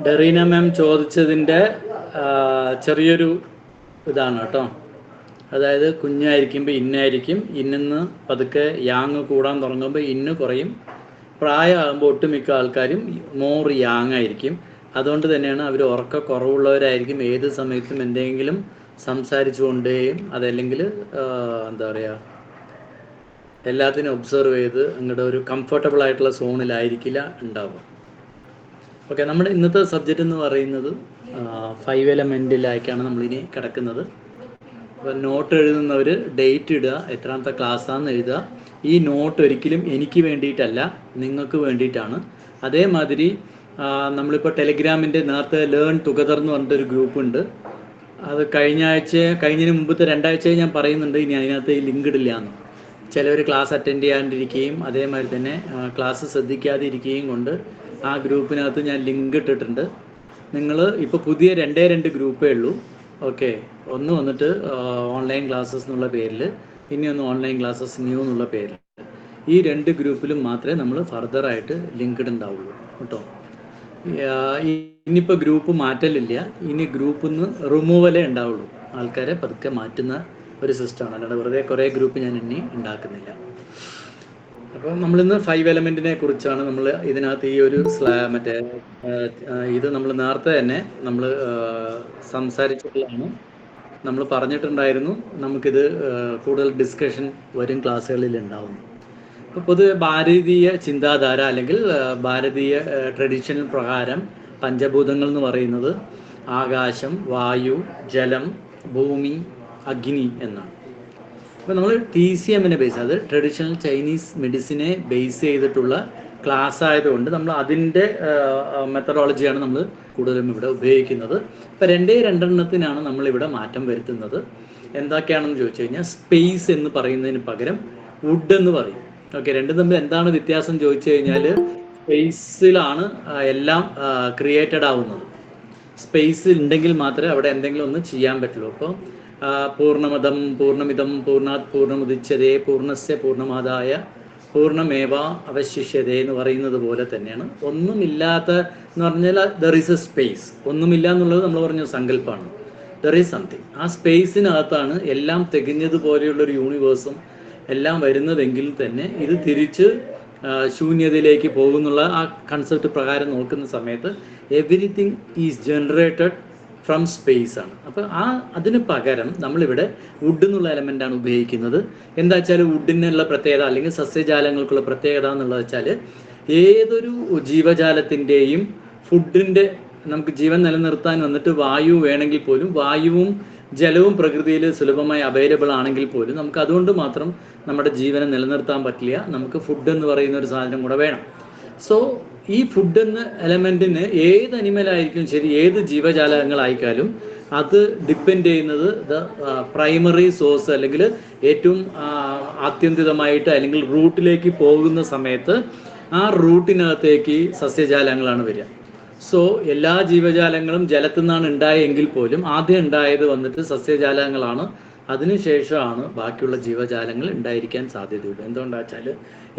ഡെറീന മാം ചോദിച്ചതിൻ്റെ ചെറിയൊരു ഇതാണ് കേട്ടോ. അതായത് കുഞ്ഞായിരിക്കുമ്പോൾ ഇന്നായിരിക്കും, ഇന്നെന്ന് പതുക്കെ യാങ് കൂടാൻ തുടങ്ങുമ്പോൾ ഇന്ന് കുറയും, പ്രായമാകുമ്പോൾ ഒട്ടുമിക്ക ആൾക്കാരും മോർ യാങ് ആയിരിക്കും. അതുകൊണ്ട് തന്നെയാണ് അവർ ഉറക്ക കുറവുള്ളവരായിരിക്കും, ഏത് സമയത്തും എന്തെങ്കിലും സംസാരിച്ചു കൊണ്ടേയും അതല്ലെങ്കിൽ എന്താ പറയുക, എല്ലാത്തിനും ഒബ്സർവ് ചെയ്ത് അങ്ങോട്ട് ഒരു കംഫർട്ടബിൾ ആയിട്ടുള്ള സോണിലായിരിക്കില്ല ഉണ്ടാവുക. ഓക്കെ, നമ്മുടെ ഇന്നത്തെ സബ്ജക്റ്റ് എന്ന് പറയുന്നത് 5 എലമെൻറ്റിലേക്കാണ് നമ്മളിനി കിടക്കുന്നത്. അപ്പോൾ നോട്ട് എഴുതുന്നവർ ഡേറ്റ് ഇടുക, എത്രാമത്തെ ക്ലാസ്സാണെന്ന് എഴുതുക. ഈ നോട്ട് ഒരിക്കലും എനിക്ക് വേണ്ടിയിട്ടല്ല, നിങ്ങൾക്ക് വേണ്ടിയിട്ടാണ്. അതേമാതിരി നമ്മളിപ്പോൾ ടെലിഗ്രാമിൻ്റെ നേരത്തെ ലേൺ ടുഗദർ എന്ന് പറഞ്ഞിട്ടൊരു ഗ്രൂപ്പുണ്ട്. അത് കഴിഞ്ഞതിന് മുമ്പത്തെ 2 ആഴ്ചയായി ഞാൻ പറയുന്നുണ്ട്, ഇനി അതിനകത്ത് ഈ ലിങ്ക് ഇടില്ല എന്ന്. ചിലവർ ക്ലാസ് അറ്റൻഡ് ചെയ്യാണ്ടിരിക്കുകയും അതേമാതിരി തന്നെ ക്ലാസ് ശ്രദ്ധിക്കാതെ ഇരിക്കുകയും കൊണ്ട് ആ ഗ്രൂപ്പിനകത്ത് ഞാൻ ലിങ്ക് ഇട്ടിട്ടുണ്ട്. നിങ്ങൾ ഇപ്പോൾ പുതിയ 2 ഗ്രൂപ്പേ ഉള്ളൂ. ഓക്കെ, ഒന്ന് വന്നിട്ട് ഓൺലൈൻ ക്ലാസ്സസ് എന്നുള്ള പേരിൽ, ഇനി ഒന്ന് ഓൺലൈൻ ക്ലാസ്സസ് ന്യൂ എന്നുള്ള പേരിൽ. ഈ 2 ഗ്രൂപ്പിലും മാത്രമേ നമ്മൾ ഫർദറായിട്ട് ലിങ്ക് ഇടുണ്ടാവുള്ളൂ കേട്ടോ. ഇനിയിപ്പോൾ ഗ്രൂപ്പ് മാറ്റലില്ല, ഇനി ഗ്രൂപ്പിൽ നിന്ന് റിമൂവലേ ഉണ്ടാവുള്ളൂ. ആൾക്കാരെ പതുക്കെ മാറ്റുന്ന ഒരു സിസ്റ്റമാണ്, അല്ലാണ്ട് വെറുതെ കുറേ ഗ്രൂപ്പ് ഞാൻ ഇനി ഉണ്ടാക്കുന്നില്ല. അപ്പോൾ നമ്മളിന്ന് 5 എലമെൻറ്റിനെ കുറിച്ചാണ് നമ്മൾ ഇതിനകത്ത് ഈ ഒരു ഇത് നമ്മൾ നേരത്തെ തന്നെ നമ്മൾ സംസാരിച്ചിട്ടുള്ളതാണ്. നമ്മൾ പറഞ്ഞിട്ടുണ്ടായിരുന്നു നമുക്കിത് കൂടുതൽ ഡിസ്കഷൻ വരും ക്ലാസ്സുകളിൽ ഉണ്ടാവും. ഇപ്പോൾ പൊതുവെ ഭാരതീയ ചിന്താധാര അല്ലെങ്കിൽ ഭാരതീയ ട്രഡീഷണൽ പ്രകാരം പഞ്ചഭൂതങ്ങൾ എന്ന് പറയുന്നത് ആകാശം, വായു, ജലം, ഭൂമി, അഗ്നി എന്നാണ്. അപ്പോൾ നമ്മൾ TCMനെ ബേസ്, അത് ട്രഡീഷണൽ ചൈനീസ് മെഡിസിനെ ബേസ് ചെയ്തിട്ടുള്ള ക്ലാസ് ആയതുകൊണ്ട് നമ്മൾ അതിൻ്റെ മെത്തഡോളജിയാണ് നമ്മൾ കൂടുതലും ഇവിടെ ഉപയോഗിക്കുന്നത്. ഇപ്പോൾ 2 നമ്മളിവിടെ മാറ്റം വരുത്തുന്നത്. എന്തൊക്കെയാണെന്ന് ചോദിച്ചു കഴിഞ്ഞാൽ, സ്പേസ് എന്ന് പറയുന്നതിന് പകരം വുഡ് എന്ന് പറയും. ഓക്കെ, രണ്ടും തമ്മിൽ എന്താണ് വ്യത്യാസം ചോദിച്ചു കഴിഞ്ഞാൽ, സ്പേസിലാണ് എല്ലാം ക്രിയേറ്റഡ് ആവുന്നത്. സ്പേസ് ഉണ്ടെങ്കിൽ മാത്രമേ അവിടെ എന്തെങ്കിലും ഒന്ന് ചെയ്യാൻ പറ്റുള്ളൂ. അപ്പോൾ പൂർണ്ണമിതം പൂർണ്ണാത് പൂർണ്ണമുദച്യതേ പൂർണ്ണസ്യ പൂർണ്ണമാദായ പൂർണ്ണമേവ അവശിഷ്യതേ എന്ന് പറയുന്നത് പോലെ തന്നെയാണ്. ഒന്നുമില്ലാത്ത എന്ന് പറഞ്ഞാൽ ദർ ഈസ് എ സ്പേസ്. ഒന്നുമില്ല എന്നുള്ളത് നമ്മൾ പറഞ്ഞ സങ്കല്പമാണ്. There is something. ആ സ്പേസിനകത്താണ് എല്ലാം തികഞ്ഞതുപോലെയുള്ളൊരു യൂണിവേഴ്സും എല്ലാം വരുന്നതെങ്കിൽ തന്നെ ഇത് തിരിച്ച് ശൂന്യതയിലേക്ക് പോകുന്നുള്ള ആ കൺസെപ്റ്റ് പ്രകാരം നോക്കുന്ന സമയത്ത് everything is generated from space ആണ്. അപ്പോൾ അതിന് പകരം നമ്മളിവിടെ വുഡ് എന്നുള്ള എലമെൻ്റാണ് ഉപയോഗിക്കുന്നത്. എന്താ വെച്ചാൽ വുഡിനുള്ള പ്രത്യേകത അല്ലെങ്കിൽ സസ്യജാലങ്ങൾക്കുള്ള പ്രത്യേകത എന്നുള്ളത് വെച്ചാൽ, ഏതൊരു ജീവജാലത്തിൻ്റെയും ഫുഡിൻ്റെ നമുക്ക് ജീവൻ നിലനിർത്താൻ വന്നിട്ട് വായു വേണമെങ്കിൽ പോലും, വായുവും ജലവും പ്രകൃതിയിൽ സുലഭമായി അവൈലബിൾ ആണെങ്കിൽ പോലും നമുക്ക് അതുകൊണ്ട് മാത്രം നമ്മുടെ ജീവനെ നിലനിർത്താൻ പറ്റില്ല. നമുക്ക് ഫുഡ് എന്ന് പറയുന്ന ഒരു സാധനം കൂടെ വേണം. സോ ഈ ഫുഡ് എന്ന എലമെൻറ്റിന് ഏത് അനിമലായിരിക്കും ശരി, ഏത് ജീവജാലങ്ങളായിക്കാലും അത് ഡിപ്പെൻഡ് ചെയ്യുന്നത് പ്രൈമറി സോഴ്സ് അല്ലെങ്കിൽ ഏറ്റവും ആത്യന്തികമായിട്ട് അല്ലെങ്കിൽ റൂട്ടിലേക്ക് പോകുന്ന സമയത്ത് ആ റൂട്ടിനകത്തേക്ക് സസ്യജാലങ്ങളാണ് വരിക. സോ എല്ലാ ജീവജാലങ്ങളും ജലത്തിൽ നിന്നാണ് ഉണ്ടായെങ്കിൽ പോലും ആദ്യം ഉണ്ടായത് വന്നിട്ട് സസ്യജാലങ്ങളാണ്. അതിനുശേഷമാണ് ബാക്കിയുള്ള ജീവജാലങ്ങൾ ഉണ്ടായിരിക്കാൻ സാധ്യതയുള്ളൂ. എന്തുകൊണ്ടാണെന്ന് വെച്ചാൽ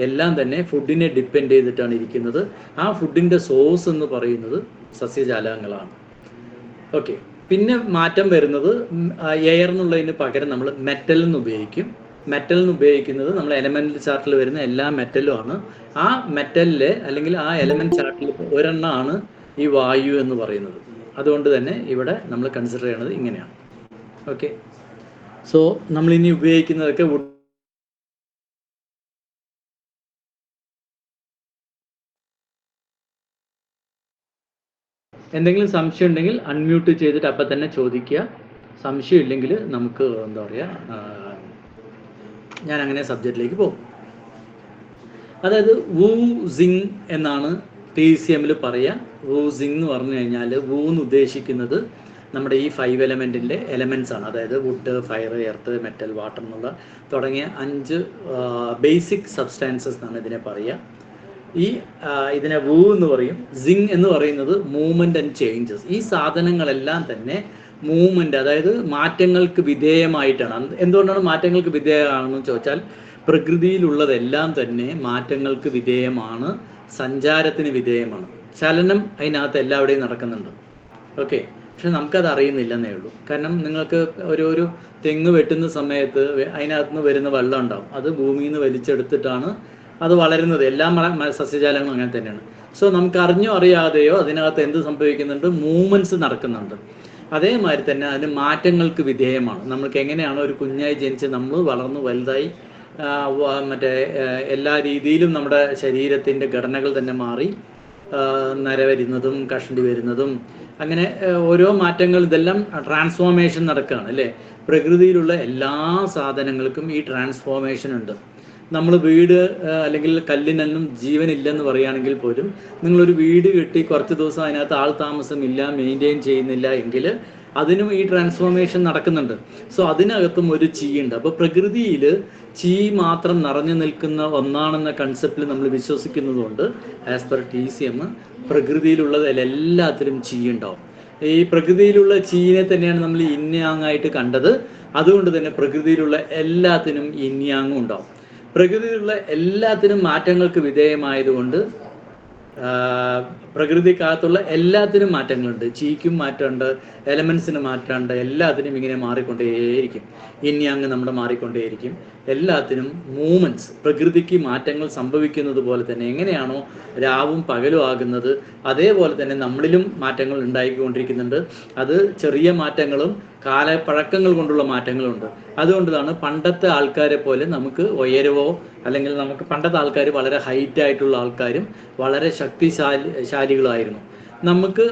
എല്ലാം തന്നെ ഫുഡിനെ ഡിപ്പെൻഡ് ചെയ്തിട്ടാണ് ഇരിക്കുന്നത്. ആ ഫുഡിൻ്റെ സോഴ്സ് എന്ന് പറയുന്നത് സസ്യജാലങ്ങളാണ്. ഓക്കെ, പിന്നെ മാറ്റം വരുന്നത് എയർ എന്നുള്ളതിന് പകരം നമ്മൾ മെറ്റൽ എന്ന് ഉപയോഗിക്കും. മെറ്റൽ എന്ന് ഉപയോഗിക്കുന്നത് നമ്മൾ എലമെൻ്റ് ചാർട്ടിൽ വരുന്ന എല്ലാ മെറ്റലും ആണ്. ആ മെറ്റലിലെ അല്ലെങ്കിൽ ആ എലമെൻ്റ് ചാർട്ടിൽ ഒരെണ്ണമാണ് ഈ വായു എന്ന് പറയുന്നത്. അതുകൊണ്ട് തന്നെ ഇവിടെ നമ്മൾ കൺസിഡർ ചെയ്യണത് ഇങ്ങനെയാണ്. ഓക്കെ, സോ നമ്മളിനി ഉപയോഗിക്കുന്നതൊക്കെ എന്തെങ്കിലും സംശയം ഉണ്ടെങ്കിൽ അൺമ്യൂട്ട് ചെയ്തിട്ട് അപ്പം തന്നെ ചോദിക്കുക. സംശയം ഇല്ലെങ്കിൽ നമുക്ക് എന്താ പറയുക, ഞാൻ അങ്ങനെ സബ്ജക്റ്റിലേക്ക് പോകും. അതായത് വൂ സിങ് എന്നാണ് TCMൽ പറയുക. വൂ സിങ് എന്ന് പറഞ്ഞു കഴിഞ്ഞാൽ വൂ എന്ന് ഉദ്ദേശിക്കുന്നത് നമ്മുടെ ഈ 5 എലമെൻറ്റിൻ്റെ എലമെൻറ്റ്സ് ആണ്. അതായത് wood, fire, earth, metal, water എന്നുള്ള തുടങ്ങിയ 5 ബേസിക് സബ്സ്റ്റാൻസസ് എന്നാണ് ഇതിനെ പറയുക. ഇതിനെ വൂ എന്ന് പറയും. സിങ് എന്ന് പറയുന്നത് മൂവ്മെൻറ്റ് ആൻഡ് ചേഞ്ചസ്. ഈ സാധനങ്ങളെല്ലാം തന്നെ മൂവ്മെൻറ്റ്, അതായത് മാറ്റങ്ങൾക്ക് വിധേയമായിട്ടാണ്. എന്തുകൊണ്ടാണ് മാറ്റങ്ങൾക്ക് വിധേയമാണെന്ന് ചോദിച്ചാൽ, പ്രകൃതിയിലുള്ളതെല്ലാം തന്നെ മാറ്റങ്ങൾക്ക് വിധേയമാണ്, സഞ്ചാരത്തിന് വിധേയമാണ്. ചലനം അതിനകത്ത് എല്ലാവിടെയും നടക്കുന്നുണ്ട്. ഓക്കെ, പക്ഷെ നമുക്കത് അറിയുന്നില്ലെന്നേ ഉള്ളൂ. കാരണം നിങ്ങൾക്ക് ഒരു തെങ്ങ് വെട്ടുന്ന സമയത്ത് അതിനകത്ത് നിന്ന് വരുന്ന വെള്ളം ഉണ്ടാവും, അത് ഭൂമിയിൽ നിന്ന് വലിച്ചെടുത്തിട്ടാണ് അത് വളരുന്നത്. എല്ലാ സസ്യജാലങ്ങളും അങ്ങനെ തന്നെയാണ്. സോ നമുക്ക് അറിഞ്ഞോ അറിയാതെയോ അതിനകത്ത് എന്ത് സംഭവിക്കുന്നുണ്ട്, മൂവ്മെന്റ്സ് നടക്കുന്നുണ്ട്. അതേമാതിരി തന്നെ അതിന് മാറ്റങ്ങൾക്ക് വിധേയമാണ്. നമ്മൾക്ക് എങ്ങനെയാണോ ഒരു കുഞ്ഞായി ജനിച്ച് നമ്മൾ വളർന്ന് വലുതായി എല്ലാ രീതിയിലും നമ്മുടെ ശരീരത്തിൻ്റെ ഘടനകൾ തന്നെ മാറി, നര വരുന്നതും കഷണ്ടി വരുന്നതും അങ്ങനെ ഓരോ മാറ്റങ്ങൾ, ഇതെല്ലാം ട്രാൻസ്ഫോർമേഷൻ നടക്കുകയാണ് അല്ലേ. പ്രകൃതിയിലുള്ള എല്ലാ സാധനങ്ങൾക്കും ഈ ട്രാൻസ്ഫോർമേഷൻ ഉണ്ട്. നമ്മൾ വീട് അല്ലെങ്കിൽ കല്ലിനൊന്നും ജീവനില്ലെന്ന് പറയുകയാണെങ്കിൽ പോലും നിങ്ങളൊരു വീട് കെട്ടി കുറച്ച് ദിവസം അതിനകത്ത് ആൾ താമസമില്ല, മെയിൻറ്റെയിൻ ചെയ്യുന്നില്ല എങ്കിൽ അതിനും ഈ ട്രാൻസ്ഫോർമേഷൻ നടക്കുന്നുണ്ട്. സോ അതിനകത്തും ഒരു ചീ ഉണ്ട്. അപ്പോൾ പ്രകൃതിയിൽ ചീ മാത്രം നിറഞ്ഞു നിൽക്കുന്ന ഒന്നാണെന്ന കൺസെപ്റ്റിൽ നമ്മൾ വിശ്വസിക്കുന്നതുകൊണ്ട് ആസ് പെർ TCM പ്രകൃതിയിലുള്ളതിലെല്ലാത്തിലും ചീ ഉണ്ടാവും. ഈ പ്രകൃതിയിലുള്ള ചീനെ തന്നെയാണ് നമ്മൾ ഇൻയാങ്ങായിട്ട് കണ്ടത്. അതുകൊണ്ട് തന്നെ പ്രകൃതിയിലുള്ള എല്ലാത്തിനും ഇൻയാങ്ങും ഉണ്ടാവും. പ്രകൃതിയിലുള്ള എല്ലാത്തിനും മാറ്റങ്ങൾക്ക് വിധേയമായതുകൊണ്ട് പ്രകൃതിക്കകത്തുള്ള എല്ലാത്തിനും മാറ്റങ്ങളുണ്ട്. ചീക്കും മാറ്റമുണ്ട്, എലമെന്റ്സിന് മാറ്റമുണ്ട്, എല്ലാത്തിനും ഇങ്ങനെ മാറിക്കൊണ്ടേയിരിക്കും. ഇൻയാങ് നമ്മുടെ മാറിക്കൊണ്ടേയിരിക്കും. എല്ലാത്തിനും മൂവ്മെന്റ്സ്, പ്രകൃതിക്ക് മാറ്റങ്ങൾ സംഭവിക്കുന്നത് പോലെ തന്നെ എങ്ങനെയാണോ രാവും പകലും ആകുന്നത്, അതേപോലെ തന്നെ നമ്മളിലും മാറ്റങ്ങൾ ഉണ്ടായിക്കൊണ്ടിരിക്കുന്നുണ്ട്. അത് ചെറിയ മാറ്റങ്ങളും കാലപ്പഴക്കങ്ങൾ കൊണ്ടുള്ള മാറ്റങ്ങളുണ്ട്. അതുകൊണ്ടാണ് പണ്ടത്തെ ആൾക്കാരെ പോലെ നമുക്ക് ഉയരവോ, അല്ലെങ്കിൽ നമുക്ക് പണ്ടത്തെ ആൾക്കാർ വളരെ ഹൈറ്റ് ആയിട്ടുള്ള ആൾക്കാരും വളരെ ശക്തിശാലികളായിരുന്നു. നമുക്ക്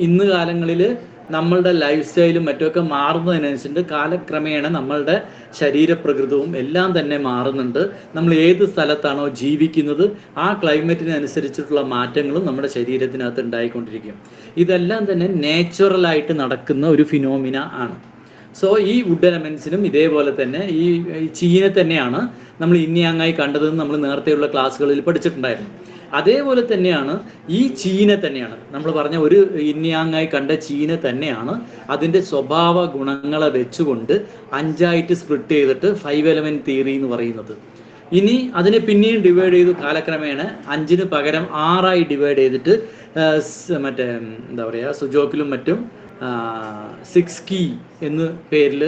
ഇന്ന് കാലങ്ങളിൽ നമ്മളുടെ ലൈഫ് സ്റ്റൈലും മറ്റുമൊക്കെ മാറുന്നതിനനുസരിച്ച് കാലക്രമേണ നമ്മളുടെ ശരീരപ്രകൃതവും എല്ലാം തന്നെ മാറുന്നുണ്ട്. നമ്മൾ ഏത് സ്ഥലത്താണോ ജീവിക്കുന്നത് ആ ക്ലൈമറ്റിനനുസരിച്ചിട്ടുള്ള മാറ്റങ്ങളും നമ്മുടെ ശരീരത്തിനകത്ത് ഉണ്ടായിക്കൊണ്ടിരിക്കും. ഇതെല്ലാം തന്നെ നേച്ചുറലായിട്ട് നടക്കുന്ന ഒരു ഫിനോമിന ആണ്. സോ ഈ വുഡ് എലമെന്റ്സിനും ഇതേപോലെ തന്നെ ഈ ചീനെ തന്നെയാണ് നമ്മൾ ഇൻയാങ്ങായി കണ്ടതെന്ന് നമ്മൾ നേരത്തെയുള്ള ക്ലാസ്സുകളിൽ പഠിച്ചിട്ടുണ്ടായിരുന്നു. അതേപോലെ തന്നെയാണ് ഈ ചീനെ തന്നെയാണ് നമ്മൾ പറഞ്ഞ ഒരു ഇൻയാങ്ങായി കണ്ട ചീനെ തന്നെയാണ് അതിൻ്റെ സ്വഭാവ ഗുണങ്ങളെ വെച്ചുകൊണ്ട് 5ആയിട്ട് സ്പ്ലിറ്റ് ചെയ്തിട്ട് 5 എലമെന്റ് തിയറി എന്ന് പറയുന്നത്. ഇനി അതിനെ പിന്നെയും ഡിവൈഡ് ചെയ്തു കാലക്രമേണ 5ന് പകരം 6ആയി ഡിവൈഡ് ചെയ്തിട്ട് എന്താ പറയുക, സുജോക്കിലും മറ്റും 6 കീ എന്ന് പേരിൽ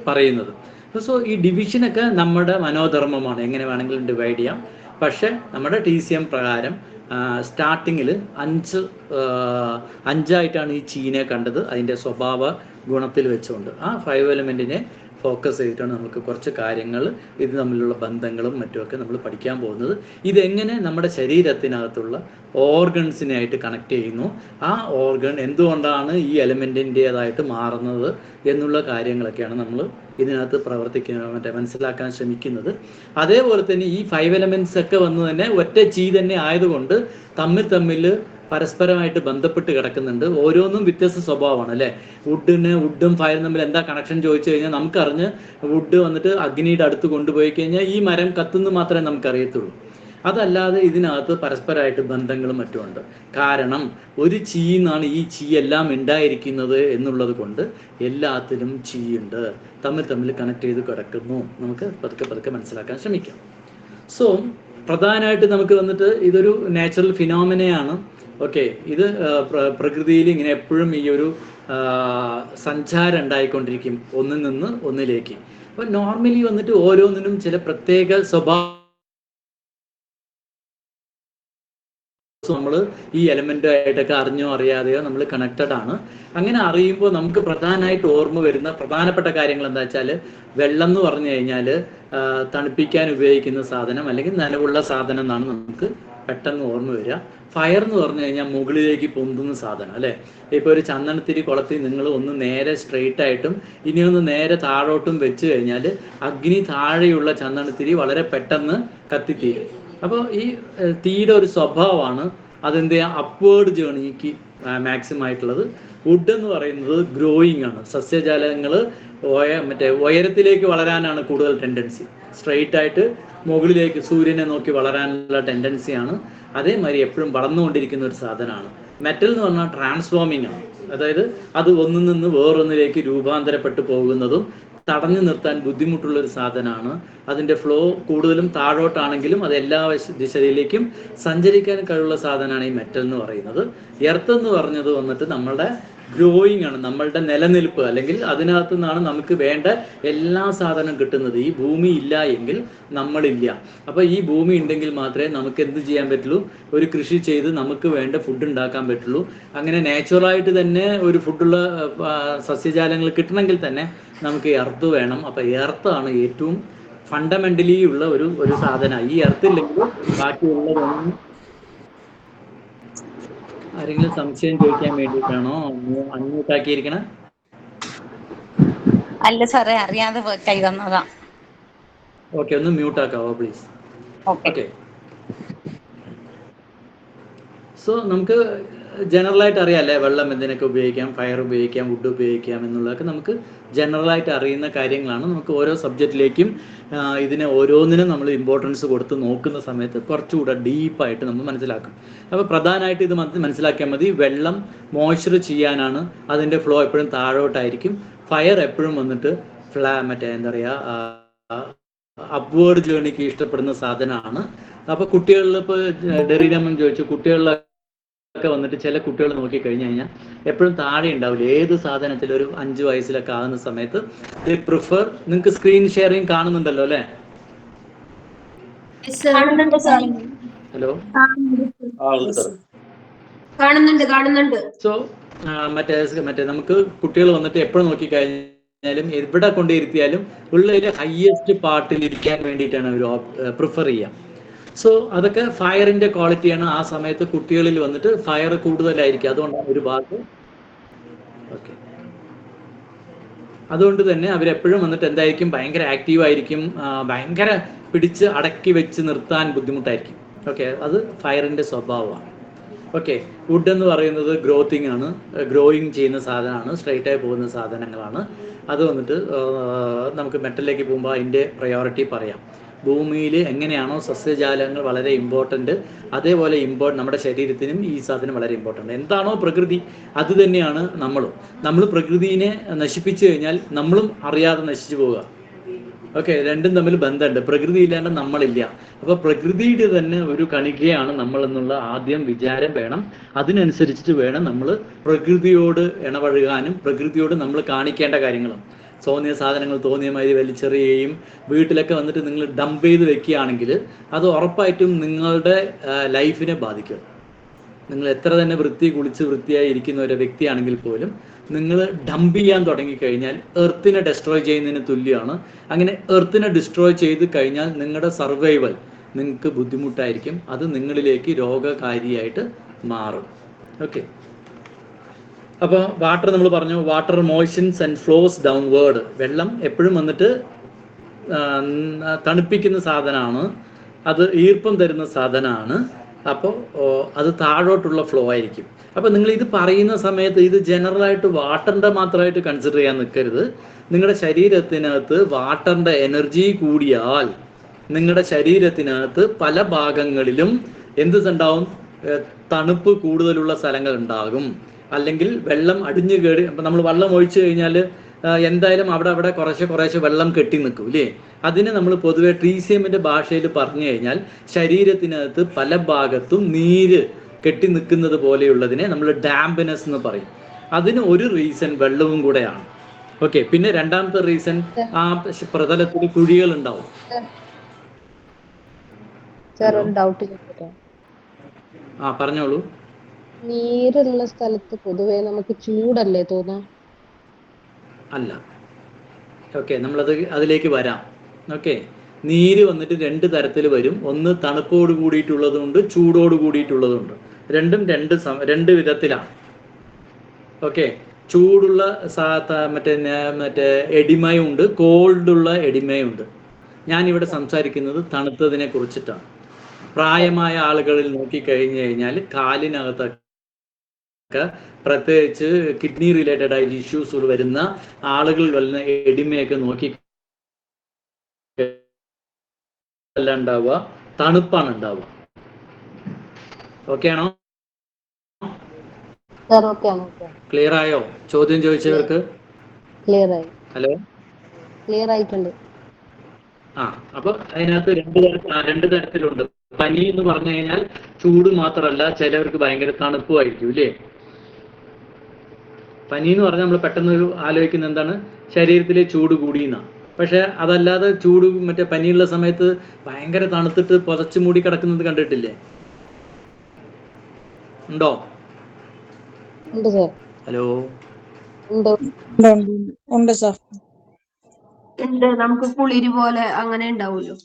പറയുന്നത്. സോ ഈ ഡിവിഷനൊക്കെ നമ്മുടെ മനോധർമ്മമാണ്, എങ്ങനെ വേണമെങ്കിലും ഡിവൈഡ് ചെയ്യാം. പക്ഷെ നമ്മുടെ TCM പ്രകാരം സ്റ്റാർട്ടിങ്ങിൽ 5ആയിട്ടാണ് ഈ ചീനെ കണ്ടത്, അതിൻ്റെ സ്വഭാവ ഗുണത്തിൽ വെച്ചുകൊണ്ട്. ആ 5 എലമെന്റിനെ ഫോക്കസ് ചെയ്തിട്ടാണ് നമുക്ക് കുറച്ച് കാര്യങ്ങൾ ഇത് തമ്മിലുള്ള ബന്ധങ്ങളും മറ്റുമൊക്കെ നമ്മൾ പഠിക്കാൻ പോകുന്നത്. ഇതെങ്ങനെ നമ്മുടെ ശരീരത്തിനകത്തുള്ള ഓർഗൻസിനായിട്ട് കണക്ട് ചെയ്യുന്നു, ആ ഓർഗൻ എന്തുകൊണ്ടാണ് ഈ എലമെൻറ്റിൻ്റേതായിട്ട് മാറുന്നത് എന്നുള്ള കാര്യങ്ങളൊക്കെയാണ് നമ്മൾ ഇതിനകത്ത് മനസ്സിലാക്കാൻ ശ്രമിക്കുന്നത്. അതേപോലെ തന്നെ ഈ 5 എലമെന്റ്സ് ഒക്കെ വന്ന് തന്നെ ഒറ്റ ചീ തന്നെ ആയതുകൊണ്ട് തമ്മിൽ പരസ്പരമായിട്ട് ബന്ധപ്പെട്ട് കിടക്കുന്നുണ്ട്. ഓരോന്നും വ്യത്യസ്ത സ്വഭാവമാണ് അല്ലേ. വുഡും ഫയറും തമ്മിൽ എന്താ കണക്ഷൻ ചോദിച്ചു കഴിഞ്ഞാൽ നമുക്കറിഞ്ഞ് വുഡ് വന്നിട്ട് അഗ്നിയുടെ അടുത്ത് കൊണ്ടുപോയി കഴിഞ്ഞാൽ ഈ മരം കത്തുന്നു മാത്രമേ നമുക്കറിയത്തുള്ളൂ. അതല്ലാതെ ഇതിനകത്ത് പരസ്പരമായിട്ട് ബന്ധങ്ങളും മറ്റുമുണ്ട്. കാരണം ഒരു ചീന്നാണ് ഈ ചീ എല്ലാം ഉണ്ടായിരിക്കുന്നത് എന്നുള്ളത് കൊണ്ട് എല്ലാത്തിലും ചീയുണ്ട്, തമ്മിൽ കണക്ട് ചെയ്ത് കിടക്കുന്നു. നമുക്ക് പതുക്കെ മനസ്സിലാക്കാൻ ശ്രമിക്കാം. സോ പ്രധാനമായിട്ട് നമുക്ക് വന്നിട്ട് ഇതൊരു നാച്ചുറൽ ഫിനോമിനയാണ്. ഓക്കെ, ഇത് പ്രകൃതിയിൽ ഇങ്ങനെ എപ്പോഴും ഈ ഒരു സഞ്ചാരം ഉണ്ടായിക്കൊണ്ടിരിക്കും ഒന്നിൽ നിന്ന് ഒന്നിലേക്ക്. അപ്പോൾ നോർമലി വന്നിട്ട് ഓരോന്നിനും ചില പ്രത്യേക സ്വഭാവം നമ്മൾ ഈ എലമെന്റായിട്ടൊക്കെ അറിഞ്ഞോ അറിയാതെയോ നമ്മൾ കണക്റ്റഡ് ആണ്. അങ്ങനെ അറിയുമ്പോൾ നമുക്ക് പ്രധാനമായിട്ട് ഓർമ്മ വരുന്ന പ്രധാനപ്പെട്ട കാര്യങ്ങൾ എന്താ വെച്ചാൽ, വെള്ളം എന്ന് പറഞ്ഞു കഴിഞ്ഞാൽ തണുപ്പിക്കാൻ ഉപയോഗിക്കുന്ന സാധനം അല്ലെങ്കിൽ നനവുള്ള സാധനം എന്നാണ് നമുക്ക് പെട്ടെന്ന് ഓർമ്മ വരിക. ഫയർ എന്ന് പറഞ്ഞു കഴിഞ്ഞാൽ മുകളിലേക്ക് പൊന്തുന്ന സാധനം അല്ലേ. ഇപ്പോൾ ഒരു ചന്ദനത്തിരി കുളത്തിൽ നിങ്ങൾ ഒന്ന് നേരെ സ്ട്രെയിറ്റ് ആയിട്ടും ഇനിയൊന്ന് നേരെ താഴോട്ടും വെച്ച് കഴിഞ്ഞാൽ അഗ്നി താഴെയുള്ള ചന്ദനത്തിരി വളരെ പെട്ടെന്ന് കത്തിത്തീരും. അപ്പോൾ ഈ തീയുടെ ഒരു സ്വഭാവമാണ് അതെന്ത് അപ്വേർഡ് ജേണിക്ക് മാക്സിമം ആയിട്ടുള്ളത്. വുഡ് എന്ന് പറയുന്നത് ഗ്രോയിങ് ആണ്. സസ്യജാലങ്ങൾ ഉയരത്തിലേക്ക് വളരാനാണ് കൂടുതൽ ടെൻഡൻസി. സ്ട്രെയിറ്റ് ആയിട്ട് മുകളിലേക്ക് സൂര്യനെ നോക്കി വളരാനുള്ള ടെൻഡൻസിയാണ്. അതേമാതിരി എപ്പോഴും വളർന്നുകൊണ്ടിരിക്കുന്ന ഒരു സാധനമാണ്. മെറ്റൽ എന്ന് പറഞ്ഞാൽ ട്രാൻസ്ഫോമിങ് ആണ്. അതായത് അത് ഒന്നിൽ നിന്ന് വേറൊന്നിലേക്ക് രൂപാന്തരപ്പെട്ടു പോകുന്നതും തടഞ്ഞു നിർത്താൻ ബുദ്ധിമുട്ടുള്ള ഒരു സാധനമാണ്. അതിൻ്റെ ഫ്ലോ കൂടുതലും താഴോട്ടാണെങ്കിലും അത് എല്ലാ ദിശയിലേക്കും സഞ്ചരിക്കാൻ കഴിവുള്ള സാധനമാണ് ഈ മെറ്റൽ എന്ന് പറയുന്നത്. എർത്ത് എന്ന് പറഞ്ഞത് വന്നിട്ട് നമ്മളുടെ ഗ്രോയിങ് ആണ്, നമ്മളുടെ നിലനിൽപ്പ്, അല്ലെങ്കിൽ അതിനകത്തു നിന്നാണ് നമുക്ക് വേണ്ട എല്ലാ സാധനം കിട്ടുന്നത്. ഈ ഭൂമി ഇല്ല എങ്കിൽ നമ്മളില്ല. അപ്പോൾ ഈ ഭൂമി ഉണ്ടെങ്കിൽ മാത്രമേ നമുക്ക് എന്ത് ചെയ്യാൻ പറ്റുള്ളൂ, ഒരു കൃഷി ചെയ്ത് നമുക്ക് വേണ്ട ഫുഡ് ഉണ്ടാക്കാൻ പറ്റുള്ളൂ. അങ്ങനെ നാച്ചുറലായിട്ട് തന്നെ ഒരു ഫുഡുള്ള സസ്യജാലങ്ങൾ കിട്ടണമെങ്കിൽ തന്നെ നമുക്ക് എർത്ത് വേണം. അപ്പോൾ എർത്താണ് ഏറ്റവും ഫണ്ടമെന്റലി ഉള്ള ഒരു സാധനം. ഈ എർത്ത് ഇല്ലെങ്കിൽ ബാക്കിയുള്ളതൊന്നും. ആരെങ്കിലും സംശയം ചോദിക്കാൻ വേണ്ടിയിട്ടാണോ അൺമ്യൂട്ട് ആക്കിയിരിക്കണേ? അല്ല സാറേ, അറിയാതെ കൈ തന്നതാ. ഓക്കെ, ഒന്ന് മ്യൂട്ട് ആക്കാവോ പ്ലീസ്? ഓക്കെ. സോ നമുക്ക് ജനറലായിട്ട് അറിയാമല്ലേ, വെള്ളം എന്തിനൊക്കെ ഉപയോഗിക്കാം, ഫയർ ഉപയോഗിക്കാം, വുഡ് ഉപയോഗിക്കാം എന്നുള്ളതൊക്കെ നമുക്ക് ജനറലായിട്ട് അറിയുന്ന കാര്യങ്ങളാണ്. നമുക്ക് ഓരോ സബ്ജക്റ്റിലേക്കും ഇതിനെ ഓരോന്നിനും നമ്മൾ ഇമ്പോർട്ടൻസ് കൊടുത്ത് നോക്കുന്ന സമയത്ത് കുറച്ചുകൂടെ ഡീപ്പായിട്ട് നമ്മൾ മനസ്സിലാക്കും. അപ്പോൾ പ്രധാനമായിട്ട് ഇത് മനസ്സിലാക്കിയാൽ മതി. വെള്ളം മോയ്സ്ചർ ചെയ്യാനാണ്, അതിൻ്റെ ഫ്ലോ എപ്പോഴും താഴോട്ടായിരിക്കും. ഫയർ എപ്പോഴും വന്നിട്ട് മറ്റേ എന്താ പറയുക, അപ്വേർഡ് ജേർണിക്ക് ഇഷ്ടപ്പെടുന്ന സാധനമാണ്. അപ്പോൾ കുട്ടികളിൽ ഇപ്പോൾ ഡെറിനമ്മൻ ചോദിച്ചു, കുട്ടികളിലൊക്കെ വന്നിട്ട് ചില കുട്ടികൾ നോക്കിക്കഴിഞ്ഞു കഴിഞ്ഞാൽ എപ്പോഴും താഴെ ഉണ്ടാവില്ല. ഏത് സാധനത്തിൽ ഒരു 5 വയസ്സിലൊക്കെ ആകുന്ന സമയത്ത് പ്രിഫർ, നിങ്ങൾക്ക് സ്ക്രീൻ ഷെയറിങ് കാണുന്നുണ്ടല്ലോ അല്ലേ? ഹലോ, കാണുന്നുണ്ട്. സോ മറ്റേ നമുക്ക് കുട്ടികൾ വന്നിട്ട് എപ്പോഴും നോക്കിക്കഴിഞ്ഞാലും എവിടെ കൊണ്ടിരുത്തിയാലും ഉള്ളതിലെ ഹയസ്റ്റ് പാർട്ടിൽ ഇരിക്കാൻ വേണ്ടിയിട്ടാണ് അവർ പ്രിഫർ ചെയ്യുക. സോ അതൊക്കെ ഫയറിന്റെ ക്വാളിറ്റിയാണ്. ആ സമയത്ത് കുട്ടികളിൽ വന്നിട്ട് ഫയർ കൂടുതലായിരിക്കും. അതുകൊണ്ടാണ് ഒരു ഭാഗത്ത്. ഓക്കെ, അതുകൊണ്ട് തന്നെ അവരെപ്പോഴും വന്നിട്ട് എന്തായിരിക്കും, ഭയങ്കര ആക്റ്റീവ് ആയിരിക്കും, ഭയങ്കര പിടിച്ച് അടക്കി വെച്ച് നിർത്താൻ ബുദ്ധിമുട്ടായിരിക്കും. ഓക്കെ, അത് ഫയറിന്റെ സ്വഭാവമാണ്. ഓക്കെ, വുഡ് എന്ന് പറയുന്നത് ഗ്രോത്തിങ് ആണ്, ഗ്രോയിങ് ചെയ്യുന്ന സാധനമാണ്, സ്ട്രൈറ്റ് ആയി പോകുന്ന സാധനങ്ങളാണ്. അത് വന്നിട്ട് നമുക്ക് മെറ്റലിലേക്ക് പോകുമ്പോൾ അതിൻ്റെ പ്രയോറിറ്റി പറയാം. ഭൂമിയിൽ എങ്ങനെയാണോ സസ്യജാലങ്ങൾ വളരെ ഇമ്പോർട്ടൻ്റ്, അതേപോലെ നമ്മുടെ ശരീരത്തിനും ഈ സാധനം വളരെ ഇമ്പോർട്ടൻ്റ്. എന്താണോ പ്രകൃതി അത് തന്നെയാണ് നമ്മളും. നമ്മൾ പ്രകൃതിയെ നശിപ്പിച്ചു കഴിഞ്ഞാൽ നമ്മളും അറിയാതെ നശിച്ചു പോവുക. ഓക്കെ, രണ്ടും തമ്മിൽ ബന്ധമുണ്ട്. പ്രകൃതി ഇല്ലാണ്ട് നമ്മളില്ല. അപ്പോൾ പ്രകൃതിയുടെ തന്നെ ഒരു കണികയാണ് നമ്മൾ എന്നുള്ള ആദ്യം വിചാരം വേണം. അതിനനുസരിച്ചിട്ട് വേണം നമ്മൾ പ്രകൃതിയോട് ഇടപഴകാനും പ്രകൃതിയോട് നമ്മൾ കാണിക്കേണ്ട കാര്യങ്ങളും. തോന്നിയ സാധനങ്ങൾ തോന്നിയ മാതിരി വലിച്ചെറിയുകയും വീട്ടിലൊക്കെ വന്നിട്ട് നിങ്ങൾ ഡംപ് ചെയ്ത് വെക്കുകയാണെങ്കിൽ അത് ഉറപ്പായിട്ടും നിങ്ങളുടെ ലൈഫിനെ ബാധിക്കും. നിങ്ങൾ എത്ര തന്നെ വൃത്തിയായി ഇരിക്കുന്ന ഒരു വ്യക്തിയാണെങ്കിൽ പോലും നിങ്ങൾ ഡംപ് ചെയ്യാൻ തുടങ്ങിക്കഴിഞ്ഞാൽ എർത്തിനെ ഡെസ്ട്രോയ് ചെയ്യുന്നതിന് തുല്യമാണ്. അങ്ങനെ എർത്തിനെ ഡിസ്ട്രോയ് ചെയ്ത് കഴിഞ്ഞാൽ നിങ്ങളുടെ സർവൈവൽ നിങ്ങൾക്ക് ബുദ്ധിമുട്ടായിരിക്കും. അത് നിങ്ങളിലേക്ക് രോഗകാരിയായിട്ട് മാറും. ഓക്കെ, അപ്പോൾ വാട്ടർ നമ്മൾ പറഞ്ഞു, വാട്ടർ മോയ്സ്റ്റൻസ് ആൻഡ് ഫ്ലോസ് ഡൗൺവേർഡ്. വെള്ളം എപ്പോഴും വന്നിട്ട് തണുപ്പിക്കുന്ന സാധനമാണ്, അത് ഈർപ്പം തരുന്ന സാധനമാണ്. അപ്പോൾ അത് താഴോട്ടുള്ള ഫ്ലോ ആയിരിക്കും. അപ്പോൾ നിങ്ങൾ ഇത് പറയുന്ന സമയത്ത് ഇത് ജനറലായിട്ട് വാട്ടറിൻ്റെ മാത്രമായിട്ട് കൺസിഡർ ചെയ്യാൻ നിൽക്കരുത്. നിങ്ങളുടെ ശരീരത്തിനകത്ത് വാട്ടറിൻ്റെ എനർജി കൂടിയാൽ നിങ്ങളുടെ ശരീരത്തിനകത്ത് പല ഭാഗങ്ങളിലും എന്തുണ്ടാവും, തണുപ്പ് കൂടുതലുള്ള സ്ഥലങ്ങൾ ഉണ്ടാകും. അല്ലെങ്കിൽ വെള്ളം അടിഞ്ഞു കയറി, അപ്പം നമ്മൾ വെള്ളം ഒഴിച്ചു കഴിഞ്ഞാൽ എന്തായാലും അവിടെ കുറേശ്ശെ വെള്ളം കെട്ടി നിൽക്കും ഇല്ലേ? അതിന് നമ്മൾ പൊതുവെ ട്രീസിയമിൻ്റെ ഭാഷയിൽ പറഞ്ഞു കഴിഞ്ഞാൽ ശരീരത്തിനകത്ത് പല ഭാഗത്തും നീര് കെട്ടി നിൽക്കുന്നത് പോലെയുള്ളതിനെ നമ്മൾ ഡാംപ്നെസ് എന്ന് പറയും. അതിന് ഒരു റീസൺ വെള്ളവും കൂടെയാണ്. ഓക്കെ, പിന്നെ രണ്ടാമത്തെ റീസൺ ആ പ്രതലത്തിൽ കുഴികൾ ഉണ്ടാവും. പറഞ്ഞോളൂ. നീരുള്ള സ്ഥലത്ത് പൊതുവെ നമുക്ക് ചൂടല്ലേ തോന്നാ? അല്ല. ഓക്കെ, നമ്മളത് അതിലേക്ക് വരാം. ഓക്കെ, നീര് വന്നിട്ട് 2 തരത്തിൽ വരും. ഒന്ന് തണുപ്പോട് കൂടിയിട്ടുള്ളതുണ്ട്, ചൂടോട് കൂടിയിട്ടുള്ളതുണ്ട്. രണ്ടും രണ്ട് വിധത്തിലാണ്. ഓക്കെ, ചൂടുള്ള മറ്റേ എഡിമയുണ്ട്, കോൾഡുള്ള എഡിമയുണ്ട്. ഞാനിവിടെ സംസാരിക്കുന്നത് തണുത്തതിനെ കുറിച്ചിട്ടാണ്. പ്രായമായ ആളുകളിൽ നോക്കിക്കഴിഞ്ഞു കഴിഞ്ഞാൽ കാലിനകത്തൊക്കെ പ്രത്യേകിച്ച് കിഡ്നി റിലേറ്റഡ് ആയിട്ട് ഇഷ്യൂസ് വരുന്ന ആളുകളിൽ വരുന്ന എഡിമയൊക്കെ നോക്കി ഉണ്ടാവുക, തണുപ്പാണ് ഉണ്ടാവുക. ഓക്കെ ആണോ? ക്ലിയർ ആയോ? ചോദ്യം ചോദിച്ചവർക്ക് ക്ലിയർ ആയി. ഹലോ, ക്ലിയർ ആയിട്ടുണ്ട്. അപ്പൊ അതിനകത്ത് രണ്ട് തരത്തിലുണ്ട്. പനി എന്ന് പറഞ്ഞു കഴിഞ്ഞാൽ ചൂട് മാത്രമല്ല, ചിലവർക്ക് ഭയങ്കര തണുപ്പുമായിരിക്കും ഇല്ലേ? പനി എന്ന് പറഞ്ഞാൽ നമ്മൾ പെട്ടെന്ന് ആലോചിക്കുന്ന എന്താണ്, ശരീരത്തിലെ ചൂട് കൂടിയെന്നാണ്. പക്ഷെ അതല്ലാതെ ചൂട് മറ്റേ പനിയുള്ള സമയത്ത് ഭയങ്കര തണുത്തിട്ട് പുതച്ചു മൂടി കിടക്കുന്നത് കണ്ടിട്ടില്ലേ? ഉണ്ടോ? ഉണ്ട് സാർ. ഹലോ, ഉണ്ട്. ഉണ്ട് സാർ. ഉണ്ട്, നമുക്ക് കുളിര് പോലെ അങ്ങനെ ഉണ്ടാവുമല്ലോ.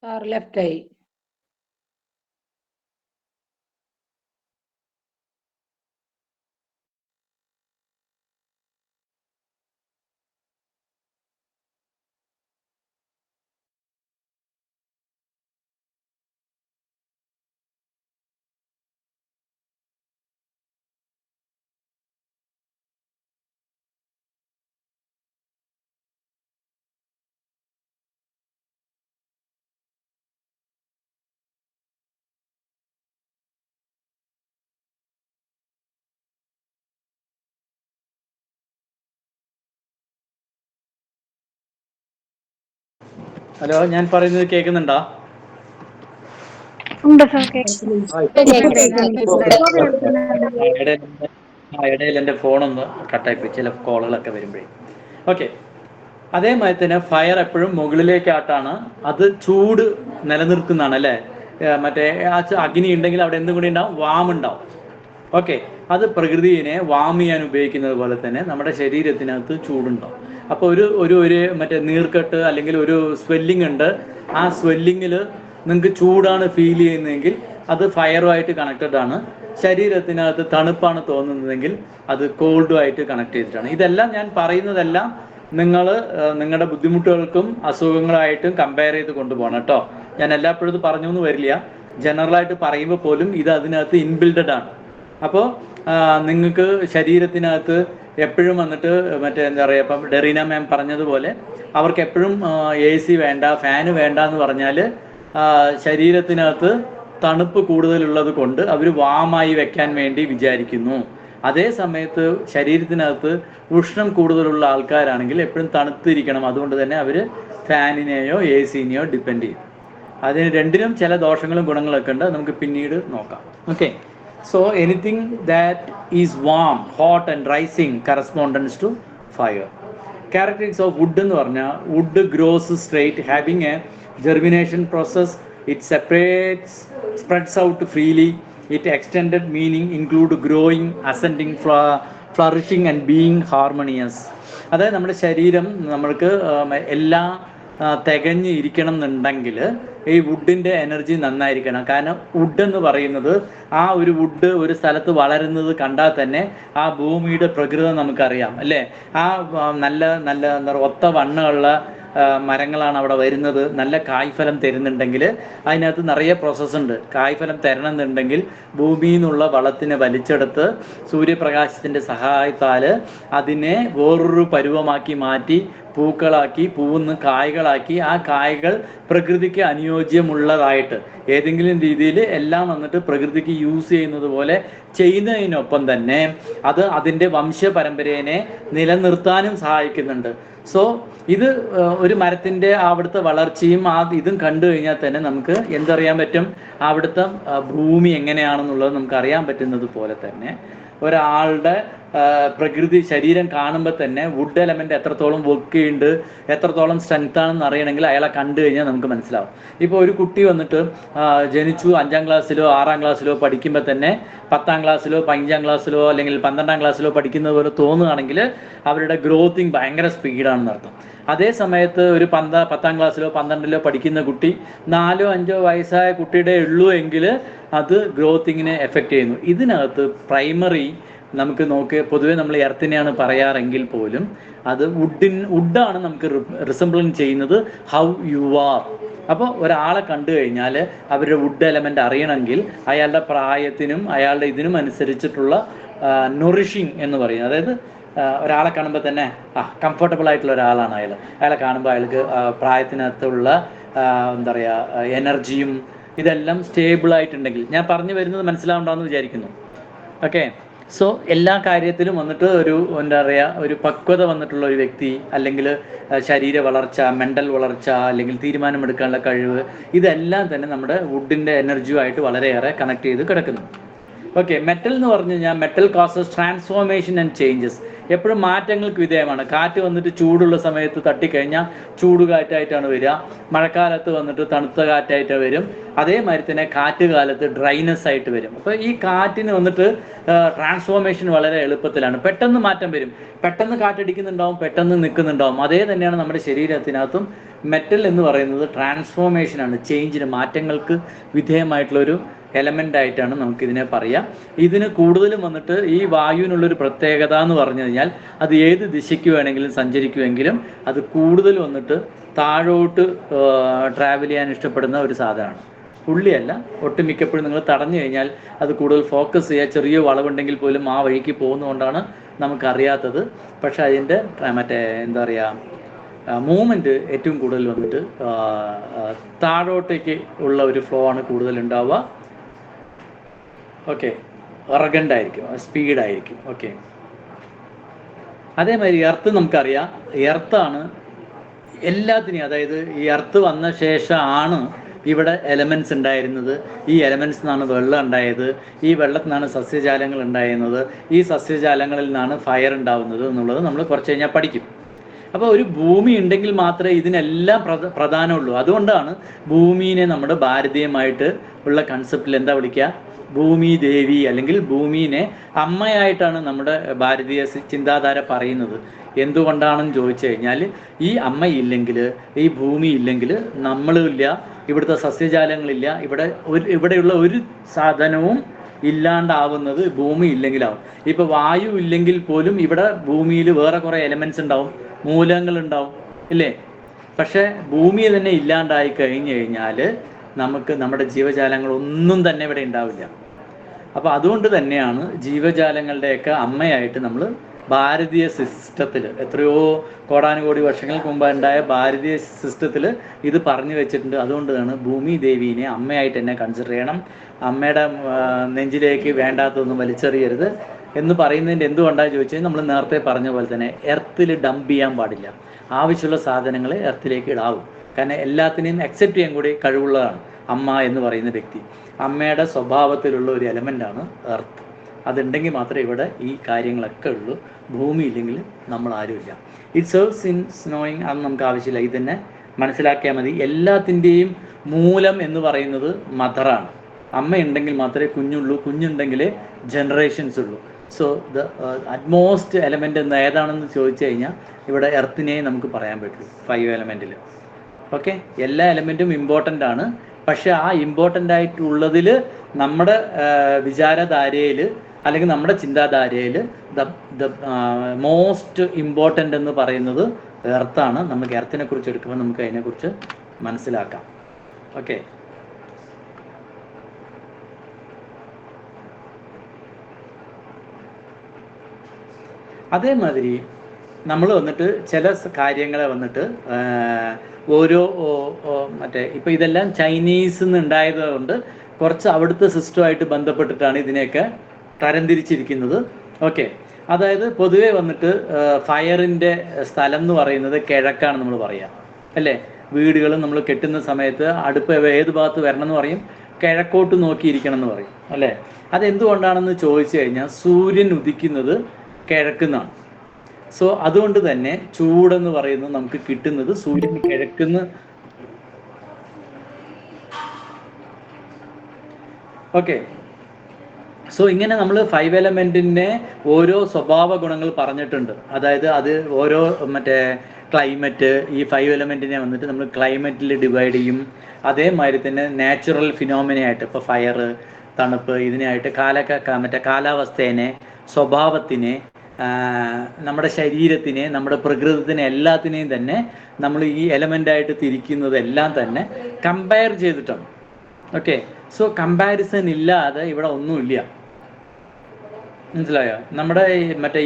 സാർ ലെഫ്റ്റായി. ഹലോ, ഞാൻ പറയുന്നത് കേൾക്കുന്നുണ്ടോ? ഉണ്ട് സാർ. ഇടയിൽ എൻ്റെ ഫോണൊന്ന് കട്ടായിപ്പോയി, ചില കോളുകളൊക്കെ വരുമ്പോഴേ. ഓക്കെ, അതേമാതിരി തന്നെ ഫയർ എപ്പോഴും മുകളിലേക്കാട്ടാണ്, അത് ചൂട് നിലനിർത്തുന്നതാണ് അല്ലേ? മറ്റേ അഗ്നി ഉണ്ടെങ്കിൽ അവിടെ എന്തും കൂടി ഉണ്ടാവും, വാമുണ്ടാവും. ഓക്കെ, അത് പ്രകൃതിയെ വാം ചെയ്യാൻ ഉപയോഗിക്കുന്നത് പോലെ തന്നെ നമ്മുടെ ശരീരത്തിനകത്ത് ചൂടുണ്ടാവും. അപ്പോൾ ഒരു മറ്റേ നീർക്കെട്ട് അല്ലെങ്കിൽ ഒരു സ്വെല്ലിംഗ് ഉണ്ട്. ആ സ്വെല്ലിങ്ങിൽ നിങ്ങൾക്ക് ചൂടാണ് ഫീൽ ചെയ്യുന്നതെങ്കിൽ അത് ഫയറുമായിട്ട് കണക്റ്റഡ് ആണ്. ശരീരത്തിനകത്ത് തണുപ്പാണ് തോന്നുന്നതെങ്കിൽ അത് കോൾഡുമായിട്ട് കണക്ട് ചെയ്തിട്ടാണ്. ഇതെല്ലാം ഞാൻ പറയുന്നതെല്ലാം നിങ്ങൾ നിങ്ങളുടെ ബുദ്ധിമുട്ടുകൾക്കും അസുഖങ്ങളായിട്ടും കമ്പയർ ചെയ്ത് കൊണ്ടുപോകണം കേട്ടോ. ഞാൻ എല്ലായ്പ്പോഴും ഇത് പറഞ്ഞു എന്ന് വരില്ല, ജനറലായിട്ട് പറയുമ്പോൾ പോലും ഇത് അതിനകത്ത് ഇൻബിൽഡഡ് ആണ്. അപ്പോൾ നിങ്ങൾക്ക് ശരീരത്തിനകത്ത് എപ്പോഴും വന്നിട്ട് മറ്റേ എന്താ പറയുക, ഇപ്പം ഡെറീന മാം പറഞ്ഞതുപോലെ അവർക്ക് എപ്പോഴും AC വേണ്ട, ഫാന് വേണ്ട എന്ന് പറഞ്ഞാൽ ശരീരത്തിനകത്ത് തണുപ്പ് കൂടുതലുള്ളത് കൊണ്ട് അവർ വാമായി വെക്കാൻ വേണ്ടി വിചാരിക്കുന്നു. അതേ സമയത്ത് ശരീരത്തിനകത്ത് ഉഷ്ണം കൂടുതലുള്ള ആൾക്കാരാണെങ്കിൽ എപ്പോഴും തണുത്തിരിക്കണം, അതുകൊണ്ട് തന്നെ അവർ ഫാനിനെയോ AC-നെയോ ഡിപ്പെൻഡ് ചെയ്യും. അതിന് രണ്ടിനും ചില ദോഷങ്ങളും ഗുണങ്ങളൊക്കെ ഉണ്ട്, നമുക്ക് പിന്നീട് നോക്കാം. Okay, so anything that is warm, hot and rising corresponds to fire. Characteristics of wood എന്ന് പറഞ്ഞാൽ wood grows straight, having a germination process, it spreads out freely, it extended meaning include growing, ascending, flourishing and being harmonious. അതായത് നമ്മുടെ ശരീരം നമ്മൾക്ക് എല്ലാ തികഞ്ഞ് ഇരിക്കണം എന്നുണ്ടെങ്കിൽ ഈ വുഡിൻ്റെ എനർജി നന്നായിരിക്കണം. കാരണം വുഡ് എന്ന് പറയുന്നത്, ആ ഒരു വുഡ് ഒരു സ്ഥലത്ത് വളരുന്നത് കണ്ടാൽ തന്നെ ആ ഭൂമിയുടെ പ്രകൃതം നമുക്കറിയാം അല്ലേ? ആ നല്ല നല്ല എന്താ പറയുക, ഒത്ത വണ്ണമുള്ള മരങ്ങളാണ് അവിടെ വരുന്നത്. നല്ല കായ്ഫലം തരുന്നുണ്ടെങ്കിൽ അതിനകത്ത് നിറയെ പ്രോസസ്സ് ഉണ്ട്. കായ്ഫലം തരണമെന്നുണ്ടെങ്കിൽ ഭൂമിയിൽ നിന്നുള്ള വളത്തിനെ വലിച്ചെടുത്ത് സൂര്യപ്രകാശത്തിൻ്റെ സഹായത്താൽ അതിനെ വേറൊരു പരുവമാക്കി മാറ്റി പൂക്കളാക്കി, പൂവിന്ന് കായ്കളാക്കി, ആ കായ്കൾ പ്രകൃതിക്ക് അനുയോജ്യമുള്ളതായിട്ട് ഏതെങ്കിലും രീതിയിൽ എല്ലാം വന്നിട്ട് പ്രകൃതിക്ക് യൂസ് ചെയ്യുന്നത് പോലെ ചെയ്യുന്നതിനൊപ്പം തന്നെ അത് അതിൻ്റെ വംശപരമ്പരയെ നിലനിർത്താനും സഹായിക്കുന്നുണ്ട്. സോ ഇത് ഒരു മരത്തിൻ്റെ അവിടുത്തെ വളർച്ചയും ഇതും കണ്ടു കഴിഞ്ഞാൽ തന്നെ നമുക്ക് എന്തറിയാൻ പറ്റും, അവിടുത്തെ ഭൂമി എങ്ങനെയാണെന്നുള്ളത് നമുക്ക് അറിയാൻ പറ്റുന്നത് പോലെ തന്നെ ഒരാളുടെ പ്രകൃതി ശരീരം കാണുമ്പോൾ തന്നെ വുഡ് എലമെൻ്റ് എത്രത്തോളം വർക്ക് ചെയ്യുന്നുണ്ട്, എത്രത്തോളം സ്ട്രെങ്ത് ആണെന്ന് അറിയണമെങ്കിൽ അയാളെ കണ്ടു കഴിഞ്ഞാൽ നമുക്ക് മനസ്സിലാവും. ഇപ്പോൾ ഒരു കുട്ടി വന്നിട്ട് ജനിച്ചു 5ാം ക്ലാസ്സിലോ 6ാം ക്ലാസ്സിലോ പഠിക്കുമ്പോൾ തന്നെ 10ാം ക്ലാസ്സിലോ 15ാം ക്ലാസ്സിലോ അല്ലെങ്കിൽ 12ാം ക്ലാസ്സിലോ പഠിക്കുന്നത് പോലെ തോന്നുകയാണെങ്കിൽ അവരുടെ ഗ്രോത്തിങ് ഭയങ്കര സ്പീഡാണെന്ന് അർത്ഥം. അതേ സമയത്ത് ഒരു 10ാം ക്ലാസ്സിലോ 12ിലോ പഠിക്കുന്ന കുട്ടി 4ഓ 5ഓ വയസ്സായ കുട്ടിയുടെ ഉള്ളൂ എങ്കിൽ അത് ഗ്രോത്തിങ്ങിനെ എഫക്റ്റ് ചെയ്യുന്നു. ഇതിനകത്ത് പ്രൈമറി നമുക്ക് പൊതുവേ നമ്മൾ എർത്തിനെയാണ് പറയാറെങ്കിൽ പോലും അത് വുഡാണ് നമുക്ക് റിസംബിൾ ചെയ്യുന്നത് ഹൗ യു ആർ. അപ്പോൾ ഒരാളെ കണ്ടു കഴിഞ്ഞാൽ അവരുടെ വുഡ് എലമെൻ്റ് അറിയണമെങ്കിൽ അയാളുടെ പ്രായത്തിനും അയാളുടെ ഇതിനും അനുസരിച്ചിട്ടുള്ള നൊറിഷിങ് എന്ന് പറയും. അതായത് ഒരാളെ കാണുമ്പോൾ തന്നെ കംഫർട്ടബിൾ ആയിട്ടുള്ള ഒരാളാണ് അയാളെ കാണുമ്പോൾ അയാൾക്ക് പ്രായത്തിനകത്തുള്ള എന്താ പറയുക എനർജിയും ഇതെല്ലാം സ്റ്റേബിൾ ആയിട്ടുണ്ടെങ്കിൽ, ഞാൻ പറഞ്ഞു വരുന്നത് മനസ്സിലാവുണ്ടാവുമെന്ന് വിചാരിക്കുന്നു. ഓക്കെ. സോ എല്ലാ കാര്യത്തിലും വന്നിട്ട് ഒരു എന്താ പറയുക, ഒരു പക്വത വന്നിട്ടുള്ള ഒരു വ്യക്തി, അല്ലെങ്കിൽ ശരീര വളർച്ച, മെൻ്റൽ വളർച്ച, അല്ലെങ്കിൽ തീരുമാനമെടുക്കാനുള്ള കഴിവ്, ഇതെല്ലാം തന്നെ നമ്മുടെ വുഡിൻ്റെ എനർജിയുമായിട്ട് വളരെയേറെ കണക്ട് ചെയ്ത് കിടക്കുന്നു. ഓക്കെ. മെറ്റൽ എന്ന് പറഞ്ഞു കഴിഞ്ഞാൽ metal causes transformation and changes. എപ്പോഴും മാറ്റങ്ങൾക്ക് വിധേയമാണ്. കാറ്റ് വന്നിട്ട് ചൂടുള്ള സമയത്ത് തട്ടിക്കഴിഞ്ഞാൽ ചൂടുകാറ്റായിട്ടാണ് വരിക, മഴക്കാലത്ത് വന്നിട്ട് തണുത്ത കാറ്റായിട്ട് വരും, അതേമാതിരി തന്നെ കാറ്റ് കാലത്ത് ഡ്രൈനെസ് ആയിട്ട് വരും. അപ്പോൾ ഈ കാറ്റിന് വന്നിട്ട് ട്രാൻസ്ഫോർമേഷൻ വളരെ എളുപ്പത്തിലാണ്. പെട്ടെന്ന് മാറ്റം വരും, പെട്ടെന്ന് കാറ്റടിക്കുന്നുണ്ടാവും, പെട്ടെന്ന് നിൽക്കുന്നുണ്ടാവും. അതേ തന്നെയാണ് നമ്മുടെ ശരീരത്തിനകത്തും മെറ്റൽ എന്ന് പറയുന്നത് ട്രാൻസ്ഫോർമേഷനാണ്, ചേഞ്ചിന്, മാറ്റങ്ങൾക്ക് വിധേയമായിട്ടുള്ളൊരു എലമെൻ്റ് ആയിട്ടാണ് നമുക്കിതിനെ പറയാം. ഇതിന് കൂടുതലും വന്നിട്ട് ഈ വായുവിനുള്ളൊരു പ്രത്യേകത എന്ന് പറഞ്ഞു കഴിഞ്ഞാൽ അത് ഏത് ദിശയ്ക്ക് വേണമെങ്കിലും സഞ്ചരിക്കുമെങ്കിലും അത് കൂടുതൽ വന്നിട്ട് താഴോട്ട് ട്രാവൽ ചെയ്യാൻ ഇഷ്ടപ്പെടുന്ന ഒരു സാധനമാണ്. പുള്ളിയല്ല, ഒട്ടുമിക്കപ്പോഴും നിങ്ങൾ തടഞ്ഞു കഴിഞ്ഞാൽ അത് കൂടുതൽ ഫോക്കസ് ചെയ്യുക. ചെറിയ വളവുണ്ടെങ്കിൽ പോലും ആ വഴിക്ക് പോകുന്നതുകൊണ്ടാണ് നമുക്കറിയാത്തത്. പക്ഷെ അതിൻ്റെ എന്താ പറയുക, മൂവ്മെൻറ്റ് ഏറ്റവും കൂടുതൽ വന്നിട്ട് താഴോട്ടേക്ക് ഉള്ള ഒരു ഫ്ലോ ആണ് കൂടുതൽ ഉണ്ടാവുക. ഓക്കെ. അറഗൻ്റ് ആയിരിക്കും, സ്പീഡായിരിക്കും. ഓക്കെ. അതേമാതിരി എർത്ത് നമുക്കറിയാം, എർത്താണ് എല്ലാത്തിനെയും, അതായത് ഈ എർത്ത് വന്ന ശേഷമാണ് ഇവിടെ എലമെൻറ്റ്സ് ഉണ്ടായിരുന്നത്. ഈ എലമെൻറ്റ്സ് നിന്നാണ് വെള്ളം ഉണ്ടായത്, ഈ വെള്ളത്തിൽ നിന്നാണ് സസ്യജാലങ്ങൾ ഉണ്ടായിരുന്നത്, ഈ സസ്യജാലങ്ങളിൽ നിന്നാണ് ഫയർ ഉണ്ടാവുന്നത് എന്നുള്ളത് നമ്മൾ കുറച്ച് കഴിഞ്ഞാൽ പഠിക്കും. അപ്പോൾ ഒരു ഭൂമി ഉണ്ടെങ്കിൽ മാത്രമേ ഇതിനെല്ലാം പ്രധാനമുള്ളൂ. അതുകൊണ്ടാണ് ഭൂമിയെ നമ്മുടെ ഭാരതീയമായിട്ട് ഉള്ള കൺസെപ്റ്റിൽ എന്താ വിളിക്കുക, ഭൂമി ദേവി, അല്ലെങ്കിൽ ഭൂമിനെ അമ്മയായിട്ടാണ് നമ്മുടെ ഭാരതീയ ചിന്താധാര പറയുന്നത്. എന്തുകൊണ്ടാണെന്ന് ചോദിച്ചു കഴിഞ്ഞാൽ ഈ അമ്മയില്ലെങ്കിൽ, ഈ ഭൂമി ഇല്ലെങ്കിൽ നമ്മളുമില്ല, ഇവിടുത്തെ സസ്യജാലങ്ങളില്ല, ഇവിടെയുള്ള ഒരു സാധനവും ഇല്ലാണ്ടാവുന്നത് ഭൂമി ഇല്ലെങ്കിലാവും. ഇപ്പോൾ വായു ഇല്ലെങ്കിൽ പോലും ഇവിടെ ഭൂമിയിൽ വേറെ കുറേ എലമെൻറ്റ്സ് ഉണ്ടാവും, മൂലകങ്ങളുണ്ടാവും, ഇല്ലേ? പക്ഷേ ഭൂമി തന്നെ ഇല്ലാണ്ടായി കഴിഞ്ഞു കഴിഞ്ഞാൽ നമുക്ക് നമ്മുടെ ജീവജാലങ്ങളൊന്നും തന്നെ ഇവിടെ ഉണ്ടാവില്ല. അപ്പോൾ അതുകൊണ്ട് തന്നെയാണ് ജീവജാലങ്ങളുടെയൊക്കെ അമ്മയായിട്ട് നമ്മൾ ഭാരതീയ സിസ്റ്റത്തിൽ, എത്രയോ കോടാനുകോടി വർഷങ്ങൾക്ക് മുമ്പ് ഉണ്ടായ ഭാരതീയ സിസ്റ്റത്തിൽ ഇത് പറഞ്ഞു വെച്ചിട്ടുണ്ട്. അതുകൊണ്ടാണ് ഭൂമി ദേവീനെ അമ്മയായിട്ട് തന്നെ കൺസിഡർ ചെയ്യണം. അമ്മയുടെ നെഞ്ചിലേക്ക് വേണ്ടാത്തതൊന്നും വലിച്ചെറിയരുത് എന്ന് പറയുന്നതിൻ്റെ എന്തുകൊണ്ടാണെന്ന് ചോദിച്ചാൽ നമ്മൾ നേരത്തെ പറഞ്ഞ പോലെ തന്നെ എർത്തിൽ ഡംപ് ചെയ്യാൻ പാടില്ല. ആവശ്യമുള്ള സാധനങ്ങൾ എർത്തിലേക്ക് ഇടാവും. കാരണം എല്ലാത്തിനെയും അക്സെപ്റ്റ് ചെയ്യാൻ കൂടി കഴിവുള്ളതാണ് അമ്മ എന്ന് പറയുന്ന വ്യക്തി. അമ്മയുടെ സ്വഭാവത്തിലുള്ള ഒരു എലമെൻ്റാണ് എർത്ത്. അതുണ്ടെങ്കിൽ മാത്രമേ ഇവിടെ ഈ കാര്യങ്ങളൊക്കെ ഉള്ളൂ. ഭൂമി ഇല്ലെങ്കിൽ നമ്മൾ ആരുമില്ല. ഇറ്റ് സെർവ്സ് ഇൻ സ്നോയിങ്, അത് നമുക്ക് ആവശ്യമില്ല. ഇത് തന്നെ മനസ്സിലാക്കിയാൽ മതി. എല്ലാത്തിൻ്റെയും മൂലം എന്ന് പറയുന്നത് മദറാണ്. അമ്മ ഉണ്ടെങ്കിൽ മാത്രമേ കുഞ്ഞുള്ളൂ, കുഞ്ഞുണ്ടെങ്കിലേ ജനറേഷൻസ് ഉള്ളൂ. സോ ദ അറ്റ്മോസ്റ്റ് എലമെൻ്റ് എന്ന് ഏതാണെന്ന് ചോദിച്ചു കഴിഞ്ഞാൽ ഇവിടെ എർത്തിനെ നമുക്ക് പറയാൻ പറ്റും 5 എലമെൻറ്റിൽ. ഓക്കെ. എല്ലാ എലമെൻറ്റും ഇമ്പോർട്ടൻ്റ് ആണ്. പക്ഷെ ആ ഇമ്പോർട്ടൻ്റ് ആയിട്ടുള്ളതിൽ നമ്മുടെ വിചാരധാരയിൽ അല്ലെങ്കിൽ നമ്മുടെ ചിന്താധാരയിൽ ദ മോസ്റ്റ് ഇമ്പോർട്ടൻ്റ് എന്ന് പറയുന്നത് എർത്താണ്. നമുക്ക് എർത്തിനെ കുറിച്ച് എടുക്കുമ്പോൾ നമുക്ക് അതിനെക്കുറിച്ച് മനസ്സിലാക്കാം. ഓക്കെ. അതേമാതിരി നമ്മൾ വന്നിട്ട് ചില കാര്യങ്ങളെ വന്നിട്ട് ഓരോ ഇപ്പോൾ ഇതെല്ലാം ചൈനീസിൽ നിന്ന് ഉണ്ടായതുകൊണ്ട് കുറച്ച് അവിടുത്തെ സിസ്റ്റമായിട്ട് ബന്ധപ്പെട്ടിട്ടാണ് ഇതിനെയൊക്കെ തരംതിരിച്ചിരിക്കുന്നത്. ഓക്കെ. അതായത് പൊതുവെ വന്നിട്ട് ഫയറിൻ്റെ സ്ഥലം എന്ന് പറയുന്നത് കിഴക്കാണ് നമ്മൾ പറയുക, അല്ലേ? വീടുകൾ നമ്മൾ കെട്ടുന്ന സമയത്ത് അടുപ്പ് ഏത് ഭാഗത്ത് വരണം എന്ന് പറയും, കിഴക്കോട്ട് നോക്കിയിരിക്കണം എന്ന് പറയും, അല്ലേ? അതെന്തുകൊണ്ടാണെന്ന് ചോദിച്ചു കഴിഞ്ഞാൽ സൂര്യൻ ഉദിക്കുന്നത് കിഴക്കുന്നാണ്. സോ അതുകൊണ്ട് തന്നെ ചൂടെന്ന് പറയുന്നത് നമുക്ക് കിട്ടുന്നത് സൂര്യൻ കിഴക്കുന്ന്. ഓക്കെ. സോ ഇങ്ങനെ നമ്മൾ 5 എലമെൻറ്റിൻ്റെ ഓരോ സ്വഭാവ ഗുണങ്ങൾ പറഞ്ഞിട്ടുണ്ട്. അതായത് അത് ഓരോ ക്ലൈമറ്റ്, ഈ 5 എലമെൻറ്റിനെ വന്നിട്ട് നമ്മൾ ക്ലൈമറ്റിൽ ഡിവൈഡ് ചെയ്യും. അതേമാതിരി തന്നെ നാച്ചുറൽ ഫിനോമിനയായിട്ട്, ഇപ്പോൾ ഫയർ, തണുപ്പ്, ഇതിനായിട്ട് കാലാവസ്ഥേനെ, സ്വഭാവത്തിനെ, നമ്മുടെ ശരീരത്തിനെ, നമ്മുടെ പ്രകൃതത്തിനെ, എല്ലാത്തിനെയും തന്നെ നമ്മൾ ഈ എലമെൻ്റായിട്ട് തിരിക്കുന്നത് എല്ലാം തന്നെ കമ്പയർ ചെയ്തിട്ടാണ്. ഓക്കെ. സോ കമ്പാരിസൺ ഇല്ലാതെ ഇവിടെ ഒന്നുമില്ല. മനസ്സിലായോ? നമ്മുടെ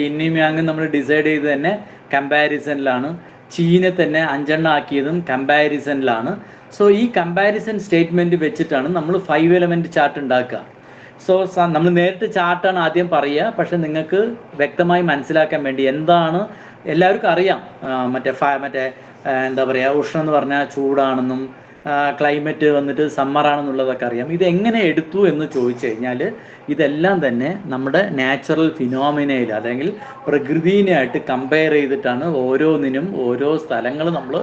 ഇന്നിയും യാങ്ങും നമ്മൾ ഡിസൈഡ് ചെയ്ത് തന്നെ കമ്പാരിസണിലാണ്. ചീനെ തന്നെ 5 ആക്കിയതും കമ്പാരിസണിലാണ്. സോ ഈ കമ്പാരിസൺ സ്റ്റേറ്റ്മെൻറ്റ് വെച്ചിട്ടാണ് നമ്മൾ 5 എലമെൻറ്റ് ചാർട്ട് ഉണ്ടാക്കുക. സോ നമ്മൾ നേരിട്ട് ചാർട്ടാണ് ആദ്യം പറയുക, പക്ഷെ നിങ്ങൾക്ക് വ്യക്തമായി മനസ്സിലാക്കാൻ വേണ്ടി എന്താണ് എല്ലാവർക്കും അറിയാം. മറ്റേ എന്താ പറയുക, ഉഷ്ണം എന്ന് പറഞ്ഞാൽ ചൂടാണെന്നും ക്ലൈമറ്റ് വന്നിട്ട് സമ്മറാണെന്നുള്ളതൊക്കെ അറിയാം. ഇതെങ്ങനെ എടുത്തു എന്ന് ചോദിച്ചു കഴിഞ്ഞാൽ ഇതെല്ലാം തന്നെ നമ്മുടെ നാച്ചുറൽ ഫിനോമിനയിൽ അല്ലെങ്കിൽ പ്രകൃതിയുമായിട്ട് കമ്പയർ ചെയ്തിട്ടാണ് ഓരോന്നിനും ഓരോ സ്ഥലങ്ങൾ നമ്മൾ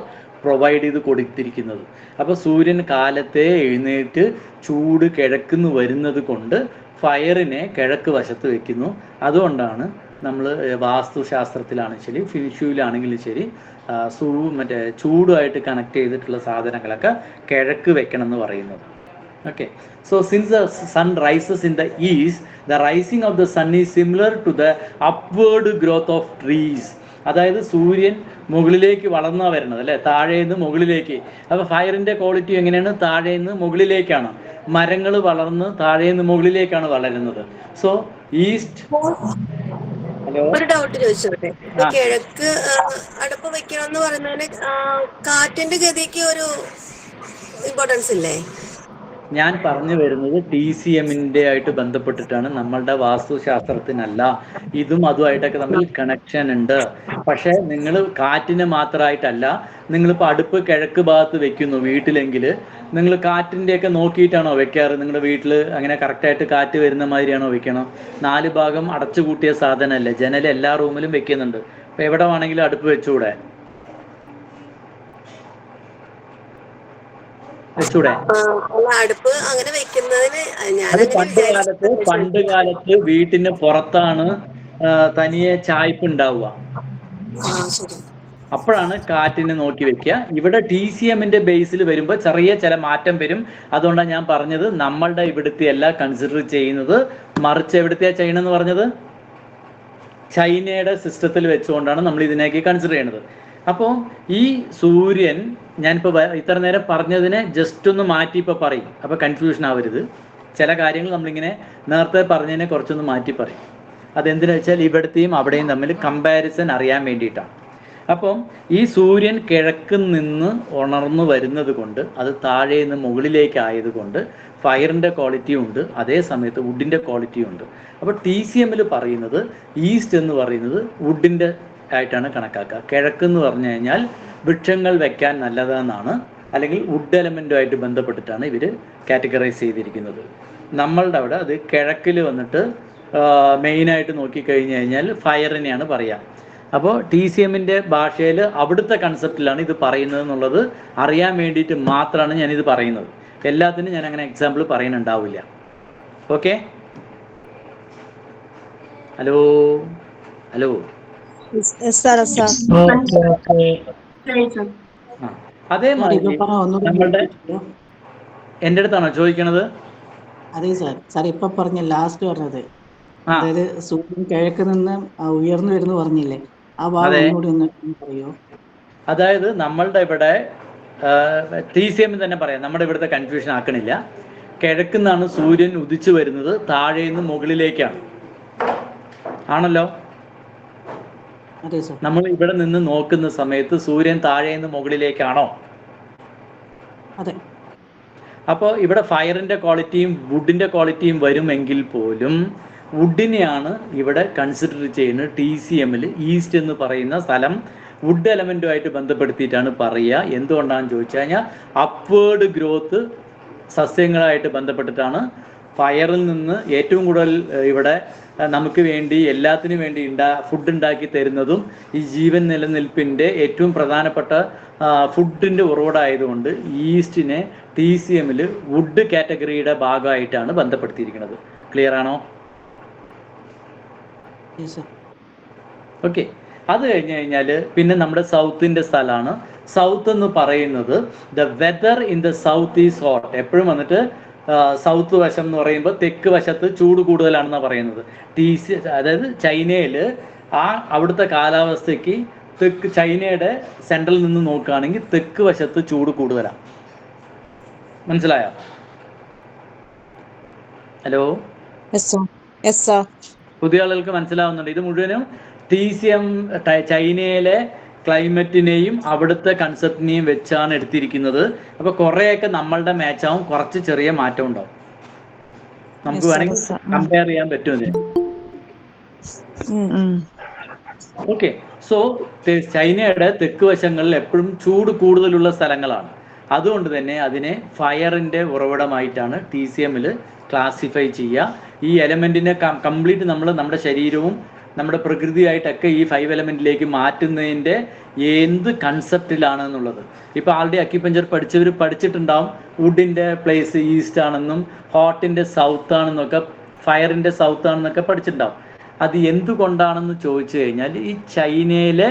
പ്രൊവൈഡ് ചെയ്ത് കൊടുത്തിരിക്കുന്നത്. അപ്പോൾ സൂര്യൻ കാലത്തെ എഴുന്നേറ്റ് ചൂട് കിഴക്കുന്ന് വരുന്നത് കൊണ്ട് ഫയറിനെ കിഴക്ക് വശത്ത് വെക്കുന്നു. അതുകൊണ്ടാണ് നമ്മൾ വാസ്തുശാസ്ത്രത്തിലാണെങ്കിലും ശരി ഫിൻഷൂലാണെങ്കിലും ശരി ചൂടുമായിട്ട് കണക്ട് ചെയ്തിട്ടുള്ള സാധനങ്ങളൊക്കെ കിഴക്ക് വെക്കണം എന്ന് പറയുന്നത്. Okay, so since the sun rises in the east, the rising of the sun is similar to the upward growth of trees. അതായത് സൂര്യൻ മുകളിലേക്ക് വളർന്നാ വരുന്നത് അല്ലേ, താഴേന്ന് മുകളിലേക്ക്. അപ്പോൾ ഫയറിൻ്റെ ക്വാളിറ്റി എങ്ങനെയാണ്? താഴേന്ന് മുകളിലേക്കാണ്. മരങ്ങൾ വളർന്ന് താഴേന്ന് മുകളിലേക്കാണ് വളരുന്നത്. So east. ഹലോ, ഒരു ഡൗട്ട് ചോദിച്ചോട്ടെ. കിഴക്ക് അടുപ്പ് വെക്കണം എന്ന് പറയുന്നതിന് കാറ്റിന്റെ ഗതിക്ക് ഒരു ഇമ്പോർട്ടൻസ് ഇല്ലേ? ഞാൻ പറഞ്ഞു വരുന്നത് TCMന്റെ ആയിട്ട് ബന്ധപ്പെട്ടിട്ടാണ്, നമ്മളുടെ വാസ്തുശാസ്ത്രത്തിനല്ല. ഇതും അതുമായിട്ടൊക്കെ തമ്മിൽ കണക്ഷൻ ഉണ്ട്. പക്ഷേ നിങ്ങൾ കാറ്റിനെ മാത്രമായിട്ടല്ല, നിങ്ങളിപ്പോൾ അടുപ്പ് കിഴക്ക് ഭാഗത്ത് വെക്കുന്നു വീട്ടിലെങ്കിൽ നിങ്ങൾ കാറ്റിൻ്റെയൊക്കെ നോക്കിയിട്ടാണോ വെക്കാറ്? നിങ്ങളുടെ വീട്ടിൽ അങ്ങനെ കറക്റ്റായിട്ട് കാറ്റ് വരുന്ന മാതിരിയാണോ വെക്കണം? 4 ഭാഗം അടച്ചു കൂട്ടിയ സാധനമല്ലേ, ജനൽ എല്ലാ റൂമിലും വെക്കുന്നുണ്ട്. അപ്പോൾ എവിടെ വേണമെങ്കിലും അടുപ്പ് വെച്ചുകൂടെ? അടുപ്പ് അങ്ങനെ വെക്കുന്നതിന് പണ്ട് കാലത്ത് വീട്ടിന് പുറത്താണ് തനിയെ ചായ്പ് ഉണ്ടാവുക. അപ്പോഴാണ് കാറ്റിനെ നോക്കി വെക്കുക. ഇവിടെ TCMന്റെ ബേസിൽ വരുമ്പോൾ ചില മാറ്റം വരും. അതുകൊണ്ടാണ് ഞാൻ പറഞ്ഞത് നമ്മളുടെ ഇവിടുത്തെ അല്ല കൺസിഡർ ചെയ്യുന്നത്, മറിച്ച് എവിടുത്തെയാ ചെയ്യണമെന്ന് പറഞ്ഞത്? ചൈനയുടെ സിസ്റ്റത്തിൽ വെച്ചുകൊണ്ടാണ് നമ്മൾ ഇതിനേക്ക് കൺസിഡർ ചെയ്യണത്. അപ്പോൾ ഈ സൂര്യൻ ഞാനിപ്പോൾ ഇത്ര നേരം പറഞ്ഞതിനെ ജസ്റ്റ് ഒന്ന് മാറ്റി ഇപ്പോൾ പറയും. അപ്പോൾ കൺഫ്യൂഷൻ ആവരുത്. ചില കാര്യങ്ങൾ നമ്മളിങ്ങനെ നേരത്തെ പറഞ്ഞതിനെ കുറച്ചൊന്ന് മാറ്റി പറയും. അതെന്തിനാ വെച്ചാൽ ഇവിടത്തെയും അവിടെയും തമ്മിൽ കമ്പാരിസൺ അറിയാൻ വേണ്ടിയിട്ടാണ്. അപ്പം ഈ സൂര്യൻ കിഴക്ക് നിന്ന് ഉണർന്നു വരുന്നത് കൊണ്ട് അത് താഴെ നിന്ന് മുകളിലേക്ക് ആയതുകൊണ്ട് ഫയറിൻ്റെ ക്വാളിറ്റി ഉണ്ട്, അതേ സമയത്ത് വുഡിൻ്റെ ക്വാളിറ്റി ഉണ്ട്. അപ്പോൾ TCMൽ പറയുന്നത് ഈസ്റ്റ് എന്ന് പറയുന്നത് വുഡിൻ്റെ ആയിട്ടാണ് കണക്കാക്കുക. കിഴക്കെന്ന് പറഞ്ഞു കഴിഞ്ഞാൽ വൃക്ഷങ്ങൾ വെക്കാൻ നല്ലതെന്നാണ്, അല്ലെങ്കിൽ വുഡ് എലമെൻറ്റുമായിട്ട് ബന്ധപ്പെട്ടിട്ടാണ് ഇവർ കാറ്റഗറൈസ് ചെയ്തിരിക്കുന്നത്. നമ്മളുടെ അവിടെ അത് കിഴക്കിൽ വന്നിട്ട് മെയിനായിട്ട് നോക്കിക്കഴിഞ്ഞ് കഴിഞ്ഞാൽ ഫയറിനെയാണ് പറയുക. അപ്പോൾ TCMന്റെ ഭാഷയിൽ അവിടുത്തെ കൺസെപ്റ്റിലാണ് ഇത് പറയുന്നത് എന്നുള്ളത് അറിയാൻ വേണ്ടിയിട്ട് മാത്രമാണ് ഞാനിത് പറയുന്നത്. എല്ലാത്തിനും ഞാൻ അങ്ങനെ എക്സാമ്പിൾ പറയുന്നുണ്ടാവില്ല. ഓക്കെ, ഹലോ ഹലോ അതേമാതിരി നമ്മളുടെ എൻ്റെ അടുത്താണോ ചോദിക്കണത്? അതെ സാർ ഇപ്പൊ പറഞ്ഞ ലാസ്റ്റ് പറഞ്ഞത്, അതായത് സൂര്യൻ കിഴക്ക് നിന്ന് ഉയർന്നു വരുന്നു പറഞ്ഞില്ലേ, ആ ഭാഗം കൂടി ഒന്ന് പറയോ? അതായത് നമ്മളുടെ ഇവിടെ TCM തന്നെ പറയാം, നമ്മുടെ ഇവിടുത്തെ കൺഫ്യൂഷൻ ആക്കണില്ല. കിഴക്കുന്നാണ് സൂര്യൻ ഉദിച്ചു വരുന്നത്, താഴെ നിന്ന് മുകളിലേക്കാണ് ആണല്ലോ. നമ്മൾ ഇവിടെ നിന്ന് നോക്കുന്ന സമയത്ത് സൂര്യൻ താഴെ നിന്ന് മുകളിലേക്കാണോ? അതെ. അപ്പോൾ ഇവിടെ ഫയറിൻ്റെ ക്വാളിറ്റിയും വുഡിൻ്റെ ക്വാളിറ്റിയും വരുമെങ്കിൽ പോലും വുഡിനെയാണ് ഇവിടെ കൺസിഡർ ചെയ്യുന്നത്. TCMൽ ഈസ്റ്റ് എന്ന് പറയുന്ന സ്ഥലം വുഡ് എലമെൻറ്റുമായിട്ട് ബന്ധപ്പെടുത്തിയിട്ടാണ് പറയുക. എന്തുകൊണ്ടാണെന്ന് ചോദിച്ചു കഴിഞ്ഞാൽ അപ്വേർഡ് ഗ്രോത്ത് സസ്യങ്ങളായിട്ട് ബന്ധപ്പെട്ടിട്ടാണ്. ഫയറിൽ നിന്ന് ഏറ്റവും കൂടുതൽ ഇവിടെ നമുക്ക് വേണ്ടി എല്ലാത്തിനും വേണ്ടി ഫുഡ് ഉണ്ടാക്കി തരുന്നതും ഈ ജീവൻ നിലനിൽപ്പിൻ്റെ ഏറ്റവും പ്രധാനപ്പെട്ട ഫുഡിൻ്റെ ഉറവിടമായതുകൊണ്ട് ഈസ്റ്റിനെ TCMൽ വുഡ് കാറ്റഗറിയുടെ ഭാഗമായിട്ടാണ് ബന്ധപ്പെടുത്തിയിരിക്കുന്നത്. ക്ലിയർ ആണോ? ഓക്കെ. അത് കഴിഞ്ഞ് കഴിഞ്ഞാൽ പിന്നെ നമ്മുടെ സൗത്തിൻ്റെ സ്ഥലമാണ്. സൗത്ത് എന്ന് പറയുന്നത് the weather in the south is hot. എപ്പോഴും വന്നിട്ട് സൗത്ത് വശം എന്ന് പറയുമ്പോൾ തെക്ക് വശത്ത് ചൂട് കൂടുതലാണെന്നാണ് പറയുന്നത്. അതായത് ചൈനയിൽ അവിടുത്തെ കാലാവസ്ഥയ്ക്ക് ചൈനയുടെ സെൻട്രൽ നിന്ന് നോക്കുകയാണെങ്കിൽ തെക്ക് വശത്ത് ചൂട് കൂടുതലാണ്. മനസ്സിലായോ? ഹലോ, പുതിയ ആളുകൾക്ക് മനസ്സിലാവുന്നുണ്ട്? ഇത് മുഴുവനും TCM ചൈനയിലെ ക്ലൈമറ്റിനെയും അവിടുത്തെ കൺസെപ്റ്റിനെയും വെച്ചാണ് എടുത്തിരിക്കുന്നത്. അപ്പൊ കുറെയൊക്കെ നമ്മളുടെ മാച്ചാവും, കുറച്ച് ചെറിയ മാറ്റം ഉണ്ടാവും. നമുക്ക് വേണമെങ്കിൽ കമ്പയർ ചെയ്യാൻ പറ്റും. ഓക്കെ, സോ ചൈനയുടെ തെക്ക് വശങ്ങളിൽ എപ്പോഴും ചൂട് കൂടുതലുള്ള സ്ഥലങ്ങളാണ്. അതുകൊണ്ട് തന്നെ അതിനെ ഫയറിന്റെ ഉറവിടമായിട്ടാണ് TCMൽ ക്ലാസിഫൈ ചെയ്യുക. ഈ എലമെന്റിനെ കംപ്ലീറ്റ് നമ്മൾ നമ്മുടെ ശരീരവും നമ്മുടെ പ്രകൃതിയായിട്ടൊക്കെ ഈ 5 എലമെന്റിലേക്ക് മാറ്റുന്നതിൻ്റെ എന്ത് കൺസെപ്റ്റിലാണ് എന്നുള്ളത്. ഇപ്പോൾ ആൾറെഡി അക്യുപഞ്ചർ പഠിച്ചവർ പഠിച്ചിട്ടുണ്ടാവും. വുഡിൻ്റെ പ്ലേസ് ഈസ്റ്റ് ആണെന്നും ഹോട്ടിൻ്റെ സൗത്ത് ആണെന്നൊക്കെ ഫയറിൻ്റെ സൗത്ത് ആണെന്നൊക്കെ പഠിച്ചിട്ടുണ്ടാവും. അത് എന്തുകൊണ്ടാണെന്ന് ചോദിച്ചു കഴിഞ്ഞാൽ ഈ ചൈനയിലെ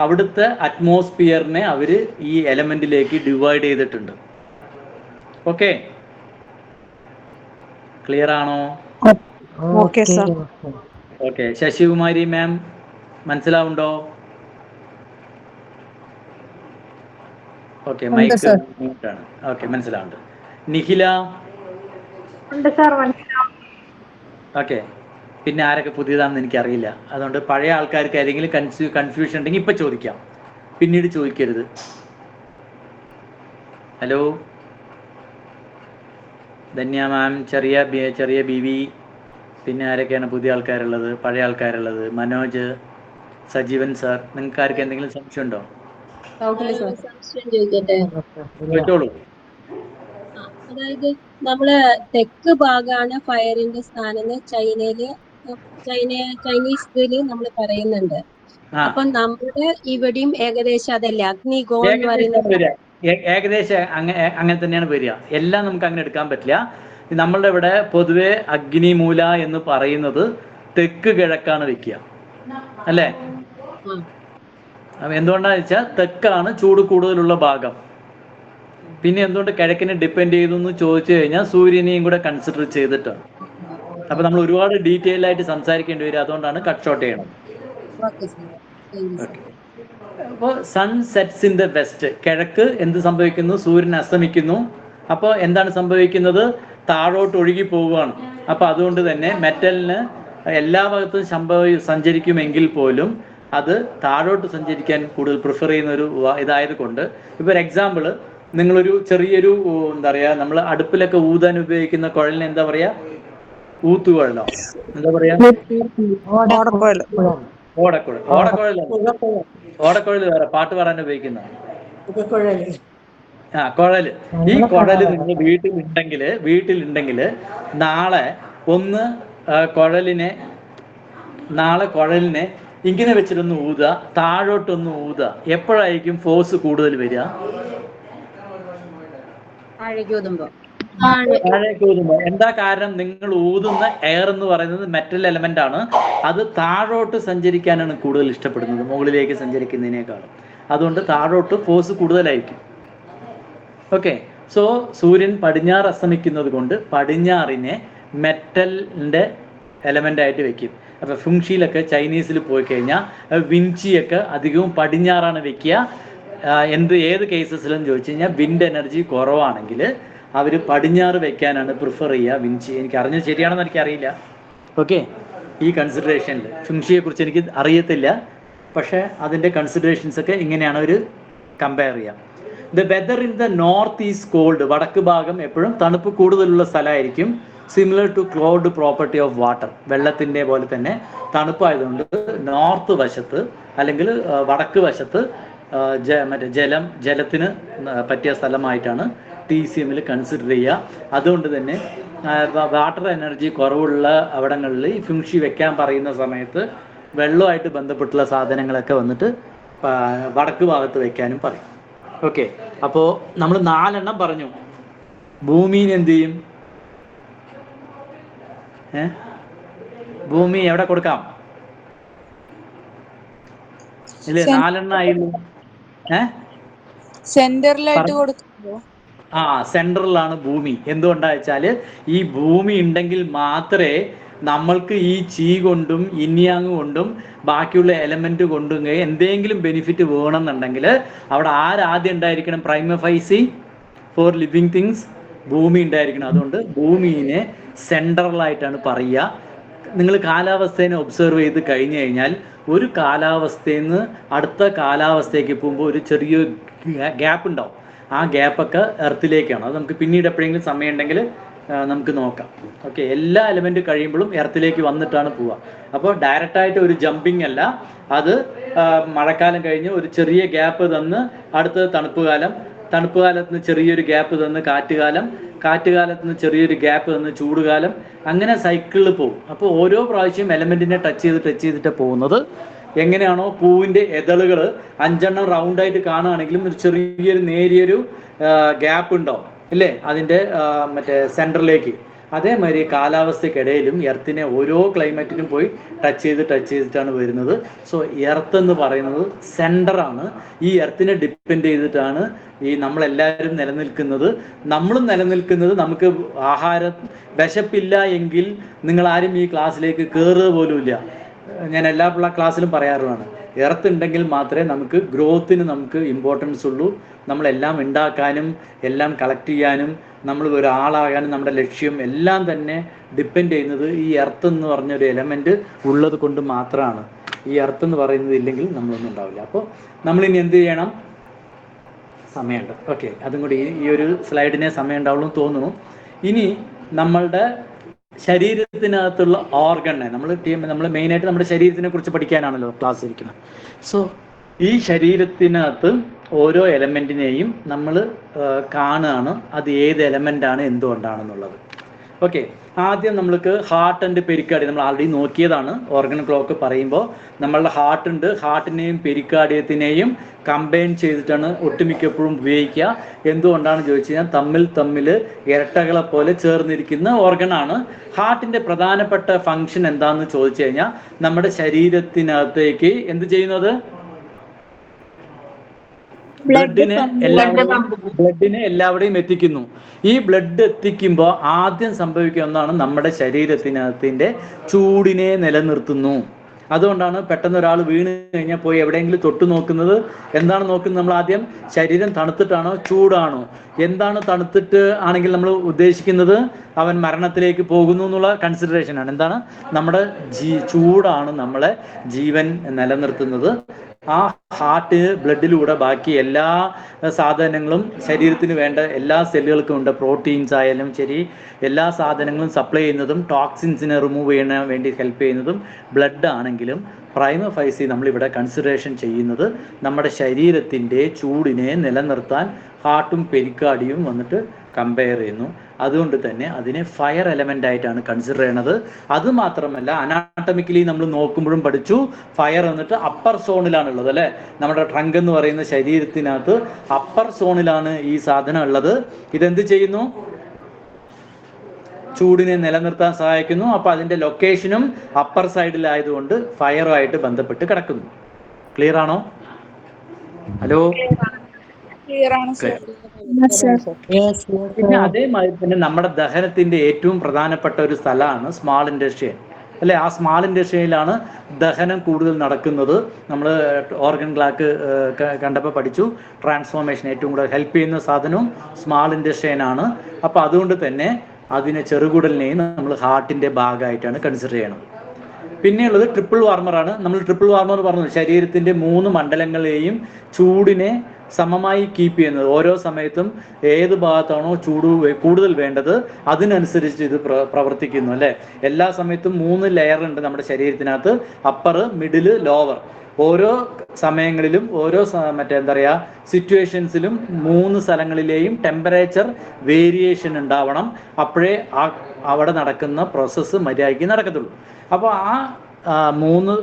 അവിടുത്തെ അറ്റ്മോസ്ഫിയറിനെ അവർ ഈ എലമെന്റിലേക്ക് ഡിവൈഡ് ചെയ്തിട്ടുണ്ട്. ഓക്കെ, ക്ലിയർ ആണോ? Okay sir. Okay, Sasikumari ma'am മനസ്സിലാവുണ്ടോ? Okay, mic മ്യൂട്ടാണ്. ഓക്കെ, മനസ്സിലാവുന്നുണ്ട്. നിഖില? ഓക്കെ, പിന്നെ ആരൊക്കെ പുതിയതാണെന്ന് എനിക്കറിയില്ല. അതുകൊണ്ട് പഴയ ആൾക്കാർക്ക് ആരെങ്കിലും കൺഫ്യൂഷൻ ഉണ്ടെങ്കിൽ ഇപ്പം ചോദിക്കാം, പിന്നീട് ചോദിക്കരുത്. ഹലോ ധന്യ മാം, ചെറിയ ബിവി, പിന്നെ ആരൊക്കെയാണ് പുതിയ ആൾക്കാരുള്ളത്, പഴയ ആൾക്കാരുള്ളത്? മനോജ്, സജീവൻ സാർ, നിങ്ങൾക്ക് ആർക്ക് എന്തെങ്കിലും സംശയം ഉണ്ടോ? സംശയം ചോദിക്കട്ടെ? ചോദിച്ചോളൂ. അതായത് നമ്മള് തെക്ക് ഭാഗമാണ് ഫയറിന്റെ സ്ഥാനം ചൈനീസില് നമ്മൾ പറയുന്നുണ്ട്. അപ്പൊ നമ്മുടെ ഇവിടെയും ഏകദേശം അതല്ലേ അഗ്നിഗോൾ എന്ന് പറയുന്നത്? ഏകദേശം അങ്ങനെ തന്നെയാണ് വരിക. എല്ലാം നമുക്ക് അങ്ങനെ എടുക്കാൻ പറ്റില്ല. നമ്മളുടെ ഇവിടെ പൊതുവെ അഗ്നിമൂല എന്ന് പറയുന്നത് തെക്ക് കിഴക്കാണ് വെക്കുക, അല്ലേ? എന്തുകൊണ്ടാന്ന് വെച്ചാൽ തെക്കാണ് ചൂട് കൂടുതലുള്ള ഭാഗം. പിന്നെ എന്തുകൊണ്ട് കിഴക്കിനെ ഡിപ്പെൻഡ് ചെയ്തു എന്ന് ചോദിച്ചു കഴിഞ്ഞാൽ സൂര്യനെയും കൂടെ കൺസിഡർ ചെയ്തിട്ടാണ്. അപ്പൊ നമ്മൾ ഒരുപാട് ഡീറ്റെയിൽ ആയിട്ട് സംസാരിക്കേണ്ടി വരും. അതുകൊണ്ടാണ് കട്ട് ഷോർട്ട് ചെയ്യണം. അപ്പോൾ sun sets in the west, കിഴക്ക് എന്ത് സംഭവിക്കുന്നു? സൂര്യൻ അസ്തമിക്കുന്നു. അപ്പോൾ എന്താണ് സംഭവിക്കുന്നത്? താഴോട്ട് ഒഴുകി പോവുകയാണ്. അപ്പോൾ അതുകൊണ്ട് തന്നെ മെറ്റലിന് എല്ലാ ഭാഗത്തും സഞ്ചരിക്കുമെങ്കിൽ പോലും അത് താഴോട്ട് സഞ്ചരിക്കാൻ കൂടുതൽ പ്രിഫർ ചെയ്യുന്ന ഒരു ഇതായത് കൊണ്ട്, ഇപ്പോൾ ഒരു എക്സാമ്പിൾ, നിങ്ങളൊരു ചെറിയൊരു എന്താ പറയുക, നമ്മൾ അടുപ്പിലൊക്കെ ഊതാൻ ഉപയോഗിക്കുന്ന കുഴലിന് എന്താ പറയുക? ഊത്തുകുഴലോ എന്താ പറയാ? ഓടക്കുഴൽ. ഓടക്കുഴൽ വേറെ, പാട്ട് പാടാൻ ഉപയോഗിക്കുന്ന കുഴല്. ഈ കുഴല് നിങ്ങൾ വീട്ടിലുണ്ടെങ്കിൽ നാളെ കുഴലിനെ ഇങ്ങനെ വെച്ചിട്ടൊന്ന് ഊതുക, താഴോട്ടൊന്ന് ഊതുക. എപ്പോഴായിരിക്കും ഫോഴ്സ് കൂടുതൽ വരിക? താഴേക്ക് ഊതുമ്പോൾ. എന്താ കാരണം? നിങ്ങൾ ഊതുന്ന എയർ എന്ന് പറയുന്നത് മെറ്റൽ എലമെന്റ് ആണ്. അത് താഴോട്ട് സഞ്ചരിക്കാനാണ് കൂടുതൽ ഇഷ്ടപ്പെടുന്നത്, മുകളിലേക്ക് സഞ്ചരിക്കുന്നതിനേക്കാളും. അതുകൊണ്ട് താഴോട്ട് ഫോഴ്സ് കൂടുതലായിരിക്കും. ഓക്കെ, സോ സൂര്യൻ പടിഞ്ഞാറ് അസ്തമിക്കുന്നത് കൊണ്ട് പടിഞ്ഞാറിനെ മെറ്റലിന്റെ എലമെന്റ് ആയിട്ട് വെക്കും. അപ്പൊ ഫുങ്ഷിയിലൊക്കെ ചൈനീസിൽ പോയി കഴിഞ്ഞാൽ വിൻചിയൊക്കെ അധികവും പടിഞ്ഞാറാണ് വെക്കുക. ഏത് കേസസിലും ചോദിച്ചു കഴിഞ്ഞാൽ വിൻഡ് എനർജി കുറവാണെങ്കിൽ അവർ പടിഞ്ഞാറ് വെക്കാനാണ് പ്രിഫർ ചെയ്യുക വിൻചി. എനിക്ക് അറിഞ്ഞത് ശരിയാണെന്ന് എനിക്കറിയില്ല. ഓക്കെ, ഈ കൺസിഡറേഷനിൽ ഫുങ്ഷിയെ കുറിച്ച് എനിക്ക് അറിയത്തില്ല, പക്ഷേ അതിൻ്റെ കൺസിഡറേഷൻസ് ഒക്കെ ഇങ്ങനെയാണ് അവർ കമ്പയർ ചെയ്യുക. The weather in the north is cold, വടക്ക് ഭാഗം എപ്പോഴും തണുപ്പ് കൂടുതലുള്ള സ്ഥലമായിരിക്കും. Similar to cloud property of water, വെള്ളത്തിൻ്റെ പോലെ തന്നെ തണുപ്പായതുകൊണ്ട് നോർത്ത് വശത്ത് അല്ലെങ്കിൽ വടക്ക് വശത്ത് ജലത്തിന് പറ്റിയ സ്ഥലമായിട്ടാണ് TCMൽ കൺസിഡർ ചെയ്യുക. അതുകൊണ്ട് തന്നെ വാട്ടർ എനർജി കുറവുള്ള അവിടങ്ങളിൽ ഈ ഫുങ്ഷി വെക്കാൻ പറയുന്ന സമയത്ത് വെള്ളമായിട്ട് ബന്ധപ്പെട്ടുള്ള സാധനങ്ങളൊക്കെ വന്നിട്ട് വടക്ക് ഭാഗത്ത് വെക്കാനും പറയും. ഓക്കെ, അപ്പോൾ നമ്മൾ 4 പറഞ്ഞു. ഭൂമിന് എന്ത് ചെയ്യും? ഭൂമി എവിടെ കൊടുക്കാം? ഇല്ലേ, 4 ആയിരുന്നു. സെന്ററിലായിട്ട് കൊടുക്കുമോ? സെൻട്രലാണ് ഭൂമി. എന്തുകൊണ്ടാന്ന് വെച്ചാൽ ഈ ഭൂമി ഉണ്ടെങ്കിൽ മാത്രമേ നമ്മൾക്ക് ഈ ചീ കൊണ്ടും ഇനിയാങ് കൊണ്ടും ബാക്കിയുള്ള എലമെന്റ് കൊണ്ടും എന്തെങ്കിലും ബെനിഫിറ്റ് വേണമെന്നുണ്ടെങ്കിൽ അവിടെ ആദ്യം ഉണ്ടായിരിക്കണം? പ്രൈമ ഫൈസി ഫോർ ലിവിങ് തിങ്സ് ഭൂമി ഉണ്ടായിരിക്കണം. അതുകൊണ്ട് ഭൂമിനെ സെൻട്രലായിട്ടാണ് പറയുക. നിങ്ങൾ കാലാവസ്ഥേനെ ഒബ്സർവ് ചെയ്ത് കഴിഞ്ഞു കഴിഞ്ഞാൽ ഒരു കാലാവസ്ഥയിൽ നിന്ന് അടുത്ത കാലാവസ്ഥയ്ക്ക് പോകുമ്പോൾ ഒരു ചെറിയ ഗ്യാപ്പ് ഉണ്ടാവും. ആ ഗ്യാപ്പൊക്കെ എർത്തിലേക്കാണ്. അത് നമുക്ക് പിന്നീട് എപ്പോഴെങ്കിലും സമയമുണ്ടെങ്കിൽ നമുക്ക് നോക്കാം. ഓക്കെ, എല്ലാ എലമെൻറ്റ് കഴിയുമ്പോഴും എർത്തിലേക്ക് വന്നിട്ടാണ് പോവുക. അപ്പോൾ ഡയറക്റ്റായിട്ട് ഒരു ജമ്പിങ് അല്ല, അത് മഴക്കാലം കഴിഞ്ഞ് ഒരു ചെറിയ ഗ്യാപ്പ് തന്ന് അടുത്ത തണുപ്പ് കാലം, തണുപ്പ് കാലത്ത് നിന്ന് ചെറിയൊരു ഗ്യാപ്പ് തന്ന് കാറ്റുകാലം, കാറ്റുകാലത്ത് നിന്ന് ചെറിയൊരു ഗ്യാപ്പ് തന്ന് ചൂടുകാലം, അങ്ങനെ സൈക്കിളിൽ പോകും. അപ്പോൾ ഓരോ പ്രാവശ്യം എലമെൻറ്റിനെ ടച്ച് ചെയ്തിട്ട് പോകുന്നത്. എങ്ങനെയാണോ പൂവിൻ്റെ എതളുകൾ 5 റൗണ്ടായിട്ട് കാണുകയാണെങ്കിലും ഒരു ചെറിയൊരു നേരിയൊരു ഗ്യാപ്പ് ഉണ്ടാവും അല്ലേ അതിൻ്റെ മറ്റേ സെൻറ്ററിലേക്ക്. അതേമാതിരി കാലാവസ്ഥയ്ക്കിടയിലും എർത്തിനെ ഓരോ ക്ലൈമറ്റിനും പോയി ടച്ച് ചെയ്തിട്ടാണ് വരുന്നത്. സോ എർത്ത് എന്ന് പറയുന്നത് സെൻറ്ററാണ്. ഈ എർത്തിനെ ഡിപ്പെൻഡ് ചെയ്തിട്ടാണ് ഈ നമ്മളെല്ലാവരും നിലനിൽക്കുന്നത്. നമ്മളും നിലനിൽക്കുന്നത്. നമുക്ക് ആഹാരം വിശപ്പില്ല എങ്കിൽ നിങ്ങളാരും ഈ ക്ലാസ്സിലേക്ക് കയറുക പോലുമില്ല. ഞാൻ എല്ലാ ക്ലാസ്സിലും പറയാറുമാണ്, എർത്ത് ഉണ്ടെങ്കിൽ മാത്രമേ നമുക്ക് ഗ്രോത്തിന് നമുക്ക് ഇമ്പോർട്ടൻസ് ഉള്ളൂ. നമ്മളെല്ലാം ഉണ്ടാക്കാനും എല്ലാം കളക്ട് ചെയ്യാനും നമ്മൾ ഒരാളാകാനും നമ്മുടെ ലക്ഷ്യം എല്ലാം തന്നെ ഡിപ്പെൻഡ് ചെയ്യുന്നത് ഈ എർത്ത് എന്ന് പറഞ്ഞൊരു എലമെൻറ്റ് ഉള്ളത് കൊണ്ട് മാത്രമാണ്. ഈ എർത്ത് എന്ന് പറയുന്നത് ഇല്ലെങ്കിൽ നമ്മളൊന്നും ഉണ്ടാവില്ല. അപ്പോൾ നമ്മളിനി എന്ത് ചെയ്യണം? സമയമുണ്ട്. ഓക്കെ, അതും കൂടി ഈ ഒരു സ്ലൈഡിനെ സമയം ഉണ്ടാവുള്ളൂ എന്ന് തോന്നുന്നു. ഇനി നമ്മളുടെ ശരീരത്തിനകത്തുള്ള ഓർഗനെ നമ്മൾ മെയിനായിട്ട് നമ്മുടെ ശരീരത്തിനെ കുറിച്ച് പഠിക്കാനാണല്ലോ ക്ലാസ് ഇരിക്കുന്നത്. സോ ഈ ശരീരത്തിനകത്ത് ഓരോ എലമെൻറ്റിനെയും നമ്മൾ കാണുകയാണ്, അത് ഏത് എലമെൻ്റാണ് എന്തുകൊണ്ടാണെന്നുള്ളത്. ഓക്കെ, ആദ്യം നമ്മൾക്ക് ഹാർട്ട് ആൻഡ് പെരിക്കാർഡിയം നമ്മൾ ആൾറെഡി നോക്കിയതാണ്. ഓർഗൻ ക്ലോക്ക് പറയുമ്പോൾ നമ്മളുടെ ഹാർട്ട് ഉണ്ട്, ഹാർട്ടിനെയും പെരിക്കാർഡിയത്തിനെയും കമ്പൈൻ ചെയ്തിട്ടാണ് ഒട്ടുമിക്കപ്പോഴും ഉപയോഗിക്കുക. എന്തുകൊണ്ടാണ് ചോദിച്ചു കഴിഞ്ഞാൽ തമ്മിൽ ഇരട്ടകളെ പോലെ ചേർന്നിരിക്കുന്ന ഓർഗനാണ്. ഹാർട്ടിൻ്റെ പ്രധാനപ്പെട്ട ഫങ്ഷൻ എന്താണെന്ന് ചോദിച്ചു കഴിഞ്ഞാൽ നമ്മുടെ ശരീരത്തിനകത്തേക്ക് എന്ത് ചെയ്യുന്നത്? ബ്ലഡിനെ എല്ലാവരുടെയും എത്തിക്കുന്നു. ഈ ബ്ലഡ് എത്തിക്കുമ്പോൾ ആദ്യം സംഭവിക്കുന്ന ഒന്നാണ് നമ്മുടെ ശരീരത്തിനകത്തിൻ്റെ ചൂടിനെ നിലനിർത്തുന്നു. അതുകൊണ്ടാണ് പെട്ടെന്ന് ഒരാൾ വീണ് കഴിഞ്ഞാൽ പോയി എവിടെയെങ്കിലും തൊട്ട് നോക്കുന്നത്. എന്താണ് നോക്കുന്നത്? നമ്മൾ ആദ്യം ശരീരം തണുത്തിട്ടാണോ ചൂടാണോ? എന്താണ് തണുത്തിട്ട് ആണെങ്കിൽ നമ്മൾ ഉദ്ദേശിക്കുന്നത് അവൻ മരണത്തിലേക്ക് പോകുന്നു എന്നുള്ള കൺസിഡറേഷനാണ്. എന്താണ്? നമ്മുടെ ചൂടാണ് നമ്മളെ ജീവൻ നിലനിർത്തുന്നത്. ആ ഹാർട്ട് ബ്ലഡിലൂടെ ബാക്കി എല്ലാ സാധനങ്ങളും ശരീരത്തിന് വേണ്ട എല്ലാ സെല്ലുകൾക്കും ഉണ്ട്. പ്രോട്ടീൻസ് ആയാലും ശരി, എല്ലാ സാധനങ്ങളും സപ്ലൈ ചെയ്യുന്നതും ടോക്സിൻസിനെ റിമൂവ് ചെയ്യാൻ വേണ്ടി ഹെൽപ്പ് ചെയ്യുന്നതും ബ്ലഡ് ആണെങ്കിലും പ്രൈമ ഫൈസി നമ്മളിവിടെ കൺസിഡറേഷൻ ചെയ്യുന്നത് നമ്മുടെ ശരീരത്തിൻ്റെ ചൂടിനെ നിലനിർത്താൻ ഹാർട്ടും പെരിക്കാർഡിയും വന്നിട്ട് കമ്പയർ ചെയ്യുന്നു. അതുകൊണ്ട് തന്നെ അതിനെ ഫയർ എലമെൻ്റ് ആയിട്ടാണ് കൺസിഡർ ചെയ്യണത്. അതുമാത്രമല്ല, അനാട്ടമിക്കലി നമ്മൾ നോക്കുമ്പോഴും പഠിച്ചു, ഫയർ എന്നിട്ട് അപ്പർ സോണിലാണുള്ളത് അല്ലേ. നമ്മുടെ ട്രങ്ക് എന്ന് പറയുന്ന ശരീരത്തിനകത്ത് അപ്പർ സോണിലാണ് ഈ സാധനം ഉള്ളത്. ഇതെന്ത് ചെയ്യുന്നു? ചൂടിനെ നിലനിർത്താൻ സഹായിക്കുന്നു. അപ്പോൾ അതിൻ്റെ ലൊക്കേഷനും അപ്പർ സൈഡിലായതുകൊണ്ട് ഫയറുമായിട്ട് ബന്ധപ്പെട്ട് കിടക്കുന്നു. ക്ലിയർ ആണോ? ഹലോ, പിന്നെ അതേമാതിരി തന്നെ നമ്മുടെ ദഹനത്തിന്റെ ഏറ്റവും പ്രധാനപ്പെട്ട ഒരു സ്ഥലമാണ് സ്മാൾ ഇൻഡസ്ട്രിയൽ അല്ലെ. ആ സ്മാൾ ഇൻഡസ്ട്രിയലാണ് ദഹനം കൂടുതൽ നടക്കുന്നത്. നമ്മൾ ഓർഗൻ ക്ലാക്ക് കണ്ടപ്പോൾ പഠിച്ചു, ട്രാൻസ്ഫോർമേഷൻ ഏറ്റവും കൂടുതൽ ഹെൽപ്പ് ചെയ്യുന്ന സാധനവും സ്മാൾ ഇൻഡസ്ട്രിയനാണ്. അപ്പോൾ അതുകൊണ്ട് തന്നെ അതിനെ ചെറുകുടലിനെയും നമ്മൾ ഹാർട്ടിന്റെ ഭാഗമായിട്ടാണ് കൺസിഡർ ചെയ്യണം. പിന്നെയുള്ളത് ട്രിപ്പിൾ വാർമറാണ്. നമ്മൾ ട്രിപ്പിൾ വാർമർ പറഞ്ഞു, ശരീരത്തിന്റെ 3 മണ്ഡലങ്ങളെയും ചൂടിനെ സമമായി കീപ്പ് ചെയ്യുന്നത്. ഓരോ സമയത്തും ഏത് ഭാഗത്താണോ ചൂട് കൂടുതൽ വേണ്ടത് അതിനനുസരിച്ച് ഇത് പ്രവർത്തിക്കുന്നു അല്ലേ. എല്ലാ സമയത്തും 3 ലെയർ ഉണ്ട് നമ്മുടെ ശരീരത്തിനകത്ത്, അപ്പർ, മിഡിൽ, ലോവർ. ഓരോ സമയങ്ങളിലും ഓരോ സിറ്റുവേഷൻസിലും 3 സ്ഥലങ്ങളിലെയും ടെമ്പറേച്ചർ വേരിയേഷൻ ഉണ്ടാവണം. അപ്പോഴേ അവിടെ നടക്കുന്ന പ്രോസസ്സ് മര്യാദയ്ക്ക് നടക്കത്തുള്ളൂ. അപ്പോൾ ആ 3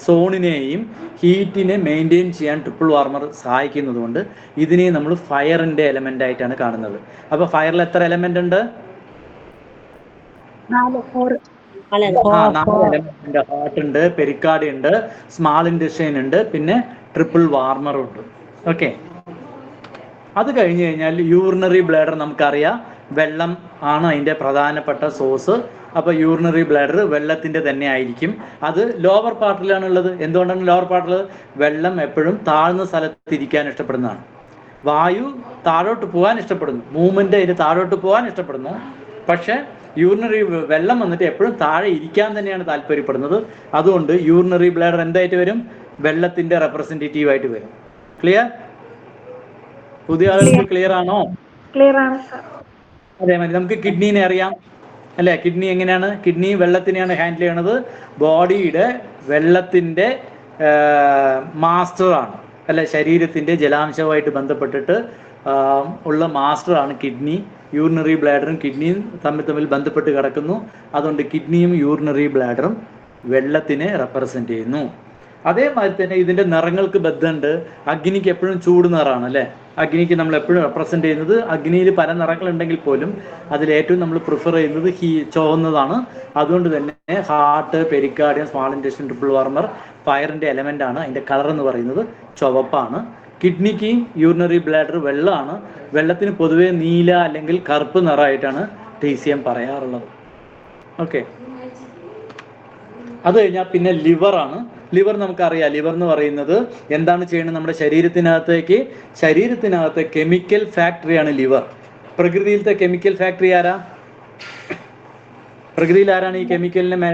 സോണിനെയും ഹീറ്റിനെ മെയിൻറ്റെയിൻ ചെയ്യാൻ ട്രിപ്പിൾ വാർമർ സഹായിക്കുന്നത് കൊണ്ട് ഇതിനെ നമ്മൾ ഫയറിൻ്റെ എലമെൻ്റ് ആയിട്ടാണ് കാണുന്നത്. അപ്പോൾ ഫയറിൽ എത്ര എലമെൻ്റ് ഉണ്ട്? 4 എലമെന്റ്. ഹാർട്ട് ഉണ്ട്, പെരിക്കാർഡിയം ഉണ്ട്, സ്മാൾ ഇൻഡസ്ട്രിയൻ ഉണ്ട്, പിന്നെ ട്രിപ്പിൾ വാർമറും ഉണ്ട്. ഓക്കെ, അത് കഴിഞ്ഞ് കഴിഞ്ഞാൽ യൂറിനറി ബ്ലാഡർ നമുക്കറിയാം, വെള്ളം ആണ് അതിൻ്റെ പ്രധാനപ്പെട്ട സോഴ്സ്. അപ്പോൾ യൂറിനറി ബ്ലാഡർ വെള്ളത്തിൻ്റെ തന്നെ ആയിരിക്കും. അത് ലോവർ പാർട്ടിലാണുള്ളത്. എന്തുകൊണ്ടാണ് ലോവർ പാർട്ടിൽ? വെള്ളം എപ്പോഴും താഴ്ന്ന സ്ഥലത്തിരിക്കാൻ ഇഷ്ടപ്പെടുന്നതാണ്. വായു താഴോട്ട് പോകാൻ ഇഷ്ടപ്പെടുന്നു, മൂവ്മെൻറ്റ് അതിന് താഴോട്ട് പോകാൻ ഇഷ്ടപ്പെടുന്നു. പക്ഷേ യൂറിനറി വെള്ളം വന്നിട്ട് എപ്പോഴും താഴെ ഇരിക്കാൻ തന്നെയാണ് താല്പര്യപ്പെടുന്നത്. അതുകൊണ്ട് യൂറിനറി ബ്ലാഡർ എന്തായിട്ട് വരും? വെള്ളത്തിൻ്റെ റെപ്രസെൻറ്റേറ്റീവ് ആയിട്ട് വരും. ക്ലിയർ? പുതിയ ആളുകൾക്ക് ക്ലിയർ ആണോ? ക്ലിയർ ആണ് സർ. അതേമാതിരി നമുക്ക് കിഡ്നീനെ അറിയാം അല്ലേ? കിഡ്നി എങ്ങനെയാണ്? കിഡ്നി വെള്ളത്തിനെയാണ് ഹാൻഡിൽ ചെയ്യണത്. ബോഡിയുടെ വെള്ളത്തിൻ്റെ മാസ്റ്ററാണ് അല്ലെ? ശരീരത്തിൻ്റെ ജലാംശവുമായിട്ട് ബന്ധപ്പെട്ടിട്ട് ഉള്ള മാസ്റ്ററാണ് കിഡ്നി. യൂറിനറി ബ്ലാഡറും കിഡ്നിയും തമ്മിൽ ബന്ധപ്പെട്ട് കിടക്കുന്നു. അതുകൊണ്ട് കിഡ്നിയും യൂറിനറി ബ്ലാഡറും വെള്ളത്തിനെ റെപ്രസെൻ്റ് ചെയ്യുന്നു. അതേമാതിരി തന്നെ ഇതിൻ്റെ നിറങ്ങൾക്ക് ബന്ധമുണ്ട്. അഗ്നിക്ക് എപ്പോഴും ചൂട് നിറമാണ് അല്ലേ? അഗ്നിക്ക് നമ്മൾ എപ്പോഴും റെപ്രസെൻ്റ് ചെയ്യുന്നത്, അഗ്നിയിൽ പല നിറങ്ങളുണ്ടെങ്കിൽ പോലും അതിലേറ്റവും നമ്മൾ പ്രിഫർ ചെയ്യുന്നത് ചുവന്നതാണ്. അതുകൊണ്ട് തന്നെ heart, pericardium, small intestine, triple warmer, ഫയറിൻ്റെ എലമെൻ്റാണ്. അതിൻ്റെ കളർ എന്ന് പറയുന്നത് ചുവപ്പാണ്. കിഡ്നിക്ക് യൂറിനറി ബ്ലാഡർ വെള്ളമാണ്. വെള്ളത്തിന് പൊതുവേ നീല അല്ലെങ്കിൽ കറുപ്പ് നിറമായിട്ടാണ് TCM പറയാറുള്ളത്. ഓക്കെ. അത് കഴിഞ്ഞാൽ പിന്നെ ലിവറാണ്. ലിവർ നമുക്കറിയാം. ലിവർ എന്ന് പറയുന്നത് എന്താണ് ചെയ്യുന്നത്? നമ്മുടെ ശരീരത്തിനകത്തെ കെമിക്കൽ ഫാക്ടറിയാണ് ലിവർ. പ്രകൃതിയിലത്തെ കെമിക്കൽ ഫാക്ടറി ആരാ? പ്രകൃതിയിൽ ആരാണ് ഈ കെമിക്കലിനെ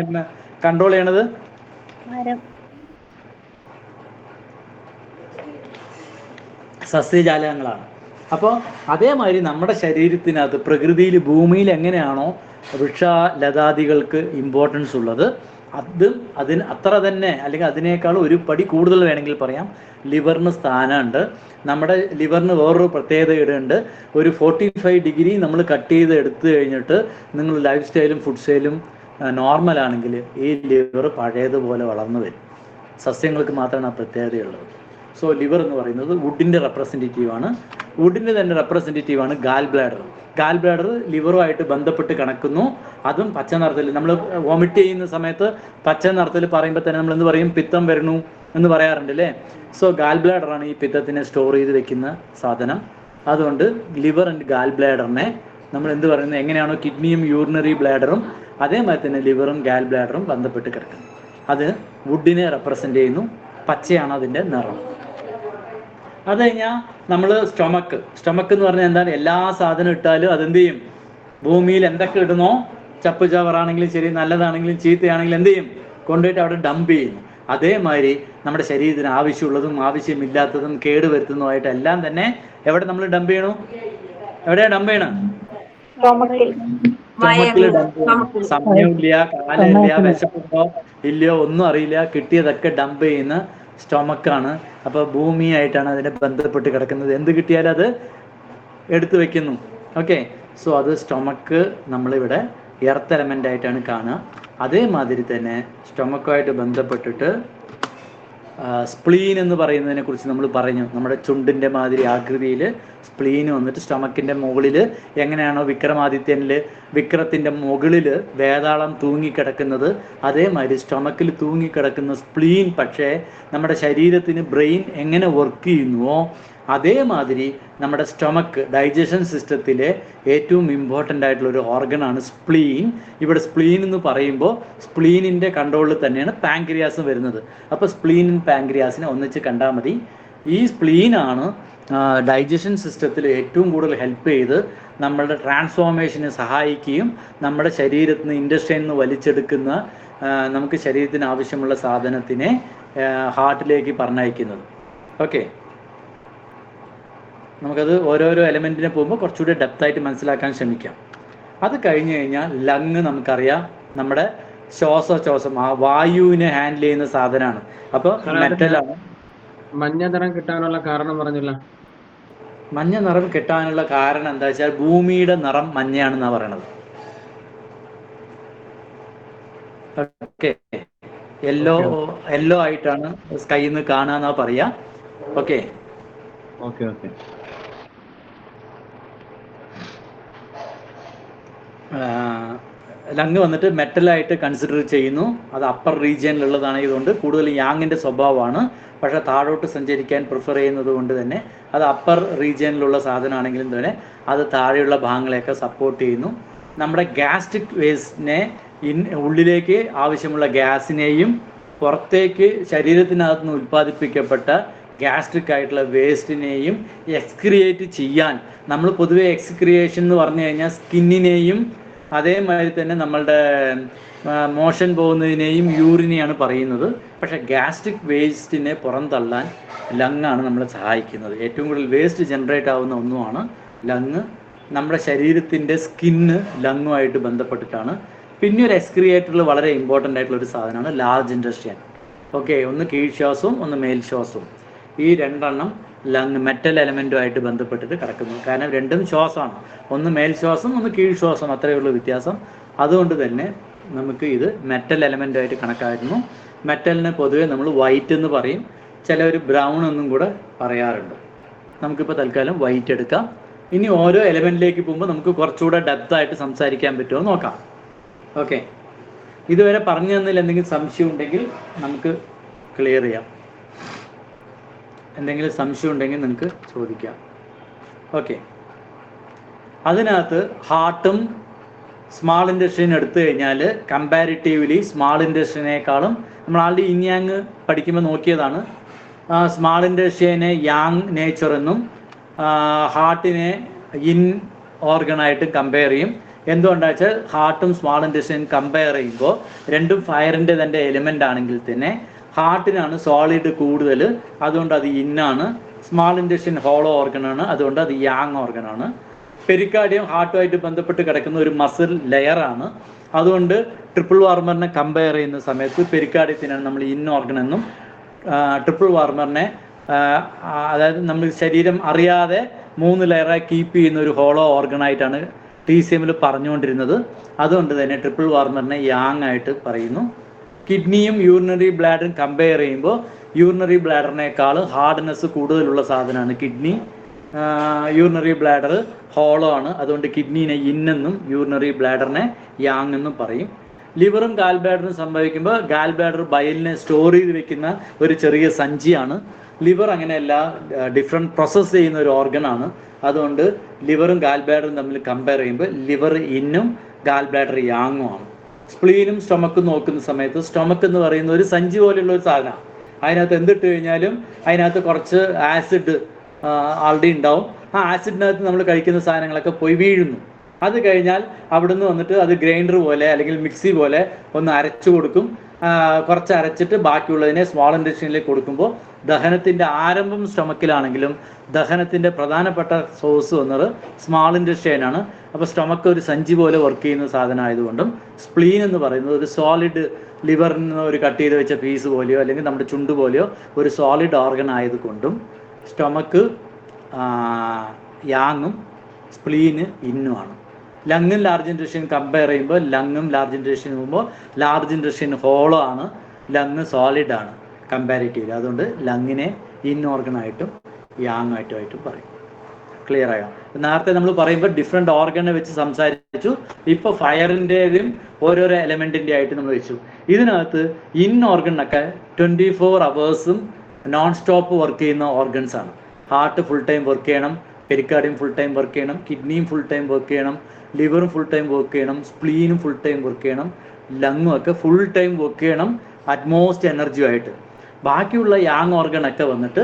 കൺട്രോൾ ചെയ്യണത്? സസ്യജാലകങ്ങളാണ്. അപ്പോൾ അതേമാതിരി നമ്മുടെ ശരീരത്തിനകത്ത് പ്രകൃതിയിൽ, ഭൂമിയിൽ എങ്ങനെയാണോ വൃക്ഷലതാദികൾക്ക് ഇമ്പോർട്ടൻസ് ഉള്ളത്, അതിന് അത്ര തന്നെ അല്ലെങ്കിൽ അതിനേക്കാൾ ഒരു പടി കൂടുതൽ വേണമെങ്കിൽ പറയാം ലിവറിന് സ്ഥാനമുണ്ട്. നമ്മുടെ ലിവറിന് വേറൊരു പ്രത്യേകതയുണ്ട്. ഒരു 45 ഡിഗ്രി നമ്മൾ കട്ട് ചെയ്ത് എടുത്തു കഴിഞ്ഞിട്ട് നിങ്ങൾ ലൈഫ് സ്റ്റൈലും ഫുഡ് സ്റ്റൈലും നോർമലാണെങ്കിൽ ഈ ലിവർ പഴയതുപോലെ വളർന്നു വരും. സസ്യങ്ങൾക്ക് മാത്രമാണ് ആ പ്രത്യേകതയുള്ളത്. സോ ലിവർ എന്ന് പറയുന്നത് വുഡിൻ്റെ റെപ്രസെൻറ്റേറ്റീവാണ്. വുഡിൻ്റെ തന്നെ റെപ്രസെൻറ്റേറ്റീവാണ് ഗാൽ ബ്ലാഡർ. ഗാൽ ബ്ലാഡർ ലിവറുമായിട്ട് ബന്ധപ്പെട്ട് കിടക്കുന്നു. അതും പച്ച നിറത്തിൽ. നമ്മൾ വോമിറ്റ് ചെയ്യുന്ന സമയത്ത് പച്ച നിറത്തിൽ പറയുമ്പോൾ തന്നെ നമ്മൾ എന്ത് പറയും? പിത്തം വരണു എന്ന് പറയാറുണ്ട് അല്ലേ? സോ ഗാൽ ബ്ലാഡറാണ് ഈ പിത്തത്തിനെ സ്റ്റോർ ചെയ്ത് വെക്കുന്ന സാധനം. അതുകൊണ്ട് ലിവർ ആൻഡ് ഗാൽ ബ്ലാഡറിനെ നമ്മൾ എന്ത് പറയുന്നത്? എങ്ങനെയാണോ കിഡ്നിയും യൂറിനറി ബ്ലാഡറും അതേമാതിരി തന്നെ ലിവറും ഗാൽ ബ്ലാഡറും ബന്ധപ്പെട്ട് കിടക്കുന്നു. അത് വുഡിനെ റെപ്രസെൻ്റ് ചെയ്യുന്നു. പച്ചയാണ് അതിൻ്റെ നിറം. അത് കഴിഞ്ഞാൽ നമ്മൾ സ്റ്റൊമക്ക് എന്ന് പറഞ്ഞാൽ എന്താണ്? എല്ലാ സാധനം ഇട്ടാലും അതെന്ത് ചെയ്യും? ഭൂമിയിൽ എന്തൊക്കെ ഇടുന്നോ, ചപ്പ് ചവറാണെങ്കിലും ശരി, നല്ലതാണെങ്കിലും ചീത്തയാണെങ്കിലും എന്ത് ചെയ്യും? കൊണ്ടുപോയിട്ട് അവിടെ ഡംപ് ചെയ്യുന്നു. അതേമാതിരി നമ്മുടെ ശരീരത്തിന് ആവശ്യമുള്ളതും ആവശ്യമില്ലാത്തതും കേടുവരുത്തുന്നതുമായിട്ട് എല്ലാം തന്നെ എവിടെ നമ്മൾ ഡംപ് ചെയ്യണു? എവിടെയാണ് ഡംപ് ചെയ്യണം? സ്റ്റൊമക്കിൽ ഡംപ് ചെയ്യണം. സമയമില്ല, കാലില്ല, വിശപ്പുണ്ടോ ഇല്ലയോ ഒന്നും അറിയില്ല, കിട്ടിയതൊക്കെ ഡംപ് ചെയ്യുന്ന സ്റ്റൊമക്കാണ്. അപ്പോൾ ഭൂമിയായിട്ടാണ് അതിനെ ബന്ധപ്പെട്ട് കിടക്കുന്നത്. എന്ത് കിട്ടിയാലും അത് എടുത്തു വെക്കുന്നു. ഓക്കെ. സോ അത് സ്റ്റൊമക്ക് നമ്മളിവിടെ എർത്ത് എലമെൻ്റ് ആയിട്ടാണ് കാണുക. അതേമാതിരി തന്നെ സ്റ്റൊമക്കുമായിട്ട് ബന്ധപ്പെട്ടിട്ട് സ്പ്ലീൻ എന്ന് പറയുന്നതിനെ കുറിച്ച് നമ്മൾ പറഞ്ഞു. നമ്മുടെ ചുണ്ടിൻ്റെ മാതിരി ആകൃതിയിൽ സ്പ്ലീൻ വന്നിട്ട് സ്റ്റൊമക്കിൻ്റെ മുകളിൽ എങ്ങനെയാണോ വിക്രത്തിൻ്റെ മുകളിൽ വേതാളം തൂങ്ങിക്കിടക്കുന്നത്, അതേമാതിരി സ്റ്റൊമക്കിൽ തൂങ്ങിക്കിടക്കുന്ന സ്പ്ലീൻ പക്ഷേ നമ്മുടെ ശരീരത്തിന് ബ്രെയിൻ എങ്ങനെ വർക്ക് ചെയ്യുന്നുവോ അതേമാതിരി നമ്മുടെ സ്റ്റൊമക്ക് ഡൈജഷൻ സിസ്റ്റത്തിലെ ഏറ്റവും ഇമ്പോർട്ടൻ്റ് ആയിട്ടുള്ള ഒരു ഓർഗനാണ് സ്പ്ലീൻ. ഇവിടെ സ്പ്ലീൻ എന്ന് പറയുമ്പോൾ സ്പ്ലീനിൻ്റെ കൺട്രോളിൽ തന്നെയാണ് പാൻക്രിയാസ് വരുന്നത്. അപ്പോൾ സ്പ്ലീനും പാൻക്രിയാസിനെ ഒന്നിച്ച് കണ്ടാൽ മതി. ഈ സ്പ്ലീനാണ് ഡൈജഷൻ സിസ്റ്റത്തിൽ ഏറ്റവും കൂടുതൽ ഹെൽപ്പ് ചെയ്ത് നമ്മളുടെ ട്രാൻസ്ഫോർമേഷനെ സഹായിക്കുകയും നമ്മുടെ ശരീരത്തിൽ നിന്ന് ഇൻറ്റസ്റ്റൈനിൽ നിന്ന് വലിച്ചെടുക്കുന്ന നമുക്ക് ശരീരത്തിന് ആവശ്യമുള്ള സാധനത്തിനെ ഹാർട്ടിലേക്ക് പറഞ്ഞയക്കുന്നത്. ഓക്കെ. നമുക്കത് ഓരോരോ എലമെൻറ്റിനെ പോകുമ്പോൾ കുറച്ചുകൂടി ഡെപ്തായിട്ട് മനസ്സിലാക്കാൻ ശ്രമിക്കാം. അത് കഴിഞ്ഞ് കഴിഞ്ഞാൽ ലങ് നമുക്കറിയാം നമ്മുടെ ശ്വാസോച്ഛ്വാസം, ആ വായുവിനെ ഹാൻഡിൽ ചെയ്യുന്ന സാധനമാണ്. അപ്പോൾ മെറ്റലാണ്. മഞ്ഞ നിറം കിട്ടാനുള്ള കാരണം പറഞ്ഞില്ല. മഞ്ഞ നിറം കിട്ടാനുള്ള കാരണം എന്താ വെച്ചാൽ ഭൂമിയുടെ നിറം മഞ്ഞയാണെന്നാണ് പറയണത്. ഓക്കെ. യെല്ലോ ആയിട്ടാണ് സ്കൈയിൽ നിന്ന് കാണാന്നാ പറയാ. ഓക്കെ. ലങ് വന്നിട്ട് മെറ്റലായിട്ട് കൺസിഡർ ചെയ്യുന്നു. അത് അപ്പർ റീജിയനിലുള്ളതാണ്. ഇതുകൊണ്ട് കൂടുതൽ യാങ്ങിൻ്റെ സ്വഭാവമാണ്. പക്ഷേ താഴോട്ട് സഞ്ചരിക്കാൻ പ്രിഫർ ചെയ്യുന്നത് കൊണ്ട് തന്നെ അത് അപ്പർ റീജിയനിലുള്ള സാധനമാണെങ്കിലും തന്നെ അത് താഴെയുള്ള ഭാഗങ്ങളെയൊക്കെ സപ്പോർട്ട് ചെയ്യുന്നു. നമ്മുടെ ഗ്യാസ്ട്രിക് വേസ്റ്റിനെ ഉള്ളിലേക്ക് ആവശ്യമുള്ള ഗ്യാസിനെയും പുറത്തേക്ക് ശരീരത്തിനകത്ത് നിന്ന് ഉൽപ്പാദിപ്പിക്കപ്പെട്ട ഗ്യാസ്ട്രിക് ആയിട്ടുള്ള വേസ്റ്റിനെയും എക്സ്ക്രിയേറ്റ് ചെയ്യാൻ നമ്മൾ പൊതുവെ എക്സ്ക്രിയേഷൻ എന്ന് പറഞ്ഞു കഴിഞ്ഞാൽ സ്കിന്നിനെയും അതേമാതിരി തന്നെ നമ്മളുടെ മോഷൻ പോകുന്നതിനെയും യൂറിനെയാണ് പറയുന്നത്. പക്ഷേ ഗ്യാസ്ട്രിക് വേസ്റ്റിനെ പുറന്തള്ളാൻ ലങ്ങാണ് നമ്മളെ സഹായിക്കുന്നത്. ഏറ്റവും കൂടുതൽ വേസ്റ്റ് ജനറേറ്റ് ആവുന്ന ഒന്നുമാണ് ലങ്. നമ്മുടെ ശരീരത്തിൻ്റെ സ്കിന്ന് ലങ്ങുമായിട്ട് ബന്ധപ്പെട്ടിട്ടാണ്. പിന്നെ ഒരു എക്സ്ക്രിയേറ്ററിൽ വളരെ ഇമ്പോർട്ടൻ്റ് ആയിട്ടുള്ള ഒരു സാധനമാണ് ലാർജ് ഇൻഡസ്ട്രിയൻ. ഓക്കെ, ഒന്ന് കീഴ്ശ്വാസവും ഒന്ന് മേൽശ്വാസവും. ഈ രണ്ടെണ്ണം ലങ് മെറ്റൽ എലമെൻറ്റുമായിട്ട് ബന്ധപ്പെട്ടിട്ട് കിടക്കുന്നു. കാരണം രണ്ടും ശ്വാസമാണ്, ഒന്ന് മേൽശ്വാസം ഒന്ന് കീഴ്ശ്വാസം, അത്രയേ ഉള്ളൂ വ്യത്യാസം. അതുകൊണ്ട് തന്നെ നമുക്ക് ഇത് മെറ്റൽ എലമെൻറ്റായിട്ട് കണക്കാക്കുന്നു. മെറ്റലിന് പൊതുവേ നമ്മൾ വൈറ്റ് എന്ന് പറയും, ചിലർ ബ്രൗൺ എന്നും കൂടെ പറയാറുണ്ട്. നമുക്കിപ്പോൾ തൽക്കാലം വൈറ്റ് എടുക്കാം. ഇനി ഓരോ എലമെൻറ്റിലേക്ക് പോകുമ്പോൾ നമുക്ക് കുറച്ചുകൂടെ ഡെപ്തായിട്ട് സംസാരിക്കാൻ പറ്റുമോ നോക്കാം. ഓക്കെ, ഇതുവരെ പറഞ്ഞു തന്നതിൽ എന്തെങ്കിലും സംശയം ഉണ്ടെങ്കിൽ നമുക്ക് ക്ലിയർ ചെയ്യാം. എന്തെങ്കിലും സംശയം ഉണ്ടെങ്കിൽ നിങ്ങൾക്ക് ചോദിക്കാം. ഓക്കെ, അതിനകത്ത് ഹാർട്ടും സ്മാൾ ഇൻഡസ്ട്രീൻ എടുത്തു കഴിഞ്ഞാൽ കമ്പാരിറ്റീവ്ലി സ്മാൾ ഇൻഡസ്ട്രീനേക്കാളും നമ്മൾ ആൾറെഡി ഇൻ യാങ് പഠിക്കുമ്പോൾ നോക്കിയതാണ്. സ്മാൾ ഇൻഡസ്ട്രീനെ യാങ് നേച്ചർ എന്നും ഹാർട്ടിനെ ഇൻ ഓർഗണായിട്ട് കമ്പയർ ചെയ്യും. എന്തുകൊണ്ടാണെന്ന് വെച്ചാൽ ഹാർട്ടും സ്മാൾ ഇൻഡസ്ട്രീനും കമ്പയർ ചെയ്യുമ്പോൾ രണ്ടും ഫയറിൻ്റെ തന്നെ എലിമെൻ്റ് ആണെങ്കിൽ തന്നെ ഹാർട്ടിനാണ് സോളിഡ് കൂടുതൽ, അതുകൊണ്ട് അത് ഇന്നാണ്. സ്മാൾ ഇൻഡസ്ട്രീൻ ഹോളോ ഓർഗനാണ്, അതുകൊണ്ട് അത് യാങ് ഓർഗനാണ്. പെരിക്കാർഡിയം ഹാർട്ടുമായിട്ട് ബന്ധപ്പെട്ട് കിടക്കുന്ന ഒരു മസിൽ ലെയറാണ്. അതുകൊണ്ട് ട്രിപ്പിൾ വാർമറിനെ കമ്പയർ ചെയ്യുന്ന സമയത്ത് പെരിക്കാർഡിയത്തിനാണ് നമ്മൾ ഇൻ ഓർഗൻ എന്നും, ട്രിപ്പിൾ വാർമറിനെ അതായത് നമ്മൾ ശരീരം അറിയാതെ 3 ലെയറായി കീപ്പ് ചെയ്യുന്ന ഒരു ഹോളോ ഓർഗനായിട്ടാണ് TCMൽ പറഞ്ഞുകൊണ്ടിരുന്നത്. അതുകൊണ്ട് തന്നെ ട്രിപ്പിൾ വാർമറിനെ യാങ് ആയിട്ട് പറയുന്നു. കിഡ്നിയും യൂറിനറി ബ്ലാഡറും കമ്പയർ ചെയ്യുമ്പോൾ യൂറിനറി ബ്ലാഡറിനേക്കാൾ ഹാർഡ്നെസ് കൂടുതലുള്ള സാധനമാണ് കിഡ്നി. യൂറിനറി ബ്ലാഡർ ഹോളോ ആണ്, അതുകൊണ്ട് കിഡ്നീനെ ഇന്നെന്നും യൂറിനറി ബ്ലാഡറിനെ യാങ് എന്നും പറയും. ലിവറും ഗാൽ ബ്ലാഡറും സംഭവിക്കുമ്പോൾ ഗാൽ ബ്ലാഡർ ബയലിനെ സ്റ്റോർ ചെയ്ത് വെക്കുന്ന ഒരു ചെറിയ സഞ്ചിയാണ്. ലിവർ അങ്ങനെയല്ല, ഡിഫറെൻറ്റ് പ്രോസസ്സ് ചെയ്യുന്ന ഒരു ഓർഗനാണ്. അതുകൊണ്ട് ലിവറും ഗാൽ ബ്ലാഡറും തമ്മിൽ കമ്പയർ ചെയ്യുമ്പോൾ ലിവർ ഇന്നും ഗാൽ ബ്ലാഡർ യാങ്ങും ആണ്. സ്പ്ലീനും സ്റ്റൊമക്കും നോക്കുന്ന സമയത്ത് സ്റ്റൊമക്ക് എന്ന് പറയുന്ന ഒരു സഞ്ചി പോലെയുള്ള ഒരു സാധനമാണ്. അതിനകത്ത് എന്തിട്ട് കഴിഞ്ഞാലും അതിനകത്ത് കുറച്ച് ആസിഡ് ആൾറെഡി ഉണ്ടാവും. ആ ആസിഡിനകത്ത് നമ്മൾ കഴിക്കുന്ന സാധനങ്ങളൊക്കെ പോയി വീഴുന്നു. അത് കഴിഞ്ഞാൽ അവിടുന്ന് വന്നിട്ട് അത് ഗ്രൈൻഡർ പോലെ അല്ലെങ്കിൽ മിക്സി പോലെ ഒന്ന് അരച്ചു കൊടുക്കും. കുറച്ച് അരച്ചിട്ട് ബാക്കിയുള്ളതിനെ സ്മോൾ ഇൻഡസ്ട്രീനിലേക്ക് കൊടുക്കുമ്പോൾ ദഹനത്തിൻ്റെ ആരംഭം സ്റ്റൊമക്കിലാണെങ്കിലും ദഹനത്തിൻ്റെ പ്രധാനപ്പെട്ട സോഴ്സ് വന്നത് സ്മാൾ ഇൻഡസ്ട്രീനാണ്. അപ്പോൾ സ്റ്റൊമക്ക് ഒരു സഞ്ചി പോലെ വർക്ക് ചെയ്യുന്ന സാധനം ആയതുകൊണ്ടും സ്പ്ലീൻ എന്ന് പറയുന്നത് ഒരു സോളിഡ് ലിവറിൽ നിന്ന് ഒരു കട്ട് ചെയ്ത് വെച്ച പീസ് പോലെയോ അല്ലെങ്കിൽ നമ്മുടെ ചുണ്ട് പോലെയോ ഒരു സോളിഡ് ഓർഗൻ ആയതുകൊണ്ടും സ്റ്റൊമക്ക് യാങ്ങും സ്പ്ലീന് ഇന്നുമാണ്. ലങ്ങും ലാർജ് ഇൻഡസ്ട്രീൻ കമ്പയർ ചെയ്യുമ്പോൾ ലങ്ങും ലാർജ് ഇൻഡസ്ട്രീൻ പോകുമ്പോൾ ലാർജ് ഇൻഡസ്ട്രീൻ ഹോളോ ആണ്, ലങ് സോളിഡ് ആണ് കമ്പാരിറ്റീവ്ലി. അതുകൊണ്ട് ലങ്ങിനെ ഇൻ ഓർഗനായിട്ടും യാങ് ആയിട്ടും പറയും. ക്ലിയർ ആയോ? നേരത്തെ നമ്മൾ പറയുമ്പോൾ ഡിഫറെൻറ്റ് ഓർഗനെ വെച്ച് സംസാരിച്ചു. ഇപ്പോൾ ഫയറിൻ്റെതും ഓരോരോ എലമെൻറ്റിൻ്റെ ആയിട്ട് നമ്മൾ വെച്ചു. ഇതിനകത്ത് ഇൻ ഓർഗനൊക്കെ 24 hours നോൺ സ്റ്റോപ്പ് വർക്ക് ചെയ്യുന്ന ഓർഗൻസ് ആണ്. ഹാർട്ട് ഫുൾ ടൈം വർക്ക് ചെയ്യണം, പെരിക്കാർഡിയം ഫുൾ ടൈം വർക്ക് ചെയ്യണം, കിഡ്നിയും ഫുൾ ടൈം വർക്ക് ചെയ്യണം, ലിവറും ഫുൾ ടൈം വർക്ക് ചെയ്യണം, സ്പ്ലീനും ഫുൾ ടൈം വർക്ക് ചെയ്യണം, ലങ്ങും ഒക്കെ ഫുൾ ടൈം വർക്ക് ചെയ്യണം അറ്റ്മോസ്റ്റ് എനർജിയായിട്ട്. ബാക്കിയുള്ള യാങ് ഓർഗനൊക്കെ വന്നിട്ട്